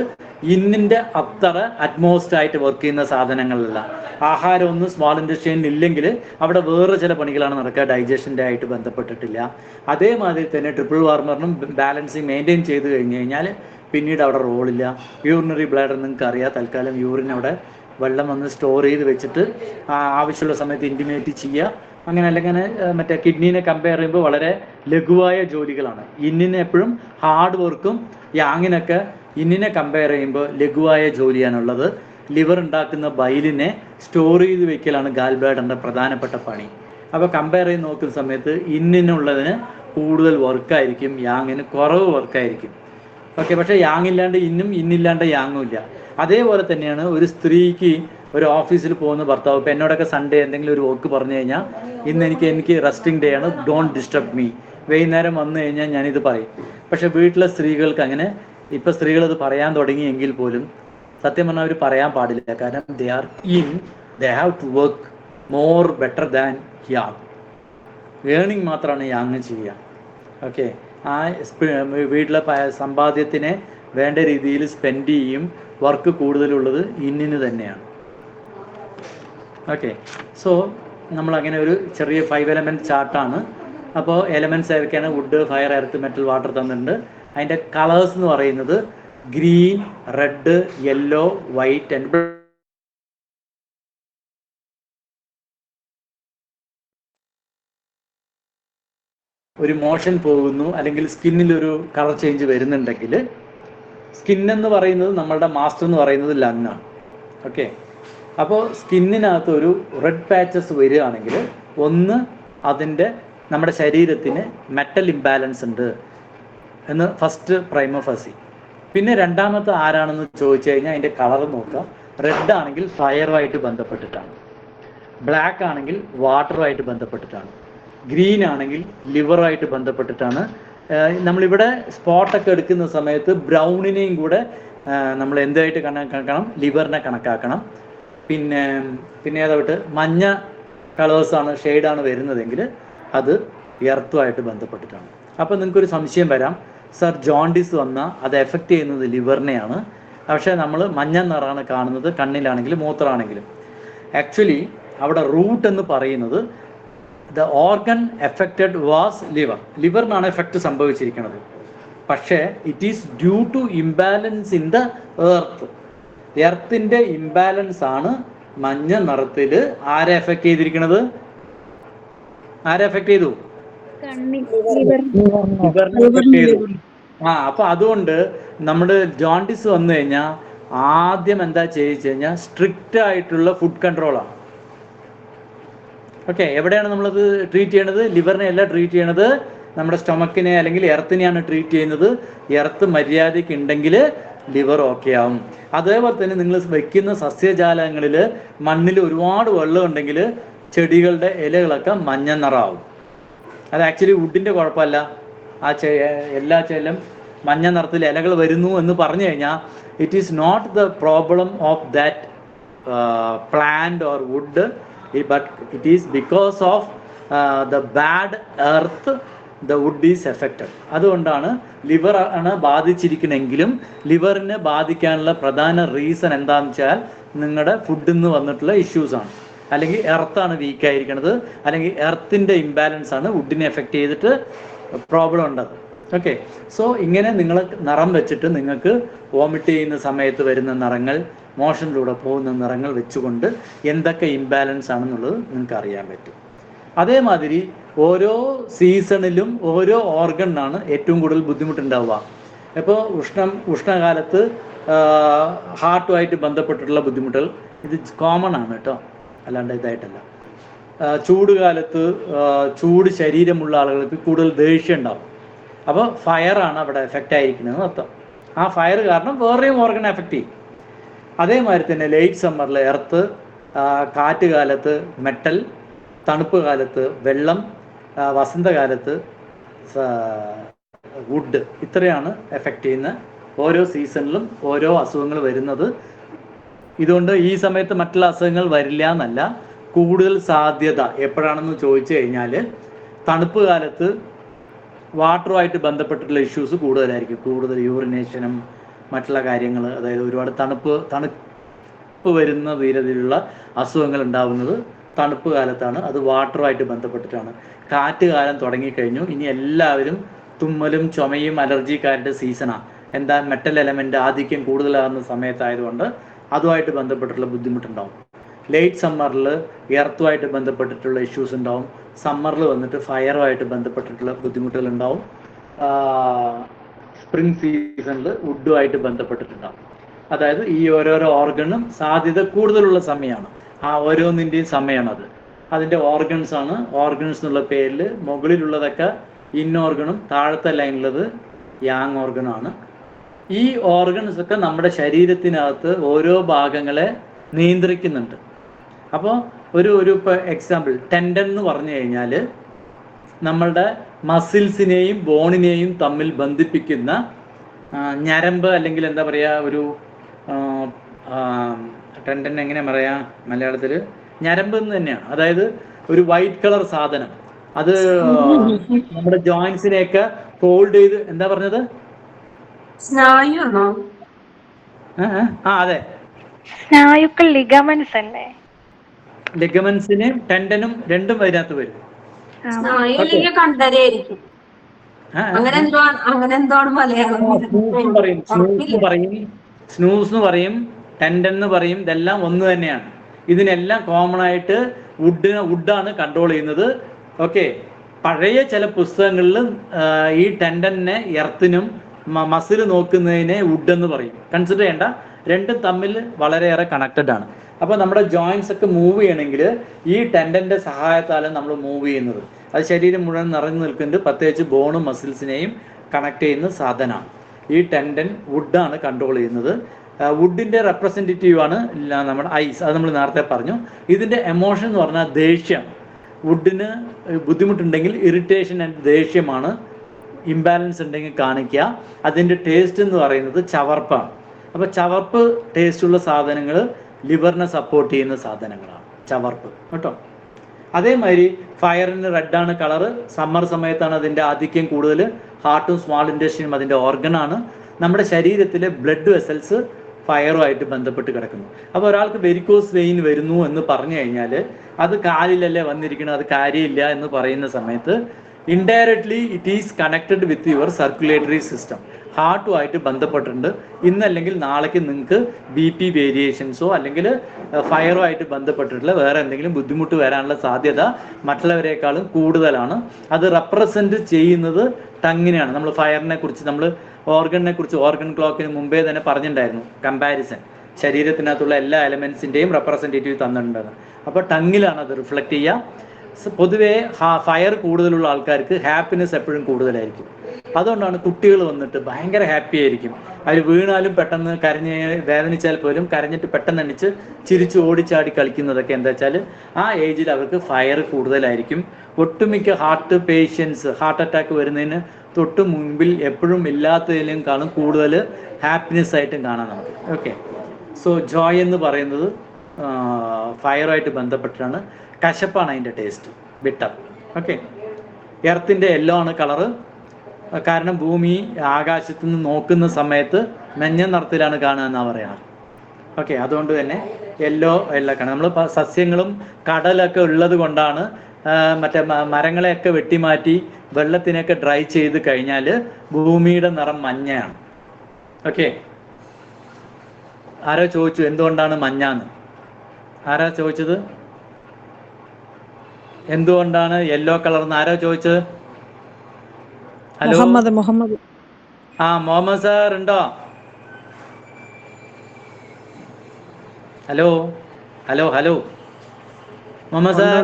ഇന്നിൻ്റെ അത്ര അറ്റ്മോസ്റ്റ് ആയിട്ട് വർക്ക് ചെയ്യുന്ന സാധനങ്ങളല്ല. ആഹാരമൊന്നും സ്മോൾ ഇൻഡസ്ട്രീൻ ഇല്ലെങ്കിൽ അവിടെ വേറെ ചില പണികളാണ് നടക്കുക, ഡൈജഷൻ്റെ ആയിട്ട് ബന്ധപ്പെട്ടിട്ടില്ല. അതേമാതിരി തന്നെ ട്രിപ്പിൾ വാർമറിനും ബാലൻസിങ് മെയിൻറ്റെയിൻ ചെയ്ത് കഴിഞ്ഞ് കഴിഞ്ഞാൽ പിന്നീട് അവിടെ റോളില്ല. യൂറിനറി ബ്ലാഡർ നിങ്ങൾക്ക് അറിയാം, തൽക്കാലം യൂറിൻ അവിടെ വെള്ളം വന്ന് സ്റ്റോർ ചെയ്ത് വെച്ചിട്ട് ആവശ്യമുള്ള സമയത്ത് ഇൻറ്റിമേറ്റ് ചെയ്യുക. അങ്ങനെ അല്ലെങ്കിൽ മറ്റേ കിഡ്നീനെ കമ്പയർ ചെയ്യുമ്പോൾ വളരെ ലഘുവായ ജോലികളാണ്. ഇന്നിന് എപ്പോഴും ഹാർഡ് വർക്കും, യാങ്ങിനൊക്കെ ഇന്നിനെ കമ്പയർ ചെയ്യുമ്പോൾ ലഘുവായ ജോലിയാണുള്ളത്. ലിവർ ഉണ്ടാക്കുന്ന ബൈലിനെ സ്റ്റോർ ചെയ്ത് വെക്കലാണ് ഗാൽ ബ്ലാഡറിൻ്റെ പ്രധാനപ്പെട്ട പണി. അപ്പോൾ കമ്പയർ ചെയ്ത് നോക്കുന്ന സമയത്ത് ഇന്നിനുള്ളതിന് കൂടുതൽ വർക്കായിരിക്കും, യാങ്ങിന് കുറവ് വർക്കായിരിക്കും. ഓക്കെ, പക്ഷേ യാങ് ഇല്ലാണ്ട് ഇന്നും ഇന്നില്ലാണ്ട് യാങ്ങും ഇല്ല. അതേപോലെ തന്നെയാണ് ഒരു സ്ത്രീക്ക് ഒരു ഓഫീസിൽ പോകുന്ന ഭർത്താവ്. ഇപ്പോൾ എന്നോടൊക്കെ സൺഡേ എന്തെങ്കിലും ഒരു വർക്ക് പറഞ്ഞു കഴിഞ്ഞാൽ ഇന്ന് എനിക്ക് റെസ്റ്റിംഗ് ഡേ ആണ്, ഡോണ്ട് ഡിസ്റ്റർബ് മീ, വൈകുന്നേരം വന്നു കഴിഞ്ഞാൽ ഞാനിത് പറയും. പക്ഷേ വീട്ടിലെ സ്ത്രീകൾക്ക് അങ്ങനെ, ഇപ്പോൾ സ്ത്രീകളത് പറയാൻ തുടങ്ങിയെങ്കിൽ പോലും സത്യം പറഞ്ഞാൽ അവർ പറയാൻ പാടില്ല. കാരണം they are in, they have to work more better than yang. ഏണിങ് മാത്രമാണ് യാങ് ചെയ്യുക. ഓക്കെ, ആ വീട്ടിലെ സമ്പാദ്യത്തിനെ വേണ്ട രീതിയിൽ സ്പെൻഡ് ചെയ്യും. വർക്ക് കൂടുതലുള്ളത് ഇന്നിന് തന്നെയാണ്. ഓക്കെ, സോ നമ്മൾ അങ്ങനെ ഒരു ചെറിയ 5 എലമെൻറ്റ് ചാർട്ടാണ്. അപ്പോൾ എലമെൻറ്റ്സ് ഏതൊക്കെയാണ്? Wood, fire, earth, metal, water തന്നിട്ടുണ്ട്. അതിൻ്റെ കളേഴ്സ് എന്ന് പറയുന്നത് green, red, yellow, white and ഒരു മോഷൻ പോകുന്നു അല്ലെങ്കിൽ സ്കിന്നിലൊരു കളർ ചേഞ്ച് വരുന്നുണ്ടെങ്കിൽ, സ്കിൻ എന്ന് പറയുന്നത് നമ്മളുടെ മാസ്റ്റർ എന്ന് പറയുന്നത് ലങ്ങാണ്. ഓക്കെ, അപ്പോൾ സ്കിന്നിനകത്ത് ഒരു റെഡ് പാച്ചസ് വരികയാണെങ്കിൽ ഒന്ന് അതിൻ്റെ നമ്മുടെ ശരീരത്തിന് മെറ്റൽ ഇംബാലൻസ് ഉണ്ട് എന്ന് ഫസ്റ്റ് പ്രൈമ ഫസി. പിന്നെ രണ്ടാമത്തെ ആരാണെന്ന് ചോദിച്ചു കഴിഞ്ഞാൽ അതിൻ്റെ കളർ നോക്കാം. റെഡ് ആണെങ്കിൽ ഫയറുമായിട്ട് ബന്ധപ്പെട്ടിട്ടാണ്, ബ്ലാക്ക് ആണെങ്കിൽ വാട്ടറുമായിട്ട് ബന്ധപ്പെട്ടിട്ടാണ്, ഗ്രീൻ ആണെങ്കിൽ ലിവറുമായിട്ട് ബന്ധപ്പെട്ടിട്ടാണ്. നമ്മളിവിടെ സ്പോട്ടൊക്കെ എടുക്കുന്ന സമയത്ത് ബ്രൗണിനെയും കൂടെ നമ്മൾ എന്തായിട്ട് കണക്കാക്കണം? ലിവറിനെ കണക്കാക്കണം. പിന്നെ ഏതായിട്ട് മഞ്ഞ കളേഴ്സാണ്, ഷെയ്ഡാണ് വരുന്നതെങ്കിൽ അത് എർത്തുമായിട്ട് ബന്ധപ്പെട്ടിട്ടാണ്. അപ്പോൾ നിങ്ങൾക്കൊരു സംശയം വരാം, സർ ജോണ്ടിസ് വന്നാൽ അത് എഫക്റ്റ് ചെയ്യുന്നത് ലിവറിനെയാണ്, പക്ഷേ നമ്മൾ മഞ്ഞ നിറാണ് കാണുന്നത് കണ്ണിലാണെങ്കിലും മൂത്രമാണെങ്കിലും. ആക്ച്വലി അവിടെ റൂട്ട് എന്ന് പറയുന്നത് ദ ഓർഗൻ എഫക്റ്റഡ് വാസ് ലിവറിനാണ് എഫക്റ്റ് സംഭവിച്ചിരിക്കുന്നത്. പക്ഷേ it is due to imbalance in the എർത്തിൻ്റെ ഇംബാലൻസ് ആണ് മഞ്ഞ നിറത്തിൽ ആരെ എഫക്റ്റ് ചെയ്തിരിക്കുന്നത്? ആരെ എഫക്റ്റ് ചെയ്തു? ലിവറിനെ എഫക്റ്റ് ചെയ്തു. അപ്പൊ അതുകൊണ്ട് നമ്മുടെ ജോണ്ടിസ് വന്നു കഴിഞ്ഞാൽ ആദ്യം എന്താ ചെയ്യിച്ചു കഴിഞ്ഞാൽ സ്ട്രിക്റ്റ് ആയിട്ടുള്ള ഫുഡ് കൺട്രോളാണ്. ഓക്കെ, എവിടെയാണ് നമ്മളത് ട്രീറ്റ് ചെയ്യണത്? ലിവറിനെ അല്ല ട്രീറ്റ് ചെയ്യണത്, നമ്മുടെ സ്റ്റൊമക്കിനെ അല്ലെങ്കിൽ എർത്തിനെയാണ് ട്രീറ്റ് ചെയ്യുന്നത്. എർത്ത് മര്യാദയ്ക്ക് ഉണ്ടെങ്കിൽ ലിവർ ഓക്കെ ആവും. അതേപോലെ തന്നെ നിങ്ങൾ വയ്ക്കുന്ന സസ്യജാലങ്ങളിൽ മണ്ണിൽ ഒരുപാട് വെള്ളം ഉണ്ടെങ്കിൽ ചെടികളുടെ ഇലകളൊക്കെ മഞ്ഞ നിറാവും. അത് ആക്ച്വലി വുഡിൻ്റെ കുഴപ്പമല്ല. എല്ലാ ചെല്ലും മഞ്ഞ നിറത്തിൽ ഇലകൾ വരുന്നു എന്ന് പറഞ്ഞു കഴിഞ്ഞാൽ it is not the problem of that plant or wood, but it is because of the bad earth the wood is affected. അതുകൊണ്ടാണ് ലിവർ ആണ് ബാധിച്ചിരിക്കണമെങ്കിലും ലിവറിനെ ബാധിക്കാനുള്ള പ്രധാന റീസൺ എന്താണെന്ന് വെച്ചാൽ നിങ്ങളുടെ ഫുഡിൽ നിന്ന് വന്നിട്ടുള്ള ഇഷ്യൂസാണ്, അല്ലെങ്കിൽ എർത്താണ് വീക്കായിരിക്കണത്, അല്ലെങ്കിൽ എർത്തിൻ്റെ ഇംബാലൻസ് ആണ് വുഡിനെ എഫക്റ്റ് ചെയ്തിട്ട് പ്രോബ്ലം ഉണ്ടത്. ഓക്കെ, സോ ഇങ്ങനെ നിങ്ങൾ നിറം വെച്ചിട്ട് നിങ്ങൾക്ക് വോമിറ്റ് ചെയ്യുന്ന സമയത്ത് വരുന്ന നിറങ്ങൾ, മോഷനിലൂടെ പോകുന്ന നിറങ്ങൾ വെച്ചുകൊണ്ട് എന്തൊക്കെ ഇംബാലൻസ് ആണെന്നുള്ളത് നിങ്ങൾക്ക് അറിയാൻ പറ്റും. അതേമാതിരി ഓരോ സീസണിലും ഓരോ ഓർഗണിനാണ് ഏറ്റവും കൂടുതൽ ബുദ്ധിമുട്ടുണ്ടാവുക. ഇപ്പോൾ ഉഷ്ണകാലത്ത് ഹാർട്ടുമായിട്ട് ബന്ധപ്പെട്ടിട്ടുള്ള ബുദ്ധിമുട്ടുകൾ ഇത് കോമൺ ആണ് കേട്ടോ, അല്ലാണ്ട് ഇതായിട്ടല്ല. ചൂട് കാലത്ത് ചൂട് ശരീരമുള്ള ആളുകൾക്ക് കൂടുതൽ ദേഷ്യം ഉണ്ടാവും. അപ്പോൾ ഫയറാണ് അവിടെ എഫക്റ്റ് ആയിരിക്കുന്നത് അർത്ഥം. ആ ഫയർ കാരണം വേറെയും ഓർഗൻ എഫക്റ്റ് ചെയ്യും. അതേമാതിരി തന്നെ ലേറ്റ് സമ്മറിൽ എർത്ത്, കാറ്റ് കാലത്ത് മെറ്റൽ, തണുപ്പ് കാലത്ത് വെള്ളം, വസന്തകാലത്ത് വുഡ്. ഇത്രയാണ് എഫക്റ്റ് ചെയ്യുന്ന. ഓരോ സീസണിലും ഓരോ അസുഖങ്ങൾ വരുന്നത്. ഇതുകൊണ്ട് ഈ സമയത്ത് മറ്റുള്ള അസുഖങ്ങൾ വരില്ല എന്നല്ല, കൂടുതൽ സാധ്യത എപ്പോഴാണെന്ന് ചോദിച്ചു കഴിഞ്ഞാൽ തണുപ്പ് കാലത്ത് വാട്ടറുമായിട്ട് ബന്ധപ്പെട്ടിട്ടുള്ള ഇഷ്യൂസ് കൂടുതലായിരിക്കും. കൂടുതൽ യൂറിനേഷനും മറ്റുള്ള കാര്യങ്ങൾ, അതായത് ഒരുപാട് തണുപ്പ് വരുന്ന രീതിയിലുള്ള അസുഖങ്ങൾ ഉണ്ടാവുന്നത് തണുപ്പ് കാലത്താണ്. അത് വാട്ടറുമായിട്ട് ബന്ധപ്പെട്ടിട്ടാണ്. കാറ്റ് കാലം തുടങ്ങിക്കഴിഞ്ഞു, ഇനി എല്ലാവരും തുമ്മലും ചുമയും അലർജിക്കാരുടെ സീസണാണ്. എന്താ, മെറ്റൽ എലമെൻ്റ് ആധിക്യം കൂടുതലാകുന്ന സമയത്തായതുകൊണ്ട് അതുമായിട്ട് ബന്ധപ്പെട്ടിട്ടുള്ള ബുദ്ധിമുട്ടുണ്ടാവും. ലേറ്റ് സമ്മറിൽ എർത്തുമായിട്ട് ബന്ധപ്പെട്ടിട്ടുള്ള ഇഷ്യൂസ് ഉണ്ടാവും. സമ്മറിൽ വന്നിട്ട് ഫയറുമായിട്ട് ബന്ധപ്പെട്ടിട്ടുള്ള ബുദ്ധിമുട്ടുകൾ ഉണ്ടാവും. സ്പ്രിംഗ് സീസണിൽ വുഡുമായിട്ട് ബന്ധപ്പെട്ടിട്ടുണ്ടാവും. അതായത് ഈ ഓരോരോ ഓർഗണും സാധ്യത കൂടുതലുള്ള സമയമാണ്. ആ ഓരോന്നിൻ്റെയും സമയമാണത്. അതിൻ്റെ ഓർഗൻസ് ആണ്. ഓർഗൻസ് എന്നുള്ള പേരിൽ മുകളിലുള്ളതൊക്കെ ഇൻ ഓർഗണും താഴത്തെ ലൈനിലുള്ളത് യാങ് ഓർഗണാണ്. ഈ ഓർഗൻസ് ഒക്കെ നമ്മുടെ ശരീരത്തിനകത്ത് ഓരോ ഭാഗങ്ങളെ നിയന്ത്രിക്കുന്നുണ്ട്. അപ്പോൾ ഒരു ഇപ്പോൾ എക്സാമ്പിൾ ടെൻഡൻ എന്ന് പറഞ്ഞു കഴിഞ്ഞാൽ നമ്മളുടെ മസിൽസിനെയും ബോണിനെയും തമ്മിൽ ബന്ധിപ്പിക്കുന്ന ഞരമ്പ്, അല്ലെങ്കിൽ എന്താ പറയുക, ഒരു ടെൻഡൻ എങ്ങനെ പറയാ മലയാളത്തിൽ, ഞരമ്പ് എന്ന് തന്നെയാണ്. അതായത് ഒരു വൈറ്റ് കളർ സാധനം, അത് നമ്മുടെ ജോയിൻസിനെയൊക്കെ ഫോൾഡ് ചെയ്ത്, എന്താ പറഞ്ഞത്, സ്നായുവാണോ? അതെ, സ്നായുക്കൾ ലിഗമെന്റ്സ് അല്ലേ? ലിഗമെന്റ്സിന് ടെൻഡനും രണ്ടും അതിനകത്ത് വരും. കണ്ടരയായിരിക്കും. അങ്ങനെ എന്തോണ് മലയാളം സ്നൂസ് എന്ന് പറയും, ടെൻഡൻ എന്ന് പറയും. ഇതെല്ലാം ഒന്ന് തന്നെയാണ്. ഇതിനെല്ലാം കോമൺ ആയിട്ട് വുഡാണ് കൺട്രോൾ ചെയ്യുന്നത്. ഓക്കെ, പഴയ ചില പുസ്തകങ്ങളിൽ ഈ ടെൻഡനെ എർത്തിനും മസിൽ നോക്കുന്നതിനെ വുഡ് എന്ന് പറയും. കൺസിഡർ ചെയ്യേണ്ട, രണ്ടും തമ്മിൽ വളരെയേറെ കണക്റ്റഡ് ആണ്. അപ്പോൾ നമ്മുടെ ജോയിൻസ് ഒക്കെ മൂവ് ചെയ്യണമെങ്കിൽ ഈ ടെൻഡന്റെ സഹായത്താലാണ് നമ്മൾ മൂവ് ചെയ്യുന്നത്. അത് ശരീരം മുഴുവൻ നിറഞ്ഞു നിൽക്കുന്നുണ്ട്. പ്രത്യേകിച്ച് ബോണും മസിൽസിനെയും കണക്ട് ചെയ്യുന്ന സാധനമാണ് ഈ ടെൻഡൻ. വുഡാണ് കൺട്രോൾ ചെയ്യുന്നത്. വുഡിന്റെ റെപ്രസെൻറ്റേറ്റീവ് ആണ് നമ്മുടെ ഐസ്. അത് നമ്മൾ നേരത്തെ പറഞ്ഞു. ഇതിന്റെ എമോഷൻ എന്ന് പറഞ്ഞാൽ ദേഷ്യം. വുഡിന് ബുദ്ധിമുട്ടുണ്ടെങ്കിൽ ഇറിറ്റേഷൻ ആൻഡ് ദേഷ്യമാണ്. ഇംബാലൻസ് ഉണ്ടെങ്കിൽ കാണിക്കുക. അതിൻ്റെ ടേസ്റ്റ് എന്ന് പറയുന്നത് ചവർപ്പാണ്. അപ്പോൾ ചവർപ്പ് ടേസ്റ്റുള്ള സാധനങ്ങൾ ലിവറിനെ സപ്പോർട്ട് ചെയ്യുന്ന സാധനങ്ങളാണ് ചവർപ്പ് കേട്ടോ. അതേമാതിരി ഫയറിന് റെഡാണ് കളറ്. സമ്മർ സമയത്താണ് അതിൻ്റെ ആധിക്യം കൂടുതൽ. ഹാർട്ടും സ്മാൾ ഇൻഡസ്ട്രിയും അതിൻ്റെ ഓർഗനാണ്. നമ്മുടെ ശരീരത്തിലെ ബ്ലഡ് വെസൽസ് ഫയറുമായിട്ട് ബന്ധപ്പെട്ട് കിടക്കുന്നു. അപ്പോൾ ഒരാൾക്ക് വെരിക്കോസ് വെയിൻ വരുന്നു എന്ന് പറഞ്ഞു കഴിഞ്ഞാൽ അത് കാലിലല്ലേ വന്നിരിക്കണം, അത് കാര്യമില്ല എന്ന് പറയുന്ന സമയത്ത് indirectly it is connected with your circulatory system. ഹാർട്ടുമായിട്ട് ബന്ധപ്പെട്ടിട്ടുണ്ട്. ഇന്നല്ലെങ്കിൽ നാളേക്ക് നിങ്ങൾക്ക് BP വേരിയേഷൻസോ അല്ലെങ്കിൽ ഫയറുമായിട്ട് ബന്ധപ്പെട്ടിട്ടുള്ള വേറെ എന്തെങ്കിലും ബുദ്ധിമുട്ട് വരാനുള്ള സാധ്യത മറ്റുള്ളവരെക്കാളും കൂടുതലാണ്. അത് റെപ്രസെൻറ്റ് ചെയ്യുന്നത് ടങ്ങിനെയാണ്. നമ്മൾ ഫയറിനെ കുറിച്ച്, നമ്മൾ ഓർഗണിനെ കുറിച്ച് ഓർഗൻ ക്ലോക്കിന് മുമ്പേ തന്നെ പറഞ്ഞിട്ടുണ്ടായിരുന്നു. കമ്പാരിസൺ ശരീരത്തിനകത്തുള്ള എല്ലാ എലമെൻസിൻ്റെയും റെപ്രസെൻറ്റേറ്റീവ് തന്നിട്ടുണ്ടായിരുന്നു. അപ്പോൾ ടങ്ങിലാണ് അത് റിഫ്ലക്റ്റ് ചെയ്യുക. പൊതുവേ ഫയർ കൂടുതലുള്ള ആൾക്കാർക്ക് ഹാപ്പിനെസ് എപ്പോഴും കൂടുതലായിരിക്കും. അതുകൊണ്ടാണ് കുട്ടികൾ വന്നിട്ട് ഭയങ്കര ഹാപ്പി ആയിരിക്കും. അവർ വീണാലും പെട്ടെന്ന് കരഞ്ഞ് വേദനിച്ചാൽ പോലും കരഞ്ഞിട്ട് പെട്ടെന്ന് എണ്ണിച്ച് ചിരിച്ച് ഓടിച്ചാടി കളിക്കുന്നതൊക്കെ എന്താ വെച്ചാൽ ആ ഏജിൽ അവർക്ക് ഫയർ കൂടുതലായിരിക്കും. ഒട്ടുമിക്ക ഹാർട്ട് പേഷ്യൻസ് ഹാർട്ട് അറ്റാക്ക് വരുന്നതിന് തൊട്ട് മുൻപിൽ എപ്പോഴും ഇല്ലാത്തതിലും കാണും കൂടുതൽ ഹാപ്പിനെസ് ആയിട്ടും കാണാം നമുക്ക്. ഓക്കെ, സോ ജോയ് എന്ന് പറയുന്നത് ഫയറുമായിട്ട് ബന്ധപ്പെട്ടാണ്. കശപ്പാണ് അതിൻ്റെ ടേസ്റ്റ്, ബിട്ടർ. ഓക്കെ, എർത്തിൻ്റെ യെല്ലോ ആണ് കളറ്. കാരണം ഭൂമി ആകാശത്ത് നിന്ന് നോക്കുന്ന സമയത്ത് മഞ്ഞ നിറത്തിലാണ് കാണുക എന്നാണ് പറയാറ്. ഓക്കെ, അതുകൊണ്ട് തന്നെ യെല്ലോ കാണാം. നമ്മൾ സസ്യങ്ങളും കടലൊക്കെ ഉള്ളത് കൊണ്ടാണ് മറ്റേ മരങ്ങളെയൊക്കെ വെട്ടിമാറ്റി വെള്ളത്തിനൊക്കെ ഡ്രൈ ചെയ്ത് കഴിഞ്ഞാൽ ഭൂമിയുടെ നിറം മഞ്ഞയാണ്. ഓക്കെ, ആരോ ചോദിച്ചു എന്തുകൊണ്ടാണ് മഞ്ഞാന്ന്? ആരാ ചോദിച്ചത്? എന്തുകൊണ്ടാണ് യെല്ലോ കളർ എന്ന് ആരോ ചോദിച്ചത്? ഹലോ, മുഹമ്മദ്. മുഹമ്മദ് സാർ ഉണ്ടോ? Hello hello hello Muhammad sir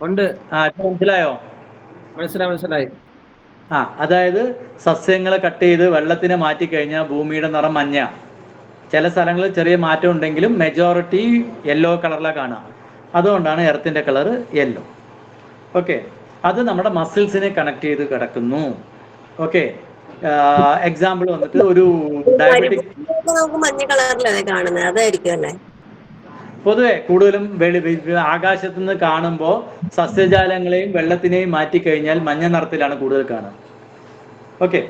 ഉണ്ട്. മനസ്സിലായോ? മനസ്സിലായി. അതായത് സസ്യങ്ങളെ കട്ട് ചെയ്ത് വെള്ളത്തിനെ മാറ്റി കഴിഞ്ഞാൽ ഭൂമിയുടെ നിറം മഞ്ഞ. ചില സ്ഥലങ്ങളിൽ ചെറിയ മാറ്റം ഉണ്ടെങ്കിലും മെജോറിറ്റി യെല്ലോ കളറിലാണ് കാണുക. അതുകൊണ്ടാണ് എർത്തിൻ്റെ കളറ് യെല്ലോ. ഓക്കെ, അത് നമ്മുടെ മസിൽസിനെ കണക്ട് ചെയ്ത് കിടക്കുന്നു. ഓക്കെ, എക്സാമ്പിൾ വന്നിട്ട് ഒരു ഡയബറ്റിക് നമുക്ക് മഞ്ഞ കളറിലല്ലേ കാണുന്നത്, അതായിരിക്കും അല്ലേ? പൊതുവെ കൂടുതലും ആകാശത്ത് നിന്ന് കാണുമ്പോൾ സസ്യജാലങ്ങളെയും വെള്ളത്തിനെയും മാറ്റിക്കഴിഞ്ഞാൽ മഞ്ഞ നിറത്തിലാണ് കൂടുതൽ കാണുക. ഓക്കെ,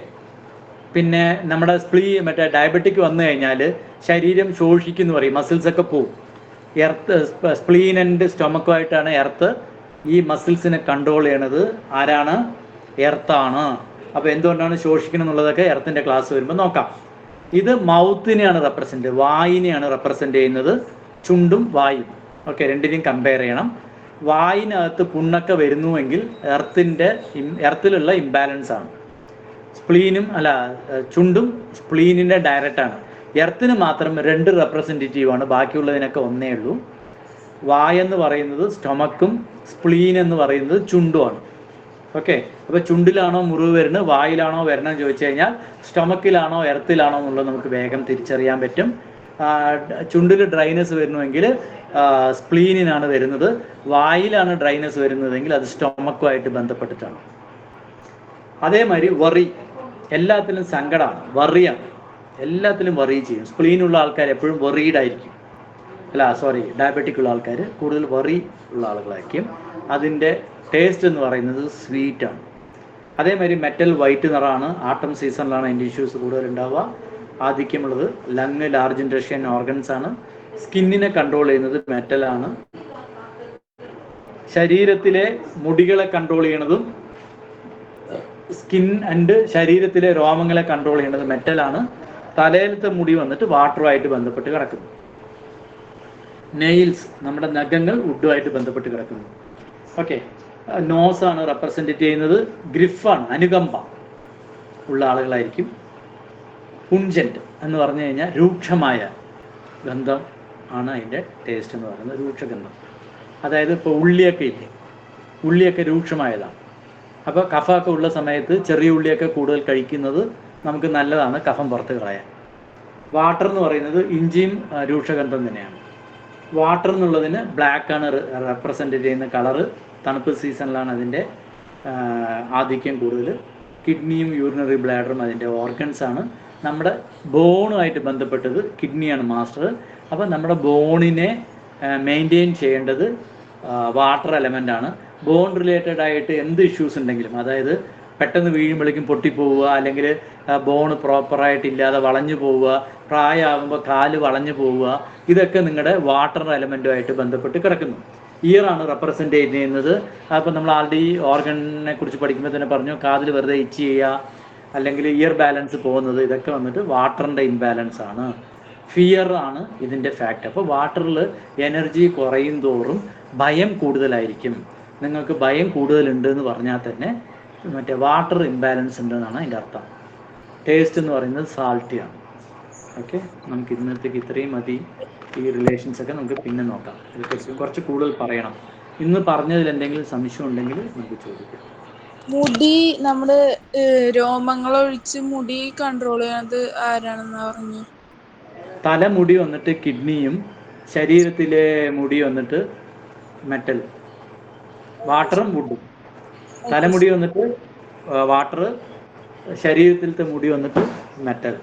പിന്നെ നമ്മുടെ മറ്റേ ഡയബറ്റിക് വന്നു കഴിഞ്ഞാൽ ശരീരം ശോഷിക്കുന്നു പറയും, മസിൽസ് ഒക്കെ പോവും. എർത്ത് സ്പ്ലീൻ ആൻഡ് സ്റ്റൊമക്കുമായിട്ടാണ് എർത്ത് ഈ മസിൽസിനെ കൺട്രോൾ ചെയ്യണത്. ആരാണ്? എർത്താണ്. അപ്പോൾ എന്തുകൊണ്ടാണ് ശോഷിക്കണം എന്നുള്ളതൊക്കെ എർത്തിൻ്റെ ക്ലാസ് വരുമ്പോൾ നോക്കാം. ഇത് മൗത്തിനെയാണ് റെപ്രസെൻ്റ്, വായിനെയാണ് റെപ്രസെൻ്റ് ചെയ്യുന്നത്, ചുണ്ടും വായും. ഓക്കെ, രണ്ടിനെയും കമ്പയർ ചെയ്യണം. വായിനകത്ത് പുണ്ണൊക്കെ വരുന്നുവെങ്കിൽ എർത്തിലുള്ള ഇംബാലൻസ് ആണ്. ചുണ്ടും സ്പ്ലീനിൻ്റെ ഡയറക്റ്റാണ്. എർത്തിന് മാത്രം 2 റെപ്രസെൻറ്റേറ്റീവാണ്, ബാക്കിയുള്ളതിനൊക്കെ ഒന്നേ ഉള്ളൂ. വായെന്ന് പറയുന്നത് സ്റ്റൊമക്കും സ്പ്ലീൻ എന്ന് പറയുന്നത് ചുണ്ടുമാണ്. ഓക്കെ, അപ്പോൾ ചുണ്ടിലാണോ മുറിവ് വരുന്നത് വായിലാണോ വരണമെന്ന് ചോദിച്ചു കഴിഞ്ഞാൽ സ്റ്റൊമക്കിലാണോ എർത്തിലാണോ എന്നുള്ളത് നമുക്ക് വേഗം തിരിച്ചറിയാൻ പറ്റും. ചുണ്ടിൽ ഡ്രൈനെസ് വരുന്നുവെങ്കിൽ സ്പ്ലീനിനാണ് വരുന്നത്. വായിലാണ് ഡ്രൈനെസ് വരുന്നതെങ്കിൽ അത് സ്റ്റൊമക്കുമായിട്ട് ബന്ധപ്പെട്ടിട്ടാണ്. അതേമാതിരി വറി, എല്ലാത്തിലും സങ്കടമാണ്, വറിയാണ്, എല്ലാത്തിലും വറി ചെയ്യും. സ്പ്ലീനുള്ള ആൾക്കാർ എപ്പോഴും വറീഡായിരിക്കും. ഡയബറ്റിക് ഉള്ള ആൾക്കാർ കൂടുതൽ വറി ഉള്ള ആളുകളായിരിക്കും. അതിൻ്റെ ടേസ്റ്റ് എന്ന് പറയുന്നത് സ്വീറ്റാണ്. അതേമാതിരി മെറ്റൽ വൈറ്റ് നിറമാണ്. ആട്ടം സീസണിലാണ് അതിൻ്റെ ഇഷ്യൂസ് കൂടുതൽ ഉണ്ടാവുക. ആധിക്യമുള്ളത് ലങ്, ലാർജ് ഇൻഡസ്ട്രിയൻ ഓർഗൻസ് ആണ്. സ്കിന്നിനെ കൺട്രോൾ ചെയ്യുന്നത് മെറ്റലാണ്. ശരീരത്തിലെ മുടികളെ കൺട്രോൾ ചെയ്യണതും സ്കിൻ ആൻഡ് ശരീരത്തിലെ രോമങ്ങളെ കൺട്രോൾ ചെയ്യുന്നത് മെറ്റലാണ്. തലയിലത്തെ മുടി വന്നിട്ട് വാട്ടറുമായിട്ട് ബന്ധപ്പെട്ട് കിടക്കുന്നു. നെയിൽസ്, നമ്മുടെ നഖങ്ങൾ വുഡുമായിട്ട് ബന്ധപ്പെട്ട് കിടക്കുന്നു. ഓക്കെ, നോസാണ് റെപ്രസെൻറ്റ് ചെയ്യുന്നത്, ഗ്രിഫാണ്, അനുകമ്പ ഉള്ള ആളുകളായിരിക്കും. പുഞ്ചൻറ്റ് എന്ന് പറഞ്ഞു കഴിഞ്ഞാൽ രൂക്ഷമായ ഗന്ധം ആണ് അതിൻ്റെ ടേസ്റ്റ് എന്ന് പറയുന്നത്, രൂക്ഷഗന്ധം. അതായത് ഇപ്പോൾ ഉള്ളിയൊക്കെ ഇല്ലേ, ഉള്ളിയൊക്കെ രൂക്ഷമായതാണ്. അപ്പോൾ കഫമൊക്കെ ഉള്ള സമയത്ത് ചെറിയ ഉള്ളിയൊക്കെ കൂടുതൽ കഴിക്കുന്നത് നമുക്ക് നല്ലതാണ്, കഫം പുറത്ത് കളയാൻ. വാട്ടർ എന്ന് പറയുന്നത് ഇഞ്ചിയും രൂക്ഷഗന്ധം തന്നെയാണ്. വാട്ടർ എന്നുള്ളതിന് ബ്ലാക്കാണ് റെപ്രസെൻ്റ് ചെയ്യുന്ന കളറ്. തണുപ്പ് സീസണിലാണ് അതിൻ്റെ ആധിക്യം കൂടുതൽ. കിഡ്നിയും യൂറിനറി ബ്ലാഡറും അതിൻ്റെ ഓർഗൻസാണ്. നമ്മുടെ ബോണുമായിട്ട് ബന്ധപ്പെട്ടത് കിഡ്നിയാണ് മാസ്റ്റർ. അപ്പോൾ നമ്മുടെ ബോണിനെ മെയിൻറ്റെയിൻ ചെയ്യേണ്ടത് വാട്ടർ എലമെൻ്റാണ്. ബോൺ റിലേറ്റഡ് ആയിട്ട് എന്ത് ഇഷ്യൂസ് ഉണ്ടെങ്കിലും, അതായത് പെട്ടെന്ന് വീഴുമ്പോഴേക്കും പൊട്ടിപ്പോവുക, അല്ലെങ്കിൽ ബോണ് പ്രോപ്പറായിട്ടില്ലാതെ വളഞ്ഞു പോവുക, പ്രായമാകുമ്പോൾ കാല് വളഞ്ഞു പോവുക, ഇതൊക്കെ നിങ്ങളുടെ വാട്ടർ എലമെൻറ്റുമായിട്ട് ബന്ധപ്പെട്ട് കിടക്കുന്നു. ഇയറാണ് റെപ്രസെൻ്റ് ചെയ്യുന്നത്. അപ്പോൾ നമ്മൾ ആൾറെഡി ഓർഗനെ കുറിച്ച് പഠിക്കുമ്പോൾ തന്നെ പറഞ്ഞു, കാതിൽ വെറുതെ ഇച്ച് ചെയ്യുക, അല്ലെങ്കിൽ ഇയർ ബാലൻസ് പോകുന്നത്, ഇതൊക്കെ വന്നിട്ട് വാട്ടറിൻ്റെ ഇംബാലൻസ് ആണ്. ഫിയർ ആണ് ഇതിൻ്റെ ഫാക്റ്റ്. അപ്പോൾ വാട്ടറിൽ എനർജി കുറയും തോറും ഭയം കൂടുതലായിരിക്കും. നിങ്ങൾക്ക് ഭയം കൂടുതലുണ്ട് എന്ന് പറഞ്ഞാൽ തന്നെ മറ്റേ വാട്ടർ ഇംബാലൻസ് ഉണ്ടെന്നാണ് അതിൻ്റെ അർത്ഥം. ടേസ്റ്റ് എന്ന് പറയുന്നത് സാൾട്ടിയാണ്. ഓക്കെ, നമുക്ക് ഇന്നത്തേക്ക് ഇത്രയും മതി. ഈ റിലേഷൻസ് ഒക്കെ നമുക്ക് പിന്നെ നോക്കാം. ഇതിനെക്കുറിച്ച് കുറച്ച് കൂടുതൽ പറയണം. ഇന്ന് പറഞ്ഞതിൽ എന്തെങ്കിലും സംശയം ഉണ്ടെങ്കിൽ നമുക്ക് ചോദിക്കാം. മുടി നമ്മള് രോമങ്ങൾ ഒഴിച്ച് മുടി കൺട്രോൾ ചെയ്യുന്നത് ആരാണെന്ന് പറഞ്ഞു? തലമുടി വന്നിട്ട് കിഡ്നിയും ശരീരത്തിലെ മുടി വന്നിട്ട് മെറ്റൽ, വാട്ടറും വുഡും. തലമുടി വന്നിട്ട് വാട്ടർ, ശരീരത്തിലത്തെ മുടി വന്നിട്ട് മെറ്റൽ.